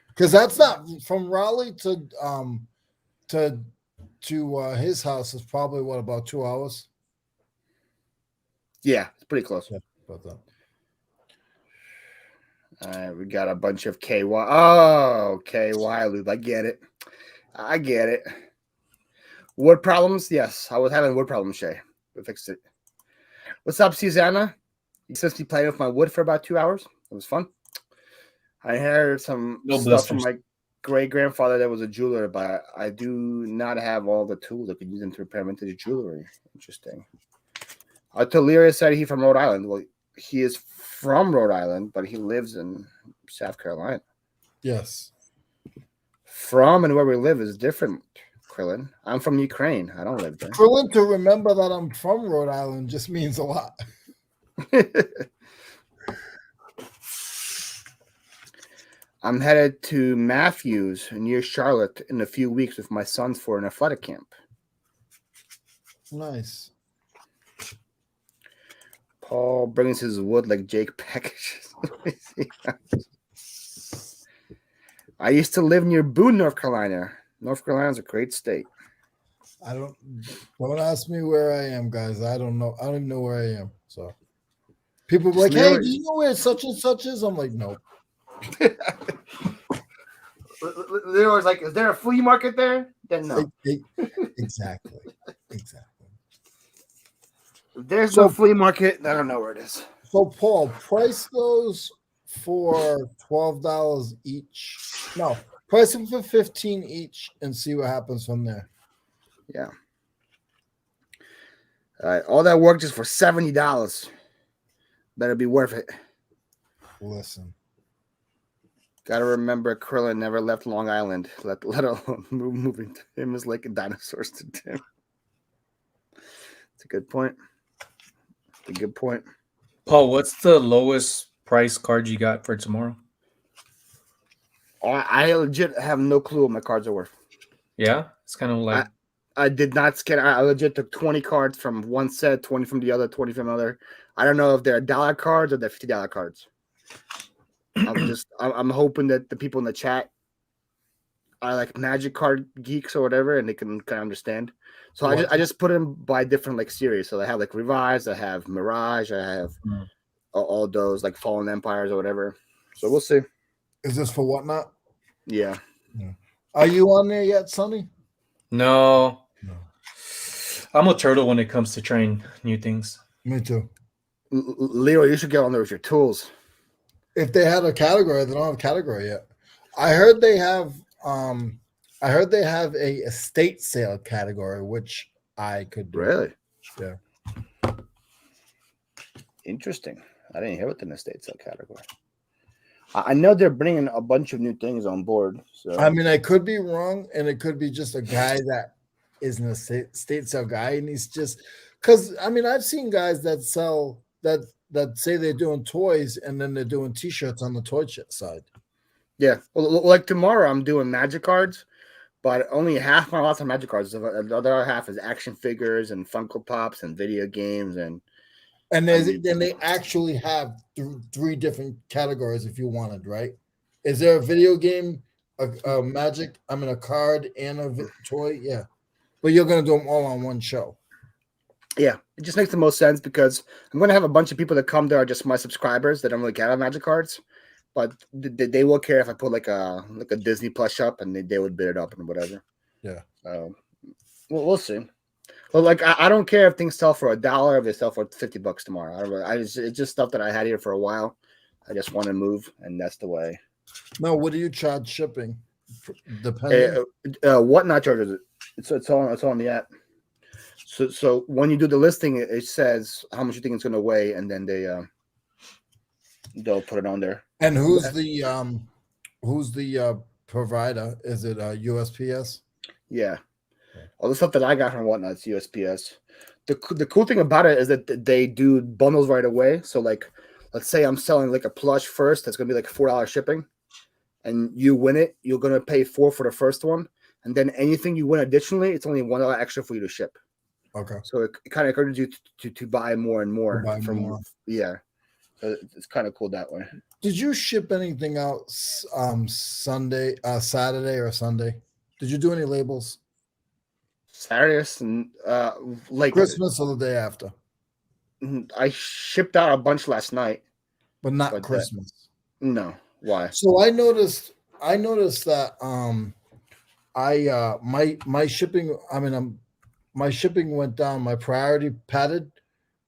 Because that's not from Raleigh to his house is probably what, about 2 hours. Yeah, it's pretty close. Yeah, about that. We got a bunch of KY. Oh, KY lube. I get it. Wood problems? Yes, I was having wood problems, Shay. We fixed it. What's up, Susanna? You since me playing with my wood for about 2 hours. It was fun. I heard some stuff from my great grandfather that was a jeweler, but I do not have all the tools I could use them to repair vintage jewelry. Interesting. Leary said he's from Rhode Island. Well, he is from Rhode Island, but he lives in South Carolina. Yes. From and where we live is different, Krillin. I'm from Ukraine. I don't live there. Krillin, to remember that I'm from Rhode Island just means a lot. I'm headed to Matthews near Charlotte in a few weeks with my sons for an athletic camp. Nice. Paul brings his wood like Jake packages. I used to live near Boone, North Carolina. North Carolina's a great state. Don't ask me where I am, guys. I don't know. I don't even know where I am. So people be like, hey, do you know where such and such is? I'm like, no. They're always like, is there a flea market there? Then no. Exactly. If there's no flea market, I don't know where it is. So Paul, price those for $12 each. No, price them for $15 each and see what happens from there. Yeah. All right. All that work just for $70. Better be worth it. Listen. Gotta remember, Krillin never left Long Island. Let alone moving to him is like a dinosaurs to Tim. It's a good point. It's a good point. Paul, what's the lowest price card you got for tomorrow? I legit have no clue what my cards are worth. Yeah, it's kind of like I did not scan. I legit took 20 cards from one set, 20 from the other, 20 from another. I don't know if they're $1 cards or they're $50 cards. I'm hoping that the people in the chat are like magic card geeks or whatever, and they can kind of understand. So I just put them by different like series. So I have like Revised, I have Mirage, I have all those like Fallen Empires or whatever. So we'll see. Is this for Whatnot? Yeah. Are you on there yet, Sonny? No. I'm a turtle when it comes to trying new things. Me too. Leo, you should get on there with your tools. If they had a category, they don't have a category yet. I heard they have a estate sale category, which I could do. Really? Yeah. Interesting. I didn't hear what the estate sale category. I know they're bringing a bunch of new things on board. So I mean, I could be wrong, and it could be just a guy that is an estate sale guy, and he's just because I mean, I've seen guys that sell that say they're doing toys, and then they're doing T-shirts on the toy side. Yeah, well, like tomorrow, I'm doing magic cards, but only half my lots of magic cards. The other half is action figures and Funko Pops and video games and they actually have three different categories if you wanted, right? Is there a video game, a magic? I mean, a card and a toy. Yeah, but you're gonna do them all on one show. Yeah, it just makes the most sense because I'm going to have a bunch of people that come there are just my subscribers that don't really care about magic cards, but they will care if I put like a Disney plush up and they would bid it up and whatever. Yeah. So we'll see. Well, like I don't care if things sell for $1 if they sell for $50 tomorrow. It's just stuff that I had here for a while. I just want to move, and that's the way. No, what do you charge shipping? Depending. Whatnot charges it. It's on the app. So when you do the listing, it says how much you think it's going to weigh, and then they'll put it on there. And who's the provider? Is it USPS? Yeah, all the stuff that I got from Whatnot's USPS. The cool thing about it is that they do bundles right away. So like, let's say I'm selling like a plush first, that's going to be like $4 shipping, and you win it, you're going to pay $4 for the first one, and then anything you win additionally, it's only $1 extra for you to ship. Okay. So it kind of encourages you to buy more and more more. Yeah. So it's kind of cool that way. Did you ship anything out Saturday or Sunday? Did you do any labels? Saturday and like Christmas or the day after? I shipped out a bunch last night, but not Christmas. No. Why? So I noticed that my shipping. I mean, my shipping went down. My priority padded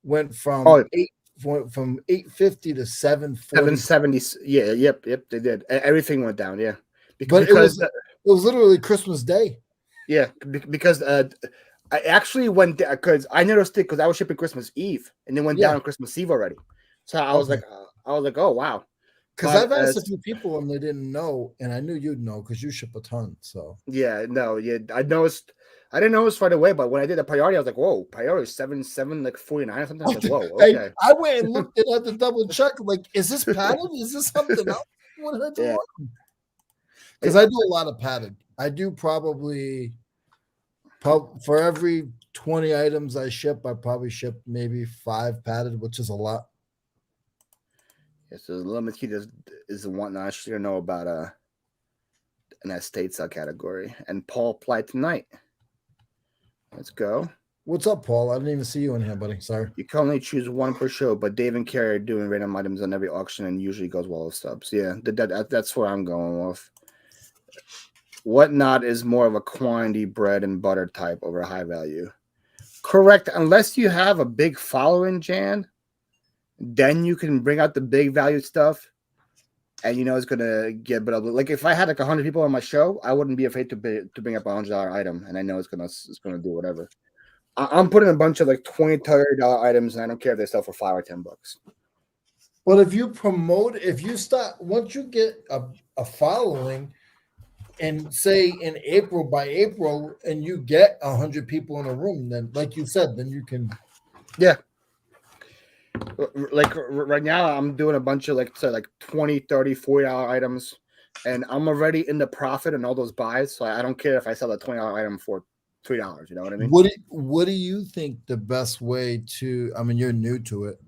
went from 850 to 740. 770. Yeah, yep. They did. Everything went down. Yeah, because it was literally Christmas Day. Yeah, because I actually went because I noticed it because I was shipping Christmas Eve and then went down on Christmas Eve already. So I was like, oh wow. Because I've asked a few people and they didn't know, and I knew you'd know because you ship a ton. So I noticed. I didn't notice right away, but when I did the priority, I was like, "Whoa, priority is 7 like 49 or something." I was like, "Whoa, okay." I went and looked at it to double check. Like, is this padded? Is this something else? What did I do wrong? Because I do a lot of padded. I do probably for every 20 items I ship, I probably ship maybe 5 padded, which is a lot. Yeah, so the limit key is the one I should know about an estate sale category. And Paul applied tonight. Let's go. What's up, Paul? I didn't even see you in here, buddy. Sorry. You can only choose one per show, but Dave and Carrie are doing random items on every auction and usually goes well with subs. Yeah, that's where I'm going with. Whatnot is more of a quantity bread and butter type over high value. Correct, unless you have a big following, Jan, then you can bring out the big value stuff, and you know it's gonna get. But like if I had like 100 people on my show, I wouldn't be afraid to bring up a $100 item, and I know it's gonna do whatever. I'm putting a bunch of like $20, $30 items, and I don't care if they sell for $5 or $10. But if you promote, if you start, once you get a following, and say in by April, and you get 100 people in a room, then like you said, then you can. Yeah. Like right now, I'm doing a bunch of like $20, $30, $40 items, and I'm already in the profit in all those buys. So I don't care if I sell a $20 item for $3. You know what I mean? What do you think the best way to? I mean, you're new to it,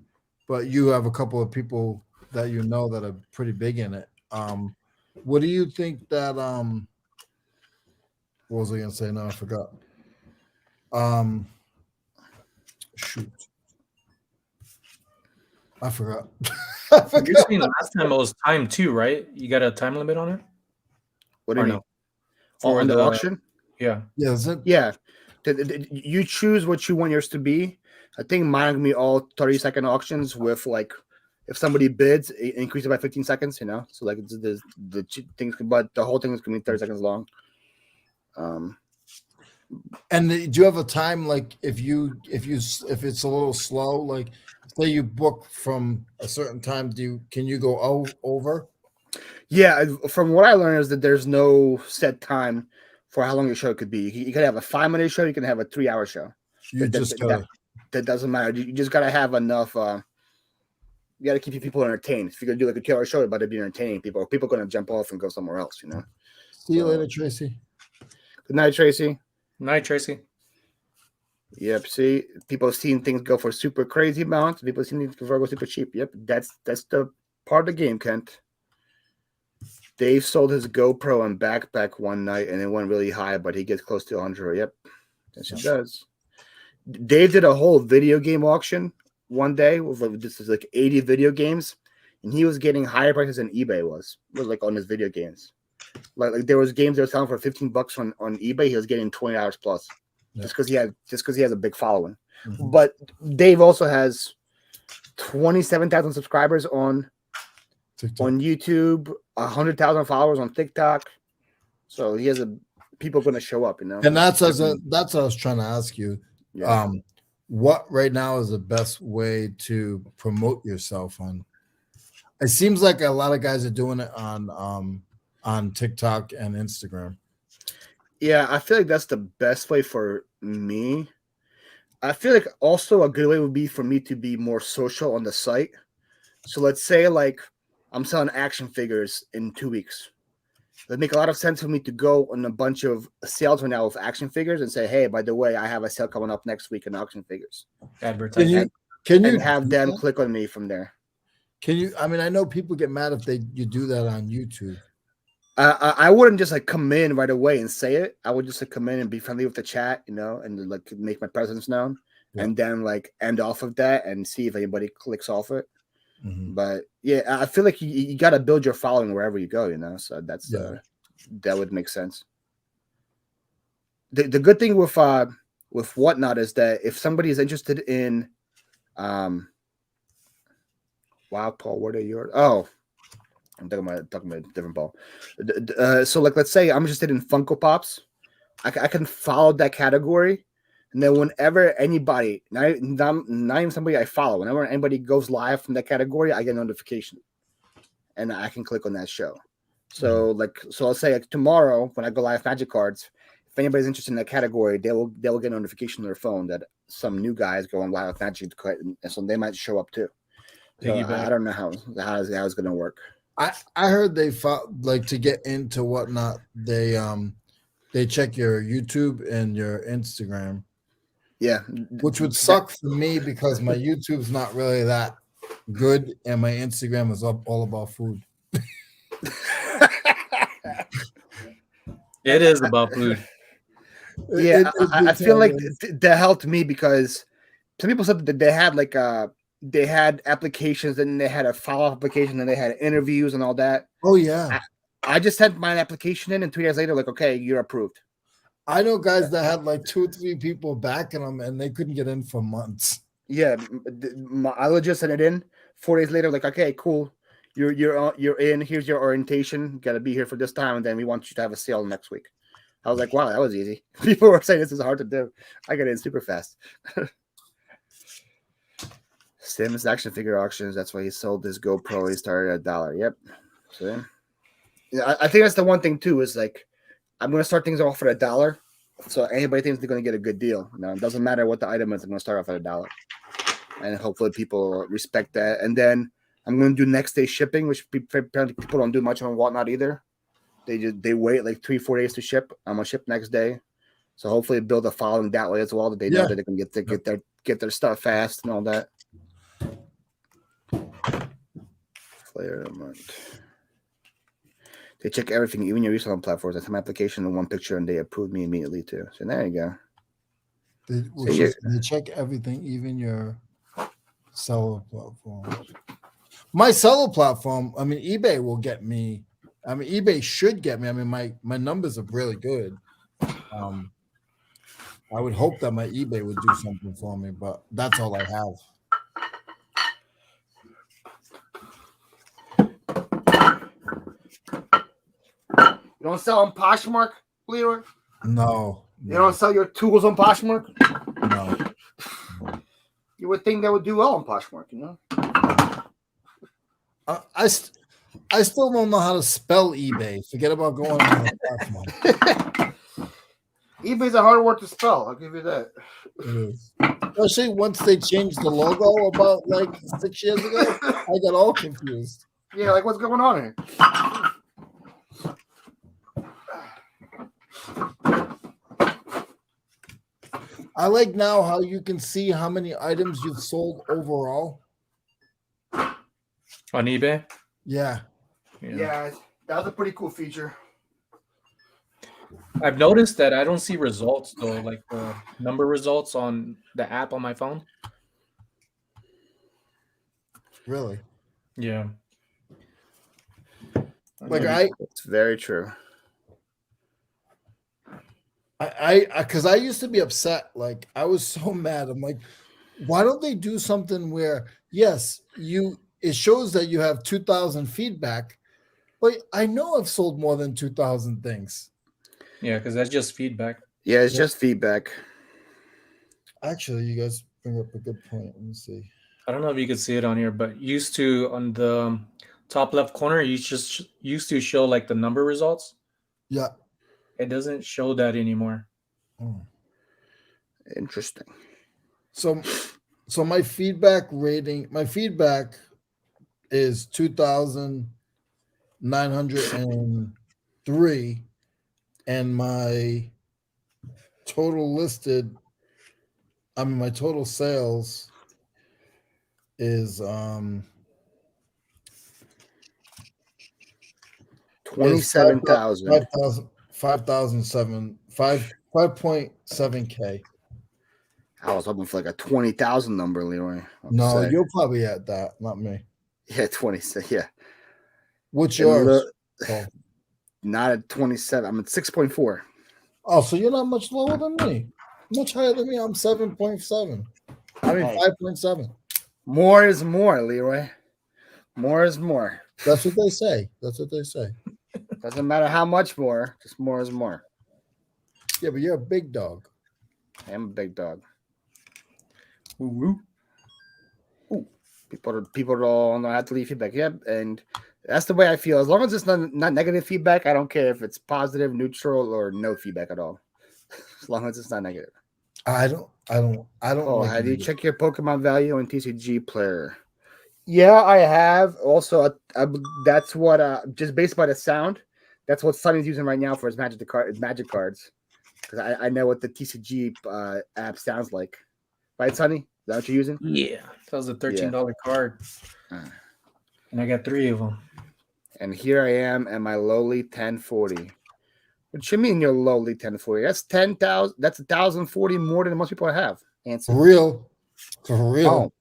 but you have a couple of people that you know that are pretty big in it. What do you think that what was I gonna say? No, I forgot. Shoot. I forgot. You're saying last time it was time too, right? You got a time limit on it? What do you Or mean? no? For On the auction? Yeah. Yeah, is it? Yeah. You choose what you want yours to be. I think mine will be all 30-second auctions with like if somebody bids, increase it by 15 seconds, you know. So like the things, but the whole thing is gonna be 30 seconds long. And do you have a time like if it's a little slow, like say you book from a certain time, can you go over? Yeah, from what I learned is that there's no set time for how long your show could be. You could have a 5-minute show, you can have a 3-hour show. You that doesn't matter. You just gotta have enough. You gotta keep people entertained. If you're gonna do like a 2-hour show, it better be entertaining people. People are gonna jump off and go somewhere else. You know. See you later, Tracy. Good night, Tracy. Night, Tracy. Yep. See, people seeing things go for super crazy amounts. People seeing things go super cheap. Yep. That's the part of the game, Kent. Dave sold his GoPro and backpack one night, and it went really high, but he gets close to 100. Yep. Yes, it does. Dave did a whole video game auction one day with this is like 80 video games, and he was getting higher prices than eBay was like on his video games. Like there was games that were selling for $15 on eBay. He was getting $20 plus, just because he has a big following. Mm-hmm. But Dave also has 27,000 subscribers on TikTok. On YouTube, 100,000 followers on TikTok. So he has people going to show up, you know. And that's what I was trying to ask you. Yeah. What right now is the best way to promote yourself on? It seems like a lot of guys are doing it on TikTok and Instagram. Yeah, I feel like that's the best way for me. I feel like also a good way would be for me to be more social on the site. So let's say like I'm selling action figures in 2 weeks. It would make a lot of sense for me to go on a bunch of sales right now with action figures and say, hey, by the way, I have a sale coming up next week in auction figures. Advertising. Can you have them click on me from there? Can you? I mean, I know people get mad if you do that on YouTube. I wouldn't just like come in right away and say it. I would just like come in and be friendly with the chat, you know, and like make my presence known, and then like end off of that and see if anybody clicks off it. Mm-hmm. But yeah, I feel like you got to build your following wherever you go, you know. So that's that would make sense. The good thing with Whatnot is that if somebody is interested in, wow, Paul, what are yours? Oh, I'm talking about a different ball. So like, let's say I'm interested in Funko Pops, I can follow that category. And then whenever anybody, not even somebody I follow, whenever anybody goes live from that category, I get a notification, and I can click on that show. So so I'll say like tomorrow when I go live Magic Cards, if anybody's interested in that category, they will get a notification on their phone that some new guy is going live with Magic, and so they might show up too. So I don't know how it's going to work. I heard they like to get into Whatnot. They check your YouTube and your Instagram. Yeah. which would suck for me because my YouTube's not really that good, and my Instagram is all about food. It is about food. Yeah, I feel like it- that helped me because some people said that they had like they had applications and they had a follow-up application and they had interviews and all that. oh yeah, I just sent my application in and 2 days later, like, okay, you're approved. I know guys that had like 2 or 3 people backing them, and they couldn't get in for months. Yeah, I legit sent it in. 4 days later, like, okay, cool, you're in. Here's your orientation. Got to be here for this time, and then we want you to have a sale next week. I was like, wow, that was easy. People were saying this is hard to do. I got in super fast. Sims action figure auctions. That's why he sold his GoPro. He started at $1. Yep. So, yeah, I think that's the one thing too. Is like, I'm gonna start things off at $1, so anybody thinks they're gonna get a good deal. Now it doesn't matter what the item is. I'm gonna start off at $1, and hopefully people respect that. And then I'm gonna do next day shipping, which apparently people don't do much on Whatnot either. They wait like 3-4 days to ship. I'm gonna ship next day, so hopefully build a following that way as well. That they know that they can get their stuff fast and all that. Player of the month. They check everything, even your reselling platforms. I sent my application in one picture and they approved me immediately too. So there you go. They check everything, even your seller platform. My seller platform, I mean, eBay will get me. I mean, eBay should get me. I mean, my numbers are really good. I would hope that my eBay would do something for me, but that's all I have. You don't sell on Poshmark, Leroy? No. You don't sell your tools on Poshmark? No. You would think they would do well on Poshmark, you know? I still don't know how to spell eBay. Forget about going on the platform. eBay's a hard word to spell. I'll give you that. It is. Especially once they changed the logo about like 6 years ago, I got all confused. Yeah, like what's going on here? I like now how you can see how many items you've sold overall. On eBay? Yeah. Yeah, that was a pretty cool feature. I've noticed that I don't see results though, like the number results on the app on my phone. Really? Yeah. Like It's very true. because I used to be upset. Like I was so mad. I'm like, why don't they do something where yes, it shows that you have 2,000 feedback, but I know I've sold more than 2,000 things. Yeah, because that's just feedback. Yeah, it's just feedback. Actually, you guys bring up a good point. Let me see. I don't know if you could see it on here, but used to on the top left corner, you just used to show like the number results. Yeah. It doesn't show that anymore. Oh. Interesting. So my feedback is 2,903, and my total my total sales is 27,000. 5.7K. I was hoping for like a 20,000 number, Leroy. No, you're probably at that, not me. Yeah, 26. Yeah. What's yours? Not at 27. I'm at 6.4. Oh, so you're not much lower than me. Much higher than me. I'm 7.7. I mean 5.7. More is more, Leroy. More is more. That's what they say. Doesn't matter how much more, just more is more. Yeah, but you're a big dog. I am a big dog. Ooh. People don't know how to leave feedback. Yep, and that's the way I feel. As long as it's not negative feedback, I don't care if it's positive, neutral, or no feedback at all. As long as it's not negative. I don't. Oh, have you checked your Pokemon value on TCG Player? Yeah, I have. Also, that's what just based by the sound. That's what Sonny's using right now for his magic cards. because I know what the TCG app sounds like. Right, Sonny? Is that what you're using? Yeah, that was a $13 card, Uh, and I got 3 of them. and here I am at my lowly 1040. What you mean your lowly 1040? That's 10,000. That's 1,040 more than most people have. Answer. For real. Oh.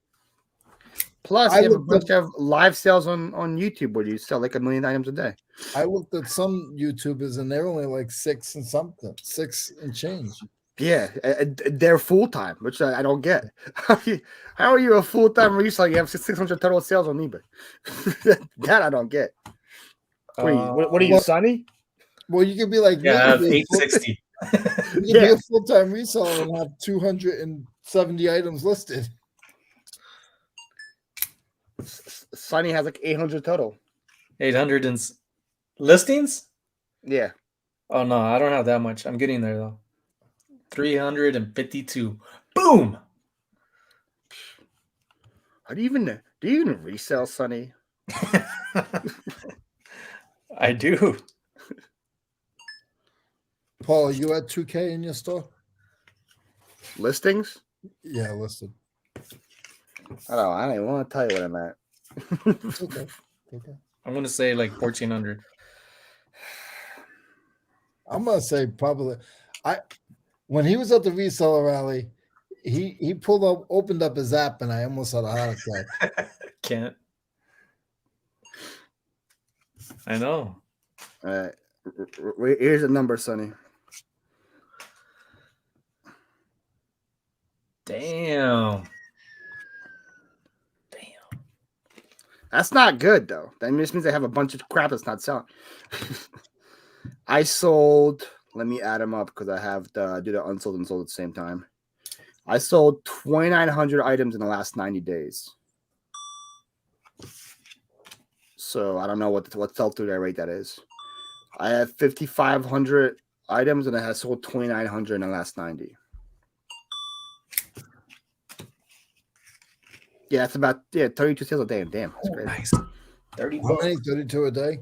Plus, I you have a looked bunch of live sales on YouTube where you sell like 1 million items a day. I looked at some YouTubers and they're only like 6 and change. Yeah, they're full time, which I don't get. How are you a full time reseller? You have 600 total sales on eBay. That I don't get. What are you, well- Sonny? Well, you could be like Yeah, I have me. 860. You could be Yeah. a full-time reseller and have 270 items listed. Sonny has like 800 total. 800 listings? Yeah. Oh no, I don't have that much. I'm getting there though. 352. Boom. Do you even resell, Sonny? I do. Paul, you at 2K in your store? Listings? Yeah, listed. I don't even want to tell you what I'm at. Okay. I'm gonna say like 1,400. I'm gonna say probably. When he was at the reseller rally, he opened up his app, and I almost had a heart attack. Can't. I know. All right. Here's a number, Sonny. Damn. That's not good, though. That just means I have a bunch of crap that's not selling. I sold. Let me add them up because I have to do the unsold and sold at the same time. I sold 2,900 items in the last 90 days. So I don't know what sell-through rate that is. I have 5,500 items and I have sold 2,900 in the last 90. Yeah, it's about 32 sales a day. Damn, that's great. Nice. 30 How many? 32 a day?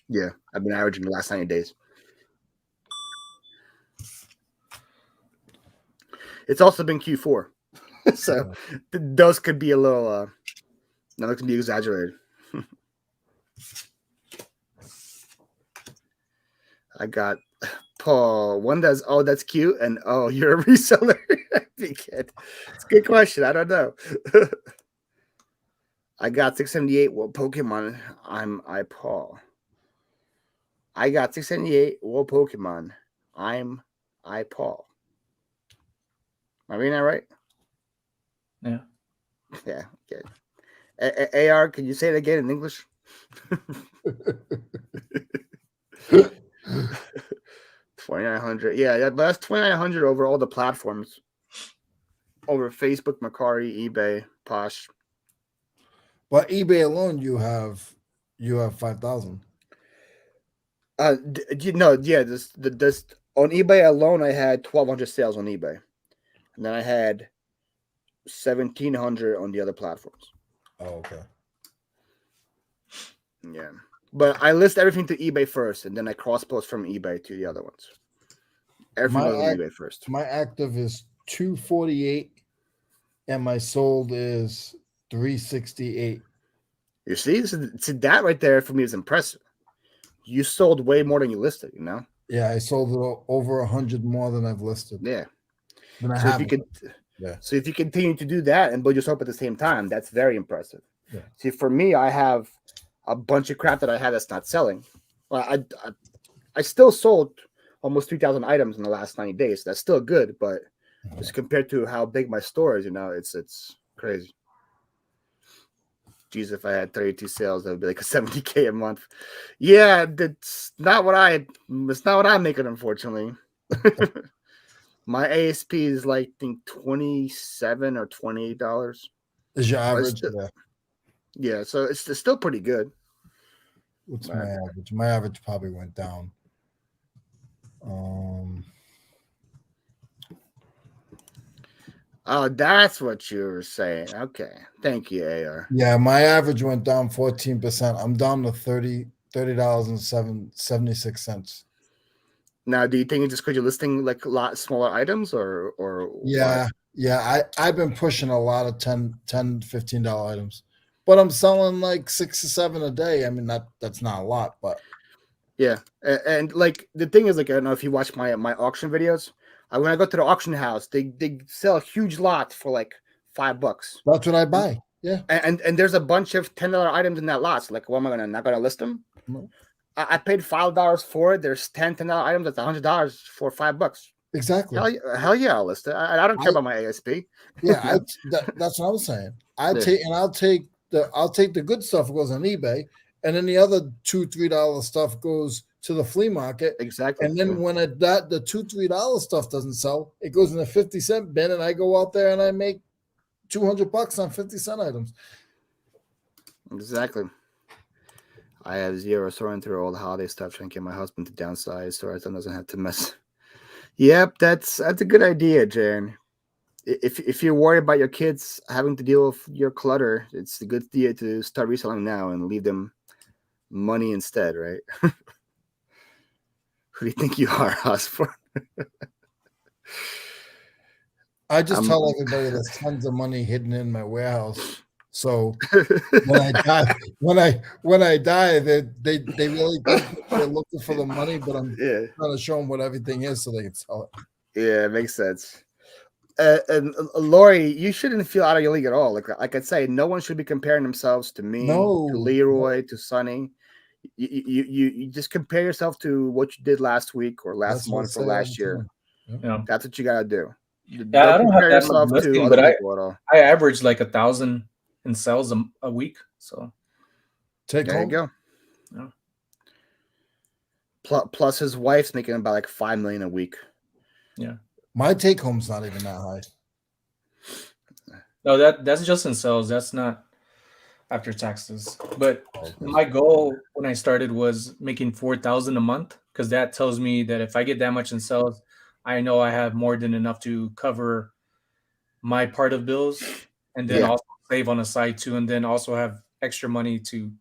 Yeah, I've been averaging the last 90 days. It's also been Q4, so those could be a little. That could be exaggerated. I got Paul. One does. Oh, that's cute, and oh, you're a reseller. It's a good question. I don't know. I got 678. What Pokemon? I Paul. I got 678. What Pokemon? I Paul. Am I reading that right? Yeah. Yeah. Good. AR, can you say it again in English? 2,900. Yeah, that's 2,900 over all the platforms. Over Facebook, Mercari, eBay, Posh. But eBay alone, you have 5,000. This on eBay alone, I had 1,200 sales on eBay, and then I had 1,700 on the other platforms. Oh, okay. Yeah, but I list everything to eBay first, and then I cross post from eBay to the other ones. Everything goes on eBay first. My active is 248, and my sold is 368. You see, that right there for me is impressive. You sold way more than you listed, you know? Yeah, I sold over 100 more than I've listed. Yeah. Than I So have. So if you continue to do that and build yourself at the same time, that's very impressive. Yeah. See, for me, I have a bunch of crap that I had that's not selling. Well, I still sold almost 3,000 items in the last 90 days. That's still good, but just compared to how big my store is, it's crazy. Geez, if I had 32 sales, that would be like a 70K a month. Yeah, it's not what I'm making, unfortunately. My ASP is like, I think, $27 or $28. Is your average? Yeah, so it's still pretty good. What's my average? My average probably went down. Oh, that's what you were saying. Okay. Thank you, AR. Yeah, my average went down 14%. I'm down to $30.76. Now, do you think it's just because you're listing like a lot smaller items, or Yeah, yeah. I've been pushing a lot of $10, $15 items, but I'm selling like 6 or 7 a day. I mean, that's not a lot, but Yeah, and like the thing is, like, I don't know if you watch my auction videos. When I go to the auction house, they sell a huge lot for like $5. that's what I buy. Yeah. And there's a bunch of $10 items in that lot. So like, what am I gonna not gonna list them? No. I paid $5 for it. There's $10 items. That's $100 for $5. Exactly. Hell yeah, I'll list it. I don't care about my ASP. Yeah, that's what I'm saying. I'll take the good stuff goes on eBay, and then the other $2-3 stuff goes to the flea market. Exactly. And then when the $2-3 stuff doesn't sell, it goes in a 50-cent bin, and I go out there and I make $200 on 50-cent items. Exactly. I have zero sorting through all the holiday stuff, trying to get my husband to downsize so he doesn't have to mess. Yep, that's a good idea, Jan. If you're worried about your kids having to deal with your clutter, it's a good idea to start reselling now and leave them money instead, right? Who do you think you are, Osborne? I just tell everybody there's tons of money hidden in my warehouse. So when I die, they really think they're looking for the money, but I'm trying to show them what everything is so they can sell it. Yeah, it makes sense. And Lori, you shouldn't feel out of your league at all. Like I'd say, no one should be comparing themselves to me, to Leroy, to Sonny. You just compare yourself to what you did last week or last month or last year. Yeah. That's what you gotta do. Yeah, I don't have that much listing, but I average like 1,000 in sales a week. So there you go. Yeah. Plus his wife's making about like $5 million a week. Yeah. My take home's not even that high. No, that's just in sales. That's not after taxes. But my goal when I started was making 4,000 a month, because that tells me that if I get that much in sales, I know I have more than enough to cover my part of bills, and then also save on the side too, and then also have extra money to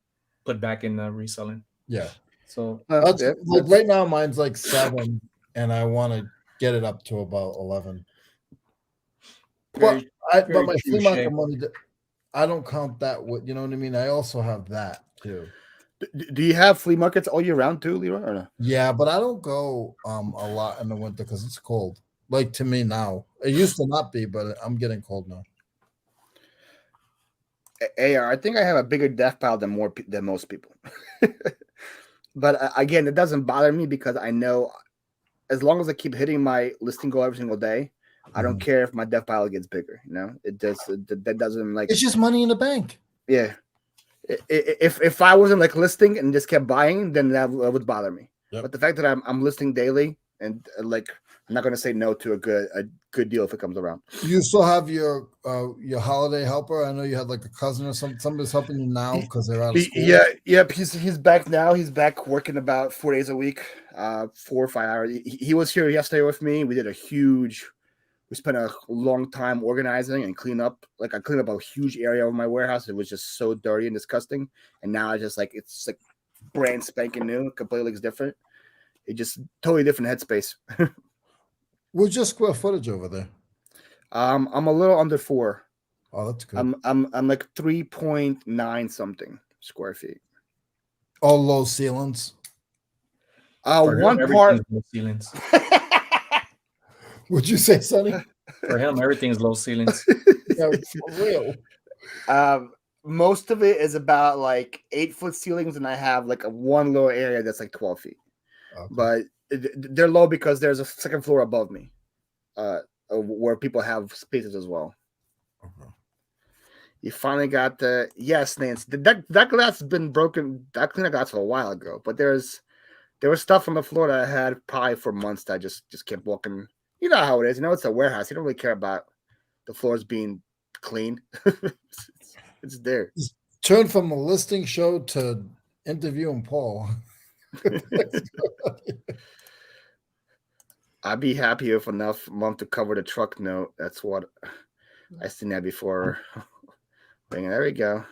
put back in reselling. Yeah. So that's right now mine's like 7, and I want to get it up to about 11. But my flea market money, I don't count that. You know what I mean? I also have that too. Do you have flea markets all year round too, Leroy? Or no? Yeah, but I don't go a lot in the winter because it's cold. Like to me now, it used to not be, but I'm getting cold now. AR, I think I have a bigger death pile than most people. But again, it doesn't bother me because I know as long as I keep hitting my listing goal every single day, I don't care if my death pile gets bigger. You know, that doesn't like. It's just money in the bank. Yeah. If I wasn't like listing and just kept buying, then that would bother me. Yep. But the fact that I'm listing daily and like I'm not going to say no to a good deal if it comes around. You still have your holiday helper? I know you had like a cousin or somebody's helping you now because they're out of school. Yeah, yep. He's back now. He's back working about 4 days a week, 4 or 5 hours. He was here yesterday with me. We spent a long time organizing and clean up. Like I cleaned up a huge area of my warehouse. It was just so dirty and disgusting. And now it's like brand spanking new, completely different. It just totally different headspace. What's your square footage over there? I'm a little under 4. Oh, that's good. I'm like 3.9 something square feet. All low ceilings. One part low ceilings. Would you say, Sonny? For him, everything's low ceilings. Yeah, for real. Most of it is about like 8-foot ceilings, and I have like one lower area that's like 12 feet. Okay. But they're low because there's a second floor above me, where people have spaces as well. Okay. You finally got the Nance. That glass has been broken. That cleaned glass for a while ago, but there was stuff on the floor that I had probably for months that I just kept walking. You know how it is. You know, it's a warehouse. You don't really care about the floors being clean. It's there. Turn from a listing show to interviewing Paul. I'd be happy with enough month to cover the truck note. That's what I seen that before. There we go.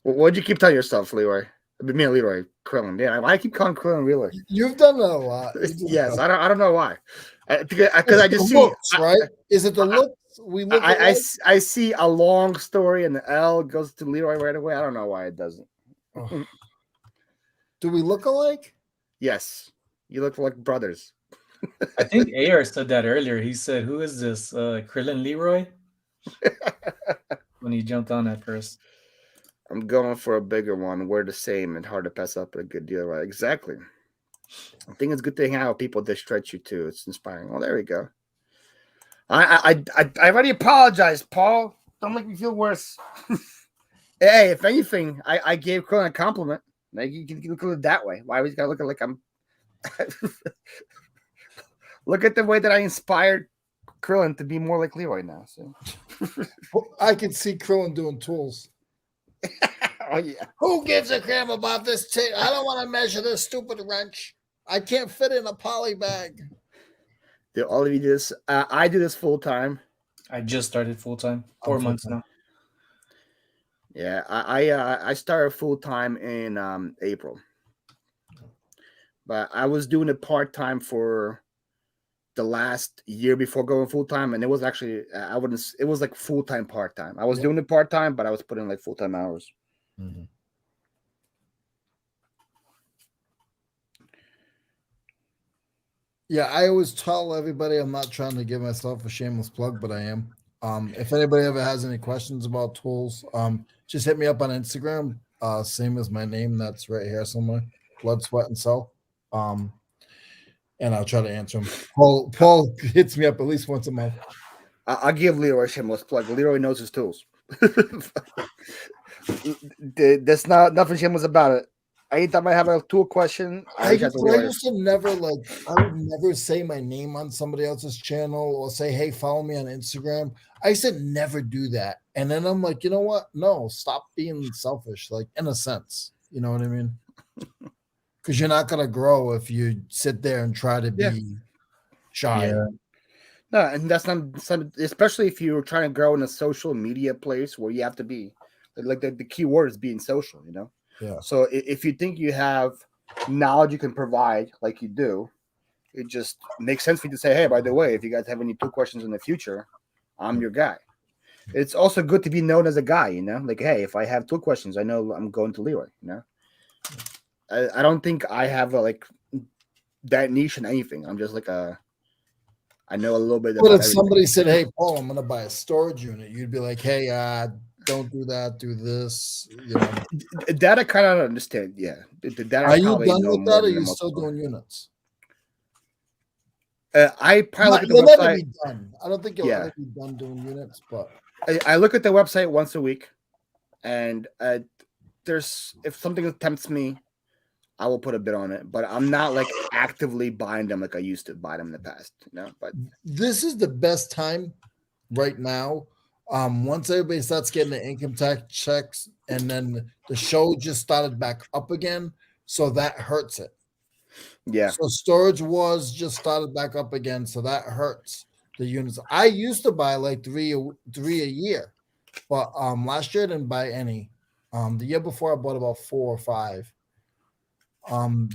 What'd you keep telling yourself, Leroy? Me and Leroy Krillin. Yeah, I keep calling Krillin Leroy. You've done that a lot. Yes, I don't know why. Because I just see looks, right? Is it the looks? We look alike? I see a long story and the L goes to Leroy right away. I don't know why it doesn't. Oh. Do we look alike? Yes, you look like brothers. I think AR said that earlier. He said, "Who is this? Krillin Leroy?" When he jumped on at first. I'm going for a bigger one. We're the same and hard to pass up a good deal, right? Exactly. I think it's good to hang out with people that stretch you too. It's inspiring. Well, there we go. I already apologized, Paul. Don't make me feel worse. Hey, if anything, I gave Krillin a compliment. Like you can look at it that way. Why always gotta look at like I'm look at the way that I inspired Krillin to be more like Leroy now. So I can see Krillin doing tools. oh yeah. Who gives a crap about this? I don't want to measure this stupid wrench. I can't fit in a poly bag. Do all of you do this? I do this full time. I just started full time. 4 months now. Yeah, I started full time in April, but I was doing it part time for the last year before going full time, and it was actually I wouldn't. It was like full time, part time. I was doing it part time, but I was putting like full time hours. Mm-hmm. Yeah, I always tell everybody I'm not trying to give myself a shameless plug, but I am. If anybody ever has any questions about tools, just hit me up on Instagram. Same as my name, that's right here somewhere. Blood, Sweat, and Soul. And I'll try to answer them. Paul hits me up at least once a month. I'll give Leroy a shameless plug. Leroy knows his tools. There's nothing shameless about it. Anytime I have a tool question, I used to never I would never say my name on somebody else's channel or say, hey, follow me on Instagram. I said never do that. And then I'm like, you know what? No, stop being selfish, like in a sense. You know what I mean? Because you're not gonna grow if you sit there and try to be shy. Yeah. No, and that's not especially if you're trying to grow in a social media place where you have to be like the key word is being social, you know? Yeah. So if you think you have knowledge you can provide, like you do, it just makes sense for you to say, hey, by the way, if you guys have any tool questions in the future, I'm your guy. It's also good to be known as a guy, you know? Like, hey, if I have tool questions, I know I'm going to Leroy, you know? I don't think I have like that niche in anything. I'm just like I know a little bit. But if somebody said, hey, Paul, I'm going to buy a storage unit, you'd be like, hey, don't do that, do this. You know. That I kind of understand. Yeah. Are you done with that, or are you still doing units? I probably look at the you'll website. Never be done. I don't think you'll ever be done doing units, but I look at the website once a week, and if something tempts me, I will put a bit on it. But I'm not like actively buying them like I used to buy them in the past. You know, but this is the best time right now. Once everybody starts getting the income tax checks, and then the show just started back up again, so that hurts it. Yeah. So Storage Wars just started back up again, so that hurts the units. I used to buy like three a year, but last year I didn't buy any. The year before I bought about 4 or 5.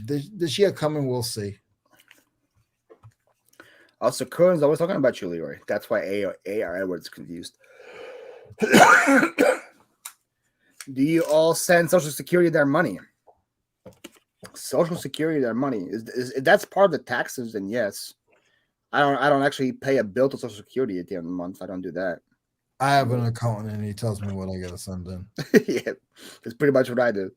This year coming, we'll see. Also, Cohen's always talking about you, Leroy. That's why A.R. Edwards confused. Do you all send Social Security their money? Social Security their money is that's part of the taxes, then yes. I don't actually pay a bill to Social Security at the end of the month. I don't do that. I have an accountant and he tells me what I gotta send in. Yeah, that's pretty much what I do.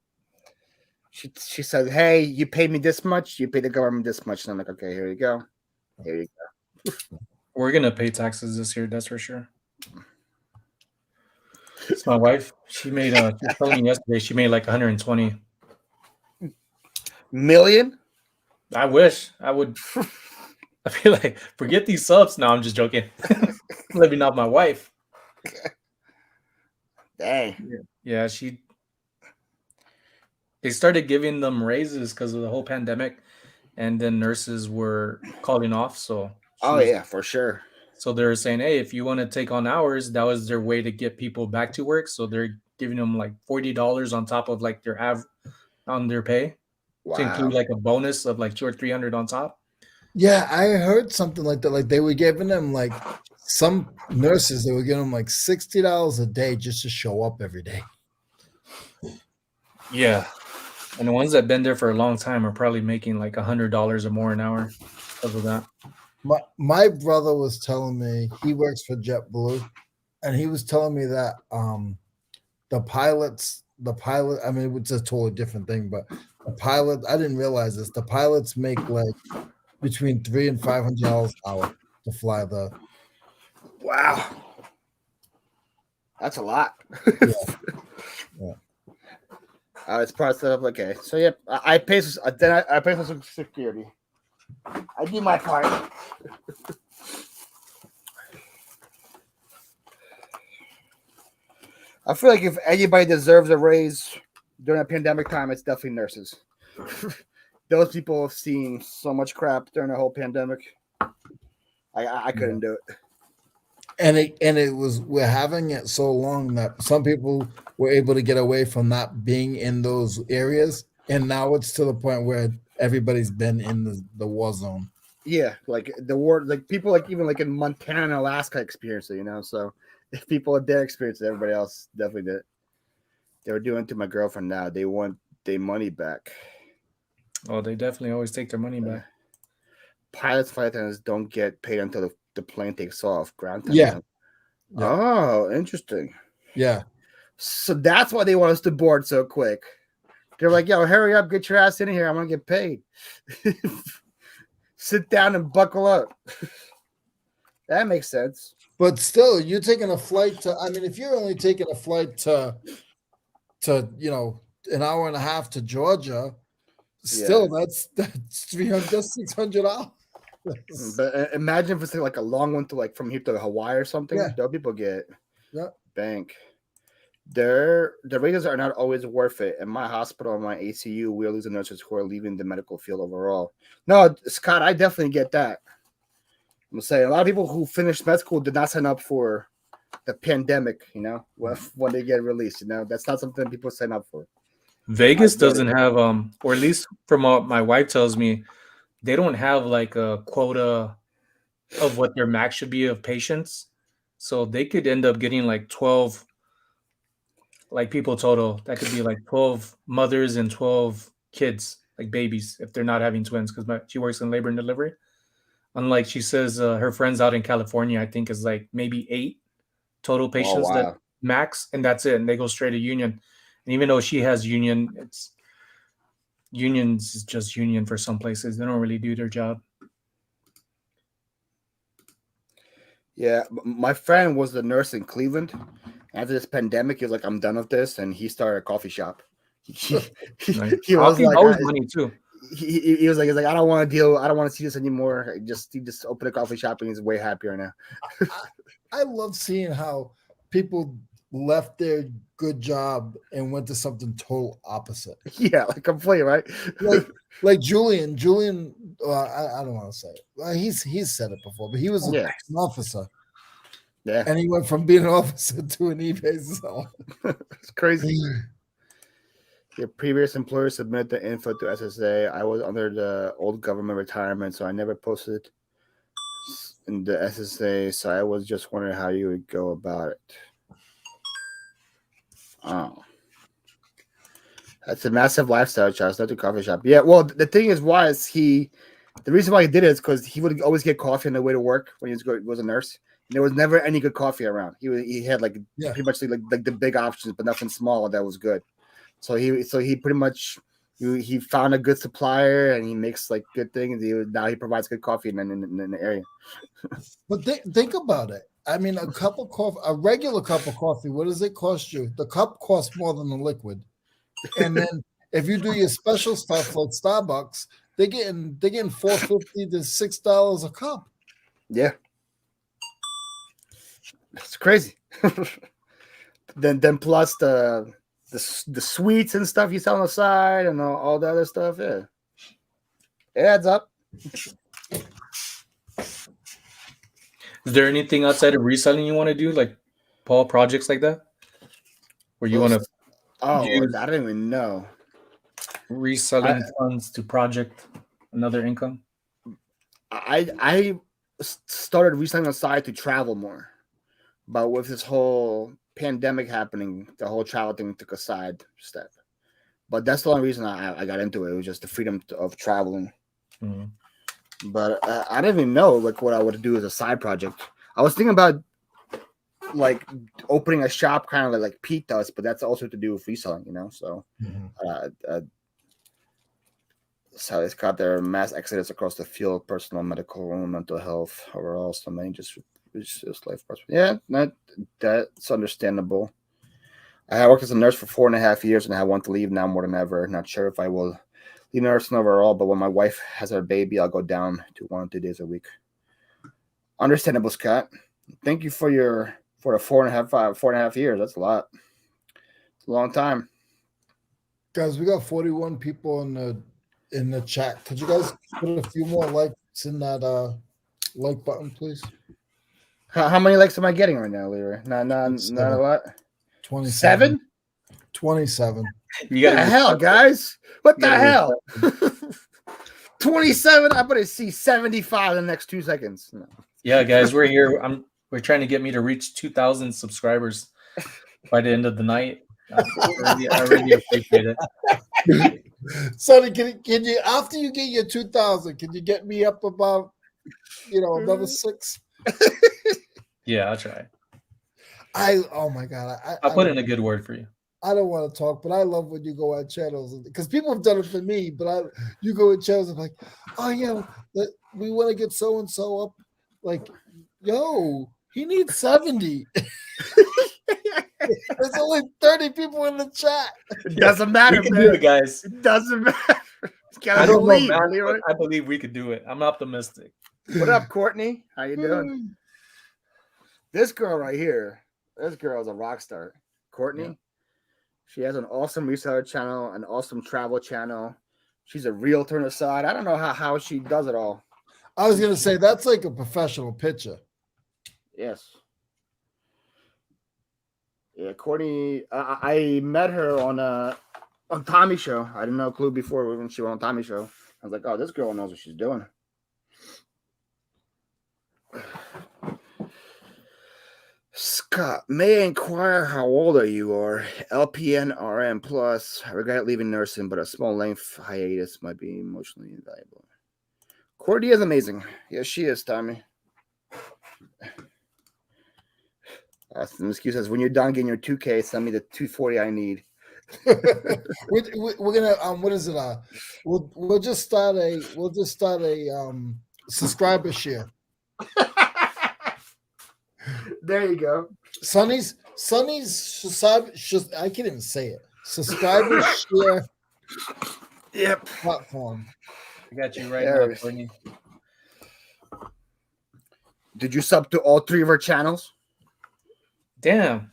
She said, hey, you pay me this much, you pay the government this much. And I'm like, okay, here you go. Here you go. We're gonna pay taxes this year, that's for sure. It's my wife. She made she was telling me yesterday she made like 120 million. I wish I would. I feel like forget these subs. No, I'm just joking. Living off my wife. Dang. Yeah, they started giving them raises because of the whole pandemic, and then nurses were calling off. So yeah, for sure. So they're saying, hey, if you want to take on hours, that was their way to get people back to work. So they're giving them like $40 on top of like their on their pay to include Wow. like a bonus of like 200 or 300 on top. Yeah, I heard something like that. Like they were giving them like some nurses, they were giving them like $60 a day just to show up every day. Yeah, and the ones that been there for a long time are probably making like $100 or more an hour because of that. My brother was telling me he works for JetBlue, and he was telling me that the pilot, I mean, it's a totally different thing, but the pilot, I didn't realize this. The pilots make like between $300 and $500 an hour to fly the. Wow. That's a lot. Yeah. It's part of okay. So yeah, I pay. Then I pay for Social Security. I do my part. I feel like if anybody deserves a raise during a pandemic time, it's definitely nurses. Those people have seen so much crap during the whole pandemic. I couldn't do it. And it was, we're having it so long that some people were able to get away from not being in those areas, and now it's to the point where everybody's been in the war zone. Yeah, like the war, like people like even like in Montana and Alaska experience it, So if people had their experience, everybody else definitely did. They were doing it to my girlfriend now. They want their money back. Oh, they definitely always take their money back. Pilots, flight attendants don't get paid until the plane takes off. Ground time. Yeah. Oh, interesting. Yeah. So that's why they want us to board so quick. They're like, yo, hurry up, get your ass in here. I want to get paid. Sit down and buckle up. That makes sense. But still, you're taking a flight to, I mean, if you're only taking a flight to an hour and a half to Georgia, still that's $300, that's $600. But imagine if it's like a long one to like from here to Hawaii or something. Yeah. Those people get bank. The raises are not always worth it. In my hospital, in my ACU, we're losing nurses who are leaving the medical field overall. No, Scott, I definitely get that. I'm saying a lot of people who finished med school did not sign up for the pandemic, when they get released. That's not something people sign up for. Vegas doesn't have, or at least from what my wife tells me, they don't have like a quota of what their max should be of patients. So they could end up getting like 12 like people total. That could be like 12 mothers and 12 kids, like babies, if they're not having twins, because she works in labor and delivery. Unlike she says her friends out in California, I think is like maybe 8 total patients that max, and that's it. And they go straight to union. And even though she has unions is just union for some places. They don't really do their job. Yeah, my friend was the nurse in Cleveland. After this pandemic, he was like, I'm done with this. And he started a coffee shop. He was like, money too. He was like, I don't want to see this anymore. He just opened a coffee shop and he's way happier now. I love seeing how people left their good job and went to something total opposite. Yeah, like completely, right? like Julian, I don't want to say it. He's said it before, but he was an officer. Yeah. And he went from being an officer to an eBay seller. It's crazy. Your previous employer submitted the info to SSA. I was under the old government retirement, so I never posted in the SSA. So I was just wondering how you would go about it. Oh. That's a massive lifestyle choice, not a coffee shop. Yeah, well, the thing is, the reason why he did it is because he would always get coffee on the way to work when he was a nurse. And there was never any good coffee around. He had like pretty much like the big options, but nothing small that was good. So he pretty much he found a good supplier and he makes like good things. Now he provides good coffee in the area. But think about it. I mean, a regular cup of coffee, what does it cost you? The cup costs more than the liquid. And then if you do your special stuff like Starbucks, they're getting $4.50 to $6 a cup. Yeah, it's crazy. then plus the sweets and stuff you sell on the side and all the other stuff. Yeah, it adds up. Is there anything outside of reselling you want to do, like Paul, projects like that, where you want to? Oh, I don't even know. reselling funds to project another income? I started reselling on side to travel more, but with this whole pandemic happening, the whole travel thing took a side step. But that's the only reason I got into it. It was just the freedom of traveling. Mm-hmm. But I didn't even know like what I would do as a side project. I was thinking about like opening a shop, kind of like Pete does, but that's also to do with reselling, you know. So, so it's got their mass exodus across the field, personal, medical, mental health, overall. So many just life. Yeah, that's understandable. I worked as a nurse for 4.5 years, and I want to leave now more than ever. Not sure if I will leave nursing overall, but when my wife has her baby, I'll go down to 1 or 2 days a week. Understandable, Scott. Thank you for the 4.5 years. That's a lot. It's a long time. Guys, we got 41 people in the chat. Could you guys put a few more likes in that like button, please? How many likes am I getting right now, Leroy? Not a lot. 27. 27. You got the hell, guys? What the hell? 27. I'm gonna see 75 in the next 2 seconds. No. Yeah, guys, we're here. We're trying to get me to reach 2,000 subscribers by the end of the night. I really appreciate it. Sonny, can you after you get your 2,000, can you get me up above, another 6? Yeah, I'll try. Oh my God. I'll put in a good word for you. I don't want to talk, but I love when you go on channels because people have done it for me. But you go in channels and like, oh yeah, we want to get so and so up. Like, yo, he needs 70. There's only 30 people in the chat. It doesn't matter, we can man. do it, guys. It doesn't matter. I don't know, man. I believe we could do it. I'm optimistic. What up, Courtney? How you doing? This girl right here. This girl is a rock star. Courtney. Yeah. She has an awesome reseller channel, an awesome travel channel. She's a realtor on the side. I don't know how she does it all. I was gonna say that's like a professional picture. Yes. Yeah, Courtney. I met her on Tommy's show. I didn't know a clue before when she went on Tommy's show. I was like, oh, this girl knows what she's doing. Scott, may I inquire how old are you? Or LPN, RN plus. I regret leaving nursing, but a small length hiatus might be emotionally invaluable. Courtney is amazing. Yes, she is, Tommy. An excuse says, when you're done getting your 2K, send me the 240 I need. We're gonna what is it? We'll just start a subscriber share. There you go. Sonny's I can't even say it. Subscriber share. Yep. Platform. I got you right now, Courtney. Did you sub to all 3 of our channels? Damn.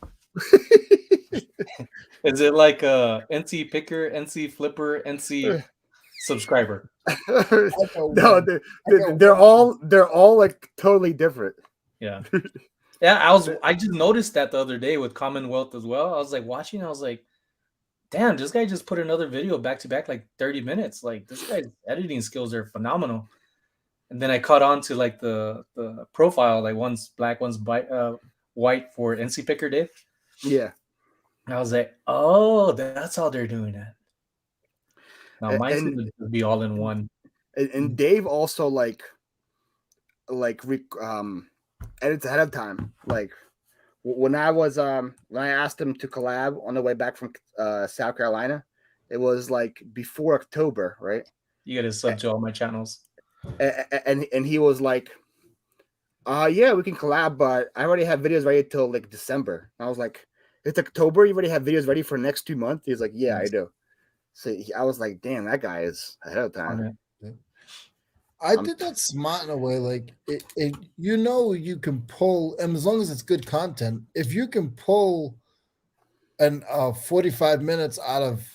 Is it like NC Picker, NC Flipper, NC Subscriber? No, they're all like totally different. Yeah. Yeah, I just noticed that the other day with Commonwealth as well. I was like watching, I was like, damn, this guy just put another video back to back like 30 minutes. Like this guy's editing skills are phenomenal. And then I caught on to like the profile, like one's black, one's white for NC Picker Dave. Yeah. And I was like, oh, that's how they're doing it. Now mine seems to be all in one. And Dave also edits ahead of time. Like when I asked him to collab on the way back from South Carolina, it was like before October, right? You got to sub to all my channels. And he was like, yeah, we can collab, but I already have videos ready till like December. And I was like, it's October, you already have videos ready for the next 2 months? He's like, yeah, I do. So I was like, damn, that guy is ahead of time. Okay. I think that's smart in a way. Like, you can pull, and as long as it's good content, if you can pull 45 minutes out of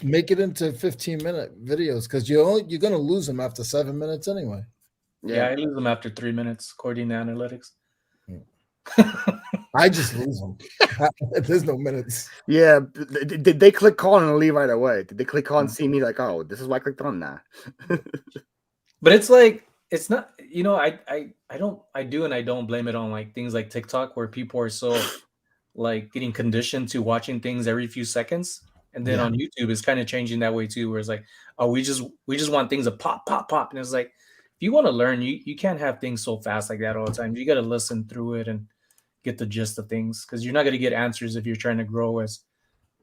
make it into 15-minute videos, because you're going to lose them after 7 minutes anyway. Yeah, I lose them after 3 minutes, according to analytics. I just lose them. There's no minutes. Yeah, did they click call and leave right away? Did they click call and see me like, oh, this is why I clicked on that? But it's like it's not. I do and I don't blame it on like things like TikTok where people are so like getting conditioned to watching things every few seconds. And then on YouTube, it's kind of changing that way too, where it's like, oh, we just want things to pop, pop, pop. And it's like, if you want to learn, you can't have things so fast like that all the time. You got to listen through it and get the gist of things, because you're not going to get answers if you're trying to grow as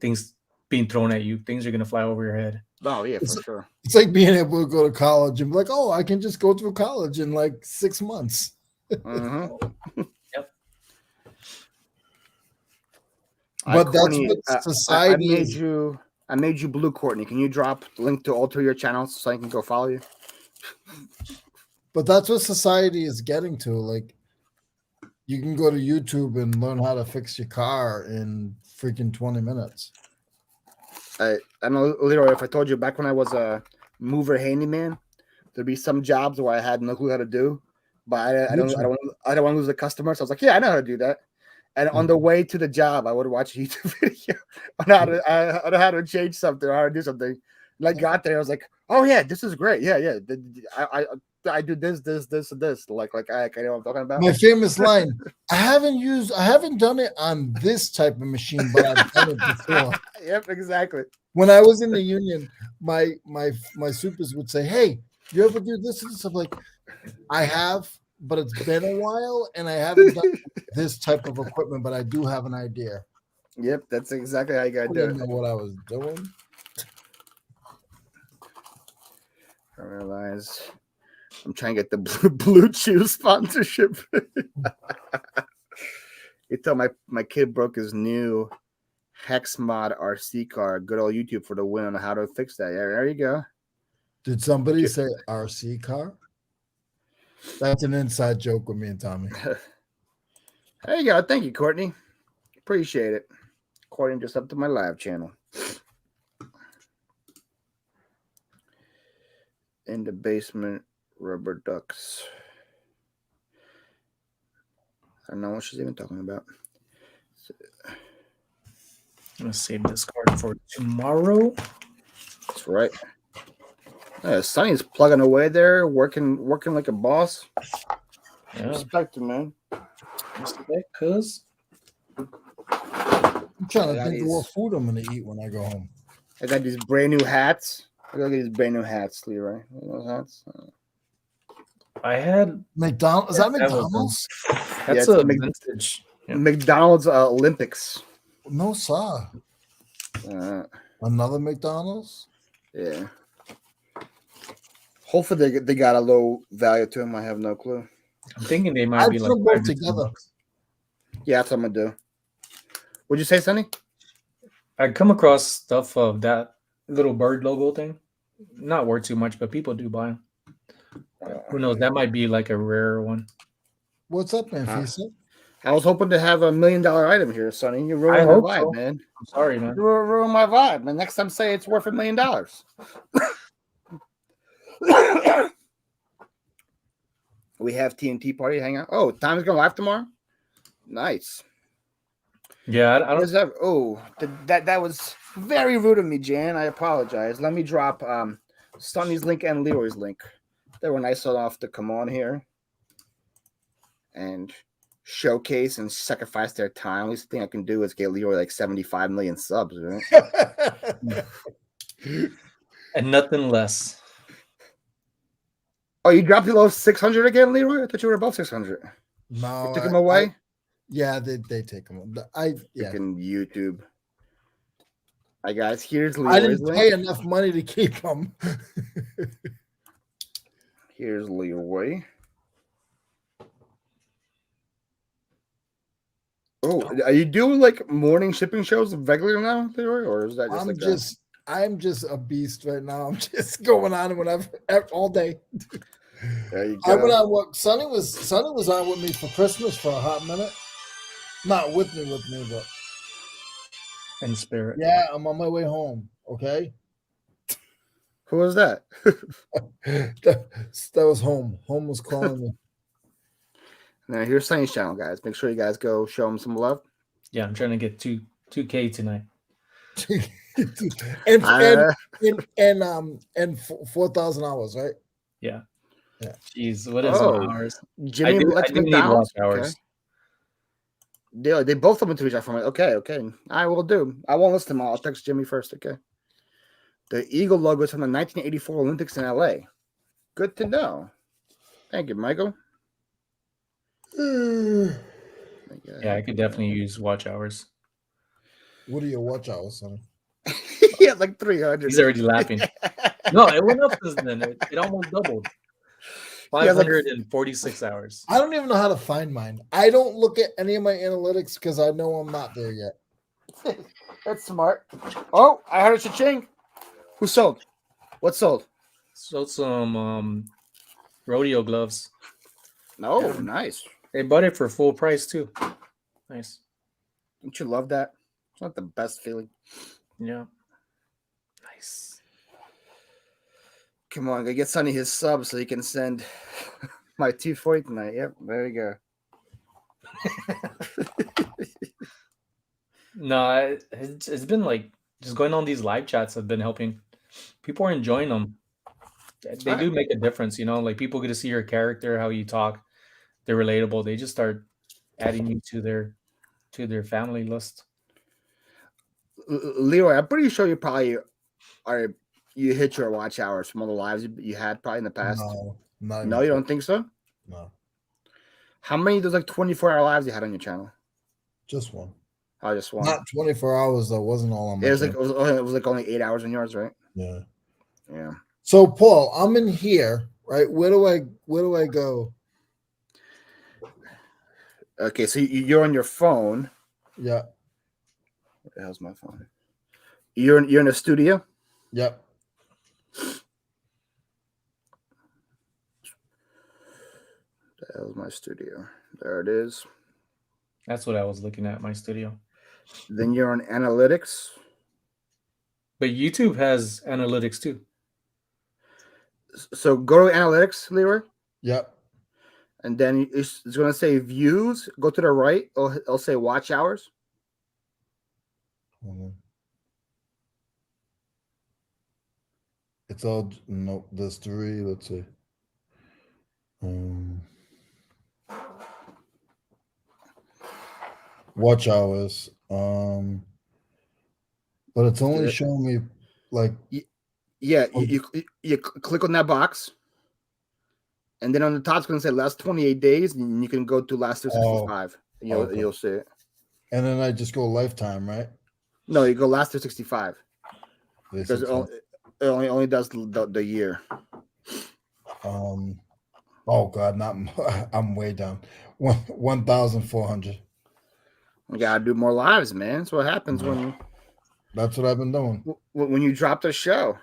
things being thrown at you. Things are going to fly over your head. Oh, yeah, for sure. It's like being able to go to college and be like, oh, I can just go through college in like 6 months. Mm-hmm. Yep. But that's Courtney, what society is. I made you blue, Courtney. Can you drop the link to all 2 of your channels so I can go follow you? But that's what society is getting to. Like, you can go to YouTube and learn how to fix your car in freaking 20 minutes. I know, Leroy, if I told you back when I was a mover handyman, there'd be some jobs where I had no clue how to do, but I don't want to lose a customer. So I was like, yeah, I know how to do that. And on the way to the job, I would watch a YouTube video on how to change something or how to do something. And I got there, I was like, oh yeah, this is great. Yeah. I do this, and this. Like I know what I'm talking about. My famous line: I haven't done it on this type of machine, but I've done it before. Yep, exactly. When I was in the union, my supers would say, "Hey, you ever do this and this?" I'm like, I have, but it's been a while, and I haven't done this type of equipment, but I do have an idea. Yep, that's exactly how you gotta I do didn't it. know what I was doing. I realize I'm trying to get the Blue Chew sponsorship. You tell my kid broke his new Hex Mod RC car. Good old YouTube for the win on how to fix that. Yeah, there you go. Did somebody say RC car? That's an inside joke with me and Tommy. There you go. Thank you, Courtney. Appreciate it. Courtney just up to my live channel. In the basement, rubber ducks. I don't know what she's even talking about. I'm gonna save this card for tomorrow. That's right. Sonny's plugging away there, working like a boss. Yeah. Respect him, man. Respect, cuz. I'm trying to think of what food I'm gonna eat when I go home. I got these brand new hats. Look at these brand new hats, Leroy. Those hats. I had McDonald's. Is that McDonald's? That's a vintage. Yeah. McDonald's Olympics. No, sir. Another McDonald's? Yeah. Hopefully they got a low value to them. I have no clue. I'm thinking they might be like both together. Yeah, that's what I'm gonna do. What'd you say, Sonny? I come across stuff of that little bird logo thing. Not worth too much, but people do buy them. Who knows? That might be like a rare one. What's up, man? I was hoping to have $1 million item here, Sonny. You ruined my vibe, man. I'm sorry, man. You ruined my vibe, man. Next time, say it's worth $1 million. We have TNT party hang out. Oh, Tommy's going live tomorrow. Nice. Yeah, I don't. That, oh, that was very rude of me, Jan. I apologize. Let me drop Sonny's link and Leroy's link. They were nice enough to come on here and showcase and sacrifice their time. Least thing I can do is get Leroy like 75 million subs, right? And nothing less. Oh, you dropped below 600 again, Leroy? I thought you were above 600. No, you took him away. They take him. Freaking YouTube. Hi guys, here's Leroy's I didn't link. pay enough money to keep him. Here's Leroy. Oh, are you doing like morning shipping shows regularly now, Leroy, or is that just I'm just a beast right now. I'm just going on whenever all day. There you go. I went on what Sonny was on with me for Christmas for a hot minute. Not with me, but in spirit. Yeah, I'm on my way home. Okay. Who was that? that was home. Home was calling me. Now here's Shaes Channel, guys. Make sure you guys go show him some love. Yeah, I'm trying to get 2K tonight. and Uh, and 4,000 hours, right? Yeah. Yeah. Jeez, what is my oh, hours? Jimmy I likes do need watch McDonald's. hours. Okay. They both come to reach out for me. Okay. I will do. I won't list them all. I'll text Jimmy first. Okay. The Eagle logo is from the 1984 Olympics in LA. Good to know. Thank you, Michael. Yeah, I could definitely use watch hours. What are your watch hours, son? Yeah, like 300. He's already laughing. No, it went up since then. It almost doubled. Yeah, like- 546 hours. I don't even know how to find mine. I don't look at any of my analytics because I know I'm not there yet. That's smart. Oh, I heard a cha-ching. Who sold? What sold? So some rodeo gloves. No, nice. They bought it for full price too. Nice. Don't you love that? It's not the best feeling. Yeah. Nice. Come on, go get Sonny his sub so he can send my 240 tonight. Yep, there you go. No, it's been like just going on these live chats have been helping. People are enjoying them. They do make a difference, you know. Like people get to see your character, how you talk. They're relatable. They just start adding you to their family list. Leroy, I'm pretty sure you probably you hit your watch hours from all the lives you had probably in the past. No, You don't think so? No, How many of those like 24-hour lives you had on your channel? just one. I just one. Not 24 hours though. Wasn't all on my It was like channel. it was like only 8 hours on yours, right? Yeah. Yeah. So Paul, I'm in here, right? Where do I go? Okay, so you're on your phone. Yeah. What the hell's my phone? You're in a studio. Yep. That was my studio. There it is. That's what I was looking at, my studio. Then you're on analytics. But YouTube has analytics too. So go to analytics, Leroy, Yep. and then it's going to say views. Go to the right. It'll say watch hours. Hold on. It's all nope. There's 3. Let's see. Watch hours. But it's only showing me like Yeah, you click on that box, and then on the top it's going to say last 28 days, and you can go to last 365. You'll see it. and then I just go lifetime, right? No, you go last 365 because it 365. only does the year. Oh God, not I'm way down. 1,400. You gotta do more lives, man. That's what happens That's what I've been doing. when you drop the show.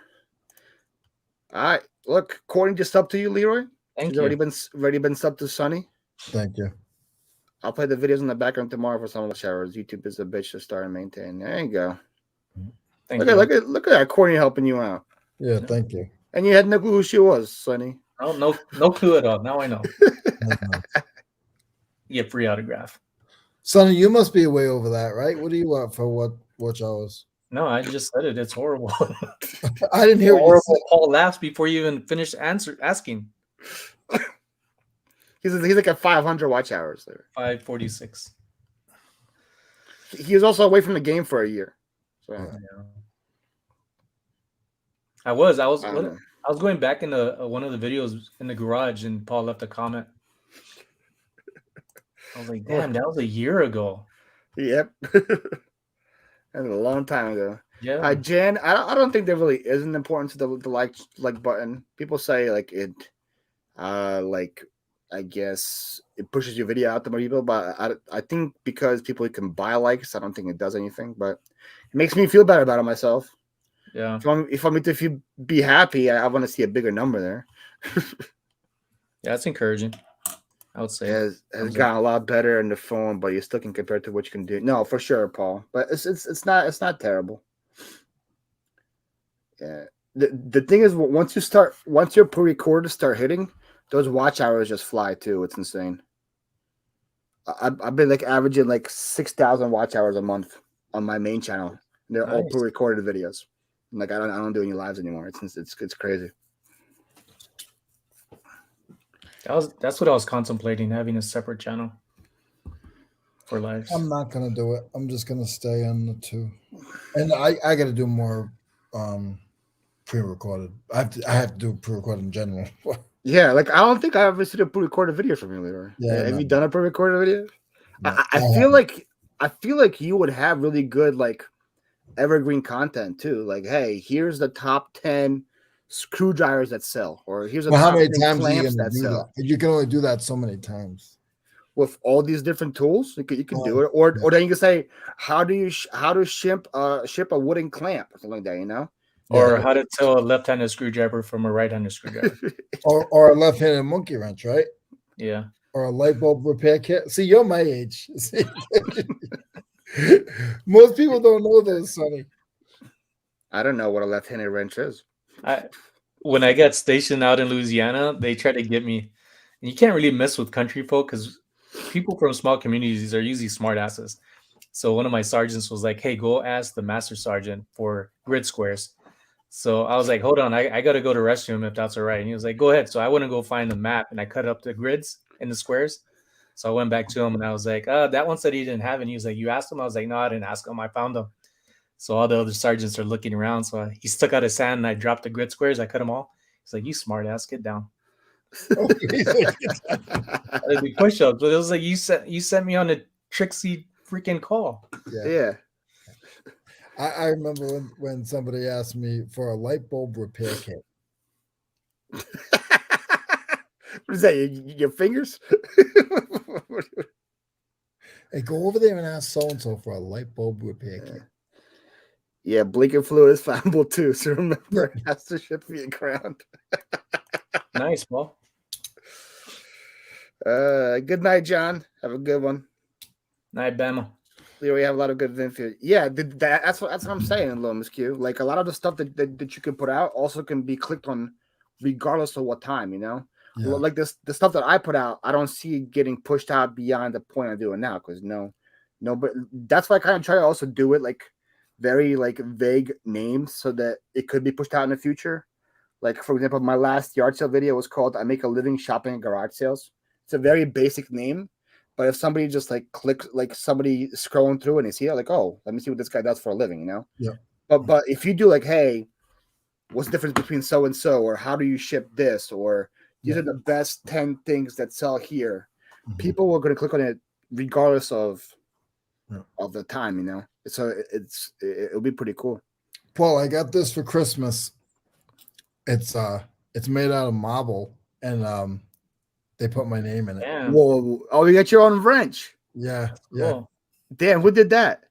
All right, look, Courtney just subbed to you, Leroy. Thank She's you. already been subbed to Sonny. Thank you. I'll play the videos in the background tomorrow for some of the showers. YouTube is a bitch to start and maintain. There you go. Thank you. Look at that Courtney helping you out. Yeah, thank you. And you had no clue who she was, Sonny. Oh, no clue at all. Now I know. Get free autograph. Sonny, you must be way over that, right? What do you want for what watch hours? No, I just said it. It's horrible. I didn't hear what you Horrible. said. Paul laughs before you even finish asking. He's like at 500 watch hours there. 546. He was also away from the game for a year. So Yeah. I was I don't know. going back into one of the videos in the garage, and Paul left a comment. I was like, "Damn, that was a year ago." Yep. That was a long time ago. Yeah. Jan, I don't think there really is an importance to the like button. People say like it, like I guess it pushes your video out to more people, but I think because people can buy likes, I don't think it does anything. But it makes me feel better about it myself. Yeah. If you be happy, I want to see a bigger number there. Yeah, it's encouraging. I would say It has gotten a lot better in the phone, but you still can compare it to what you can do. No, for sure, Paul. But it's not terrible. Yeah. The thing is, once your pre-recorded start hitting, those watch hours just fly too. It's insane. I've been like averaging like 6,000 watch hours a month on my main channel. They're all Nice. pre-recorded videos. Like I don't do any lives anymore. It's crazy. That's what I was contemplating, having a separate channel for lives. I'm not gonna do it. I'm just gonna stay on the 2. And I got to do more pre-recorded. I have to do pre-recorded in general. Yeah, like I don't think I ever seen a pre-recorded video from you, Leroy. Yeah, have no. you done a pre-recorded video? No, I feel like you would have really good like evergreen content too. Like, hey, here's the top 10 screwdrivers that sell, or here's the Well, how top many 10 times are you clamps gonna that do sell. that? You can only do that so many times. With all these different tools, you can Oh, do it, or then you can say, how to ship a wooden clamp or something like that, you know? Or Yeah. how to tell a left-handed screwdriver from a right-handed screwdriver. or a left-handed monkey wrench, right? Yeah. Or a light bulb repair kit. See, you're my age. See? Most people don't know those, Sonny. I don't know what a left-handed wrench is. When I got stationed out in Louisiana, they try to get me. And you can't really mess with country folk because people from small communities are usually smart asses. So one of my sergeants was like, "Hey, go ask the master sergeant for grid squares." So I was like, "Hold on, I got to go to the restroom if that's all right." And he was like, "Go ahead." So I went to go find the map and I cut up the grids and the squares. So I went back to him and I was like, that one said he didn't have it. And he was like, "You asked him?" I was like, "No, I didn't ask him. I found them." So all the other sergeants are looking around. So he stuck out his hand and I dropped the grid squares. I cut them all. He's like, "You smart ass, get down." I did push-ups, but it was like you sent me on a tricksy freaking call. Yeah. I remember when somebody asked me for a light bulb repair kit. What is that? Your fingers? Hey, go over there and ask so-and-so for a light bulb repair kit. Yeah, blinking fluid is flammable too. So remember, it has to ship via ground. Nice, Paul. Good night, John. Have a good one. Night, Bama. We have a lot of good info. Yeah, that's what I'm saying, Lomas Q. Like a lot of the stuff that you can put out also can be clicked on, regardless of what time. You know, Yeah. like the stuff that I put out, I don't see it getting pushed out beyond the point I'm doing now because no, but that's why I kind of try to also do it like very like vague names so that it could be pushed out in the future. Like for example, my last yard sale video was called "I Make a Living Shopping at Garage Sales." It's a very basic name. But if somebody just like clicks, like somebody scrolling through and they see it, like, oh, let me see what this guy does for a living, you know? Yeah. But if you do like, hey, what's the difference between so and so, or how do you ship this, or these are the best 10 things that sell here, people are going to click on it regardless of the time, you know? So it'll be pretty cool. Paul, I got this for Christmas. It's made out of marble and they put my name in it. Damn. Whoa! Oh, you got your own wrench. Yeah. Cool. Damn, who did that?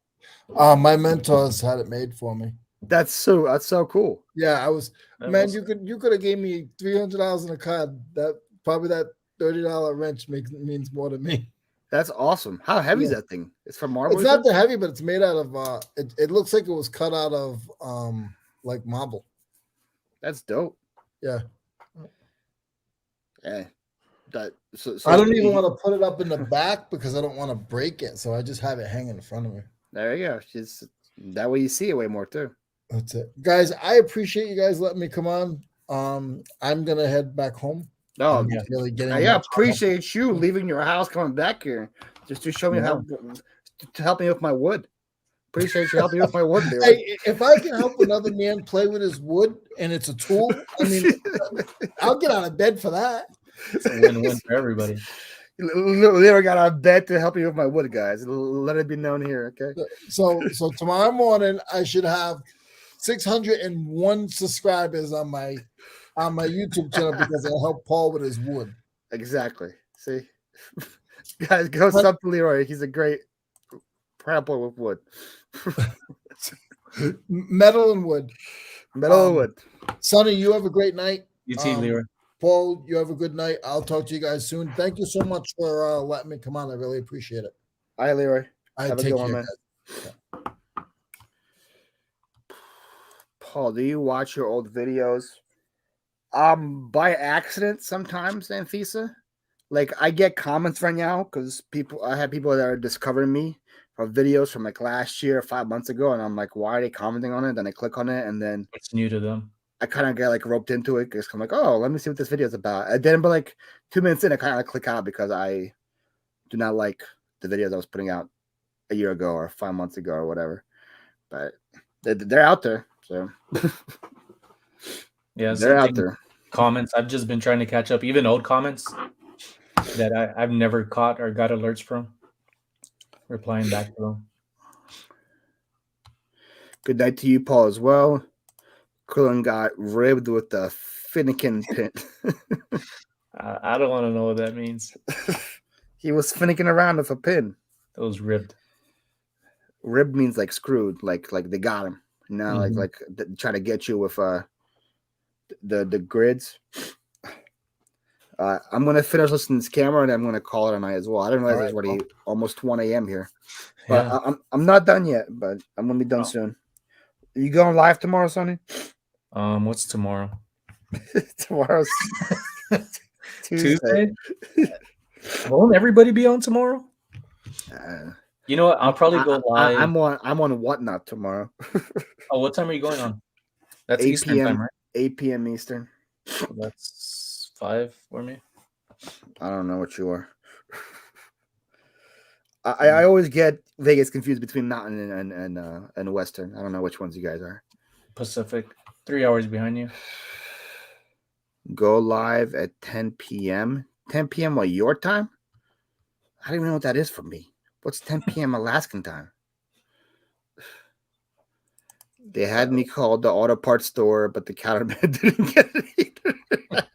My mentors had it made for me. That's so cool. Yeah, That you could have gave me $300 in a card. That probably that $30 wrench means more to me. That's awesome. How heavy is that thing? It's from marble. It's not that heavy, but it's made out of it looks like it was cut out of like marble. That's dope. Yeah. Yeah. So I don't even want to put it up in the back because I don't want to break it. So I just have it hanging in front of me. There you go. Just that way you see it way more too. That's it. Guys, I appreciate you guys letting me come on. I'm gonna head back home. No, just really getting I appreciate you leaving your house, coming back here just to show me how to help me with my wood. Appreciate you helping me with my wood. Hey, if I can help another man play with his wood and it's a tool, I mean, I'll get out of bed for that. It's a win-win for everybody. Literally got out of bed to help you with my wood, guys. Let it be known here, okay? So tomorrow morning I should have 601 subscribers on my YouTube channel because I helped Paul with his wood. Exactly. See, guys, go sub to Leroy. He's a great prapper with wood. Metal and wood. Metal and wood. Sonny, you have a great night. You too, Leroy. Paul, you have a good night. I'll talk to you guys soon. Thank you so much for letting me come on. I really appreciate it. Hi, Leroy. Have a good one, man. Paul, do you watch your old videos? By accident sometimes, Anfisa. like I get comments right now because I have people that are discovering me from videos from like last year, 5 months ago, and I'm like, why are they commenting on it? Then I click on it, and then It's new to them. I kind of get like roped into it because I'm like, oh, let me see what this video is about. And then, but like 2 minutes in, I kind of click out because I do not like the videos I was putting out a year ago or 5 months ago or whatever. But they're out there, so Yeah, they're same out thing. there. Comments. I've just been trying to catch up, even old comments that I've never caught or got alerts from. Replying back to them. Good night to you, Paul, as well. Krillin got ribbed with the Finnegan pin. I don't want to know what that means. He was finicking around with a pin. That was ribbed. Rib means like screwed, like they got him. You know, Mhm. like try to get you with the grids. I'm gonna finish listening to this camera and I'm gonna call it a night as well. I didn't realize it's already almost 1 a.m. here, but Yeah. I'm not done yet. But I'm gonna be done soon. You going live tomorrow, Sonny? What's tomorrow? Tomorrow's Tuesday. Won't everybody be on tomorrow? You know what? I'll probably go live. I'm on Whatnot tomorrow. Oh, what time are you going on? That's 8 Eastern p.m. time, right? 8 p.m. Eastern. That's 5 for me. I don't know what you are. I always get Vegas confused between Mountain and Western. I don't know which ones you guys are. Pacific, 3 hours behind you. Go live at 10 p.m. 10 p.m. what, your time? I don't even know what that is for me. What's 10 p.m. Alaskan time? They had me called the auto parts store, but the counterman didn't get it either.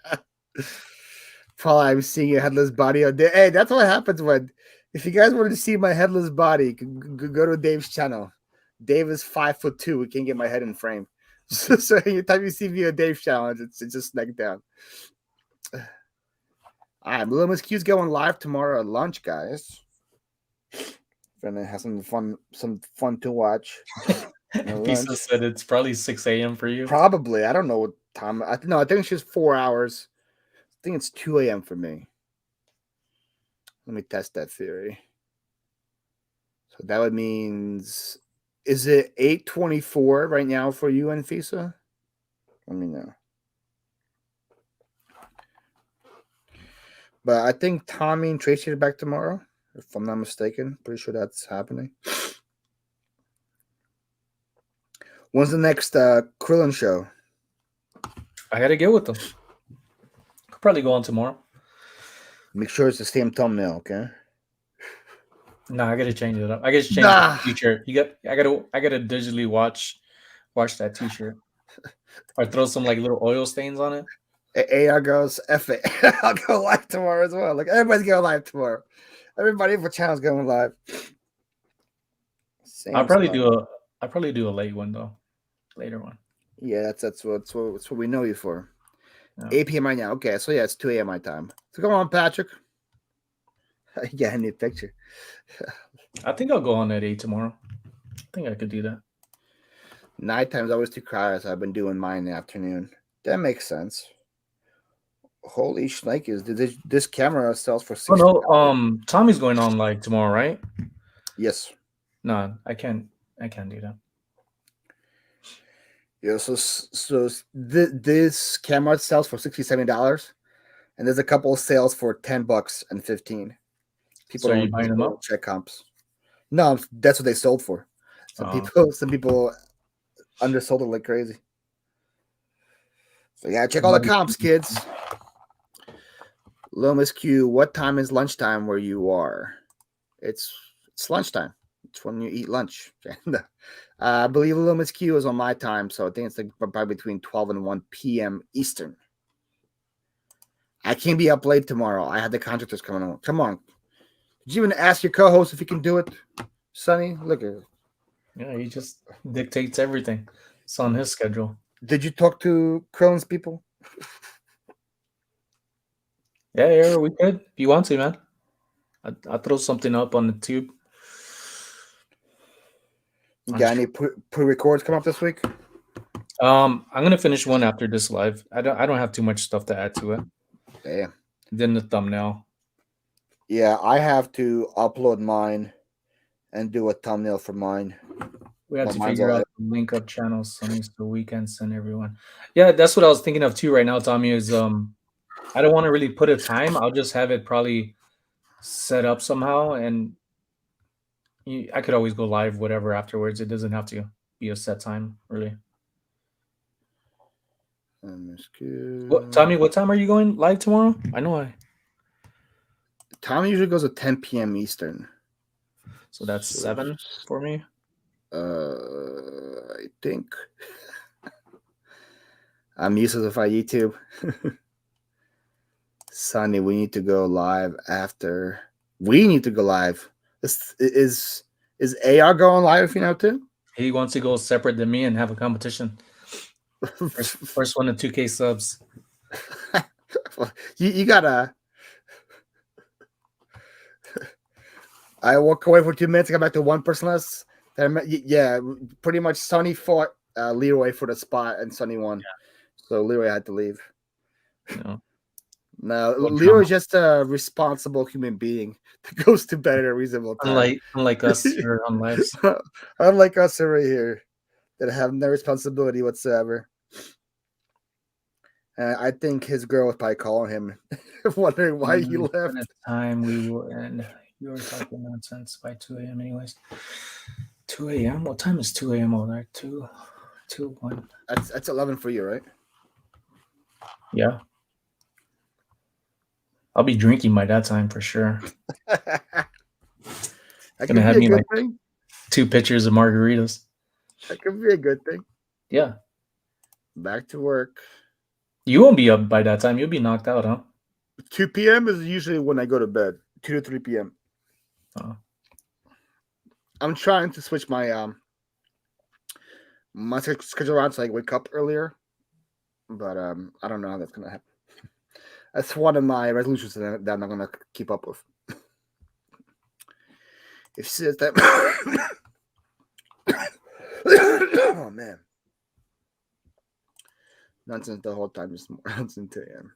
Paul, I'm seeing your headless body on there. Hey, that's what happens when, if you guys wanted to see my headless body, go to Dave's channel. Dave is 5'2". We can't get my head in frame. So anytime you see me on Dave's channel, it's just neck down. All right, Little Miss Q's going live tomorrow at lunch, guys. Gonna have some fun to watch. Pisa said it's probably 6 a.m. for you. Probably. I don't know what time. I think it's just 4 hours. I think it's 2 a.m. for me. Let me test that theory. So that would means, is it 8:24 right now for you and FISA? Let me know. But I think Tommy and Tracy are back tomorrow, if I'm not mistaken. Pretty sure that's happening. When's the next Krillin show? I gotta get with them. Could probably go on tomorrow. Make sure it's the same thumbnail, okay? No, I gotta change it up. I gotta change the t-shirt. I gotta digitally watch that t-shirt. Or throw some like little oil stains on it. AR goes, F it. I'll go live tomorrow as well. Like everybody's going live tomorrow. Everybody for channel's going live. I'll probably do a late one though. Later one. Yeah, that's what we know you for. Yeah. 8 p.m. right now. Okay, so yeah, it's 2 a.m. my time. So come on, Patrick. Yeah, I need a picture. I think I'll go on at 8 tomorrow. I think I could do that. Nighttime's always too crowded, so I've been doing mine in the afternoon. That makes sense. Holy shnikes. This camera sells for $60. Oh no, Tommy's going on like tomorrow, right? Yes. No, I can't do that. Yeah, so this camera sells for $60-$70, and there's a couple of sales for $10 and $15. People So are you buying them up? Check comps. No, that's what they sold for. Some people undersold it like crazy. So yeah, check all the comps, kids. Lomas Q, what time is lunchtime where you are? It's lunchtime. It's when you eat lunch. I believe Lomas Q is on my time, so I think it's like probably between 12 and 1 p.m. Eastern. I can't be up late tomorrow. I had the contractors coming on. Come on. Did you even ask your co-host if he can do it? Sonny, look at it. Yeah, he just dictates everything. It's on his schedule. Did you talk to Krillin's people? Yeah, we could. If you want to, man. I'll throw something up on the tube. You got any pre-records come up this week? I'm gonna finish one after this live. I don't have too much stuff to add to it. Damn. Then the thumbnail. Yeah, I have to upload mine and do a thumbnail for mine. We have Well, to mine's figure all out the link up channels, Sunny, so we can send everyone. Yeah, that's what I was thinking of too right now, Tommy, is I don't want to really put a time. I'll just have it probably set up somehow, and I could always go live whatever afterwards. It doesn't have to be a set time, really. Tommy, what time are you going live tomorrow? I know Tommy usually goes at 10 p.m. Eastern. So that's 7 for me. I think. I'm useless if I YouTube. Sonny, we need to go live after. We need to go live. Is AR going live if you know too? He wants to go separate than me and have a competition. First one to 2K subs. you gotta. I walk away for 2 minutes. I got back to one person less. Yeah, pretty much. Sonny fought Leroy for the spot, and Sonny won. Yeah. So Leroy had to leave. No, Leroy's just a responsible human being that goes to bed at a reasonable time. Unlike us here on lives. Unlike us right here that have no responsibility whatsoever. I think his girl was probably calling him, wondering why he left. Time we will end. You were talking nonsense by 2 a.m. anyways. 2 a.m. What time is 2 a.m. over there? 2, 1. That's 11 for you, right? Yeah. I'll be drinking by that time for sure. That gonna have me like 2 pitchers of margaritas. That could be a good thing. Yeah. Back to work. You won't be up by that time. You'll be knocked out, huh? 2 p.m. is usually when I go to bed. 2 to 3 p.m. Oh. I'm trying to switch my my schedule around so I wake up earlier, but I don't know how that's gonna happen. That's one of my resolutions that I'm not gonna keep up with. If she says that, oh man, nonsense the whole time. Just more nonsense to him.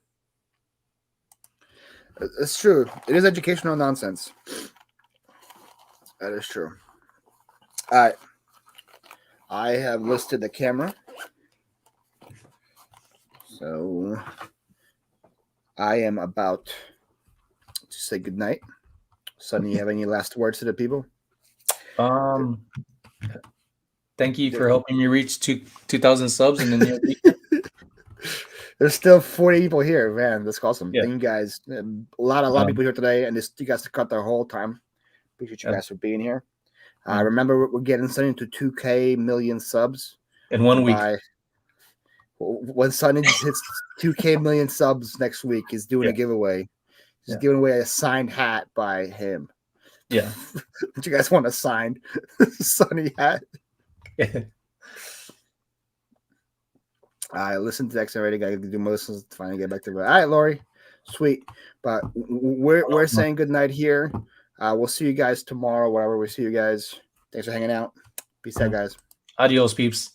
It's true. It is educational nonsense. That is true. All right. I have listed the camera. So I am about to say goodnight. Sonny, you have any last words to the people? Thank you for helping me reach 2,000 subs in the near future. There's still 40 people here, man. That's awesome. Yeah. Thank you guys. A lot of people here today, and you guys cut their whole time. Appreciate you guys for being here. Remember, we're getting Sonny to 2K million subs in 1 week. When Sonny hits 2K million subs next week, he's doing a giveaway. He's giving away a signed hat by him. Yeah. Do you guys want a signed Sonny hat? I listened to X already. Got to do more listens to finally get back to it. All right, Lori. Sweet. But we're saying good night here. We'll see you guys tomorrow, whatever. We'll see you guys. Thanks for hanging out. Peace out, guys. Adios, peeps.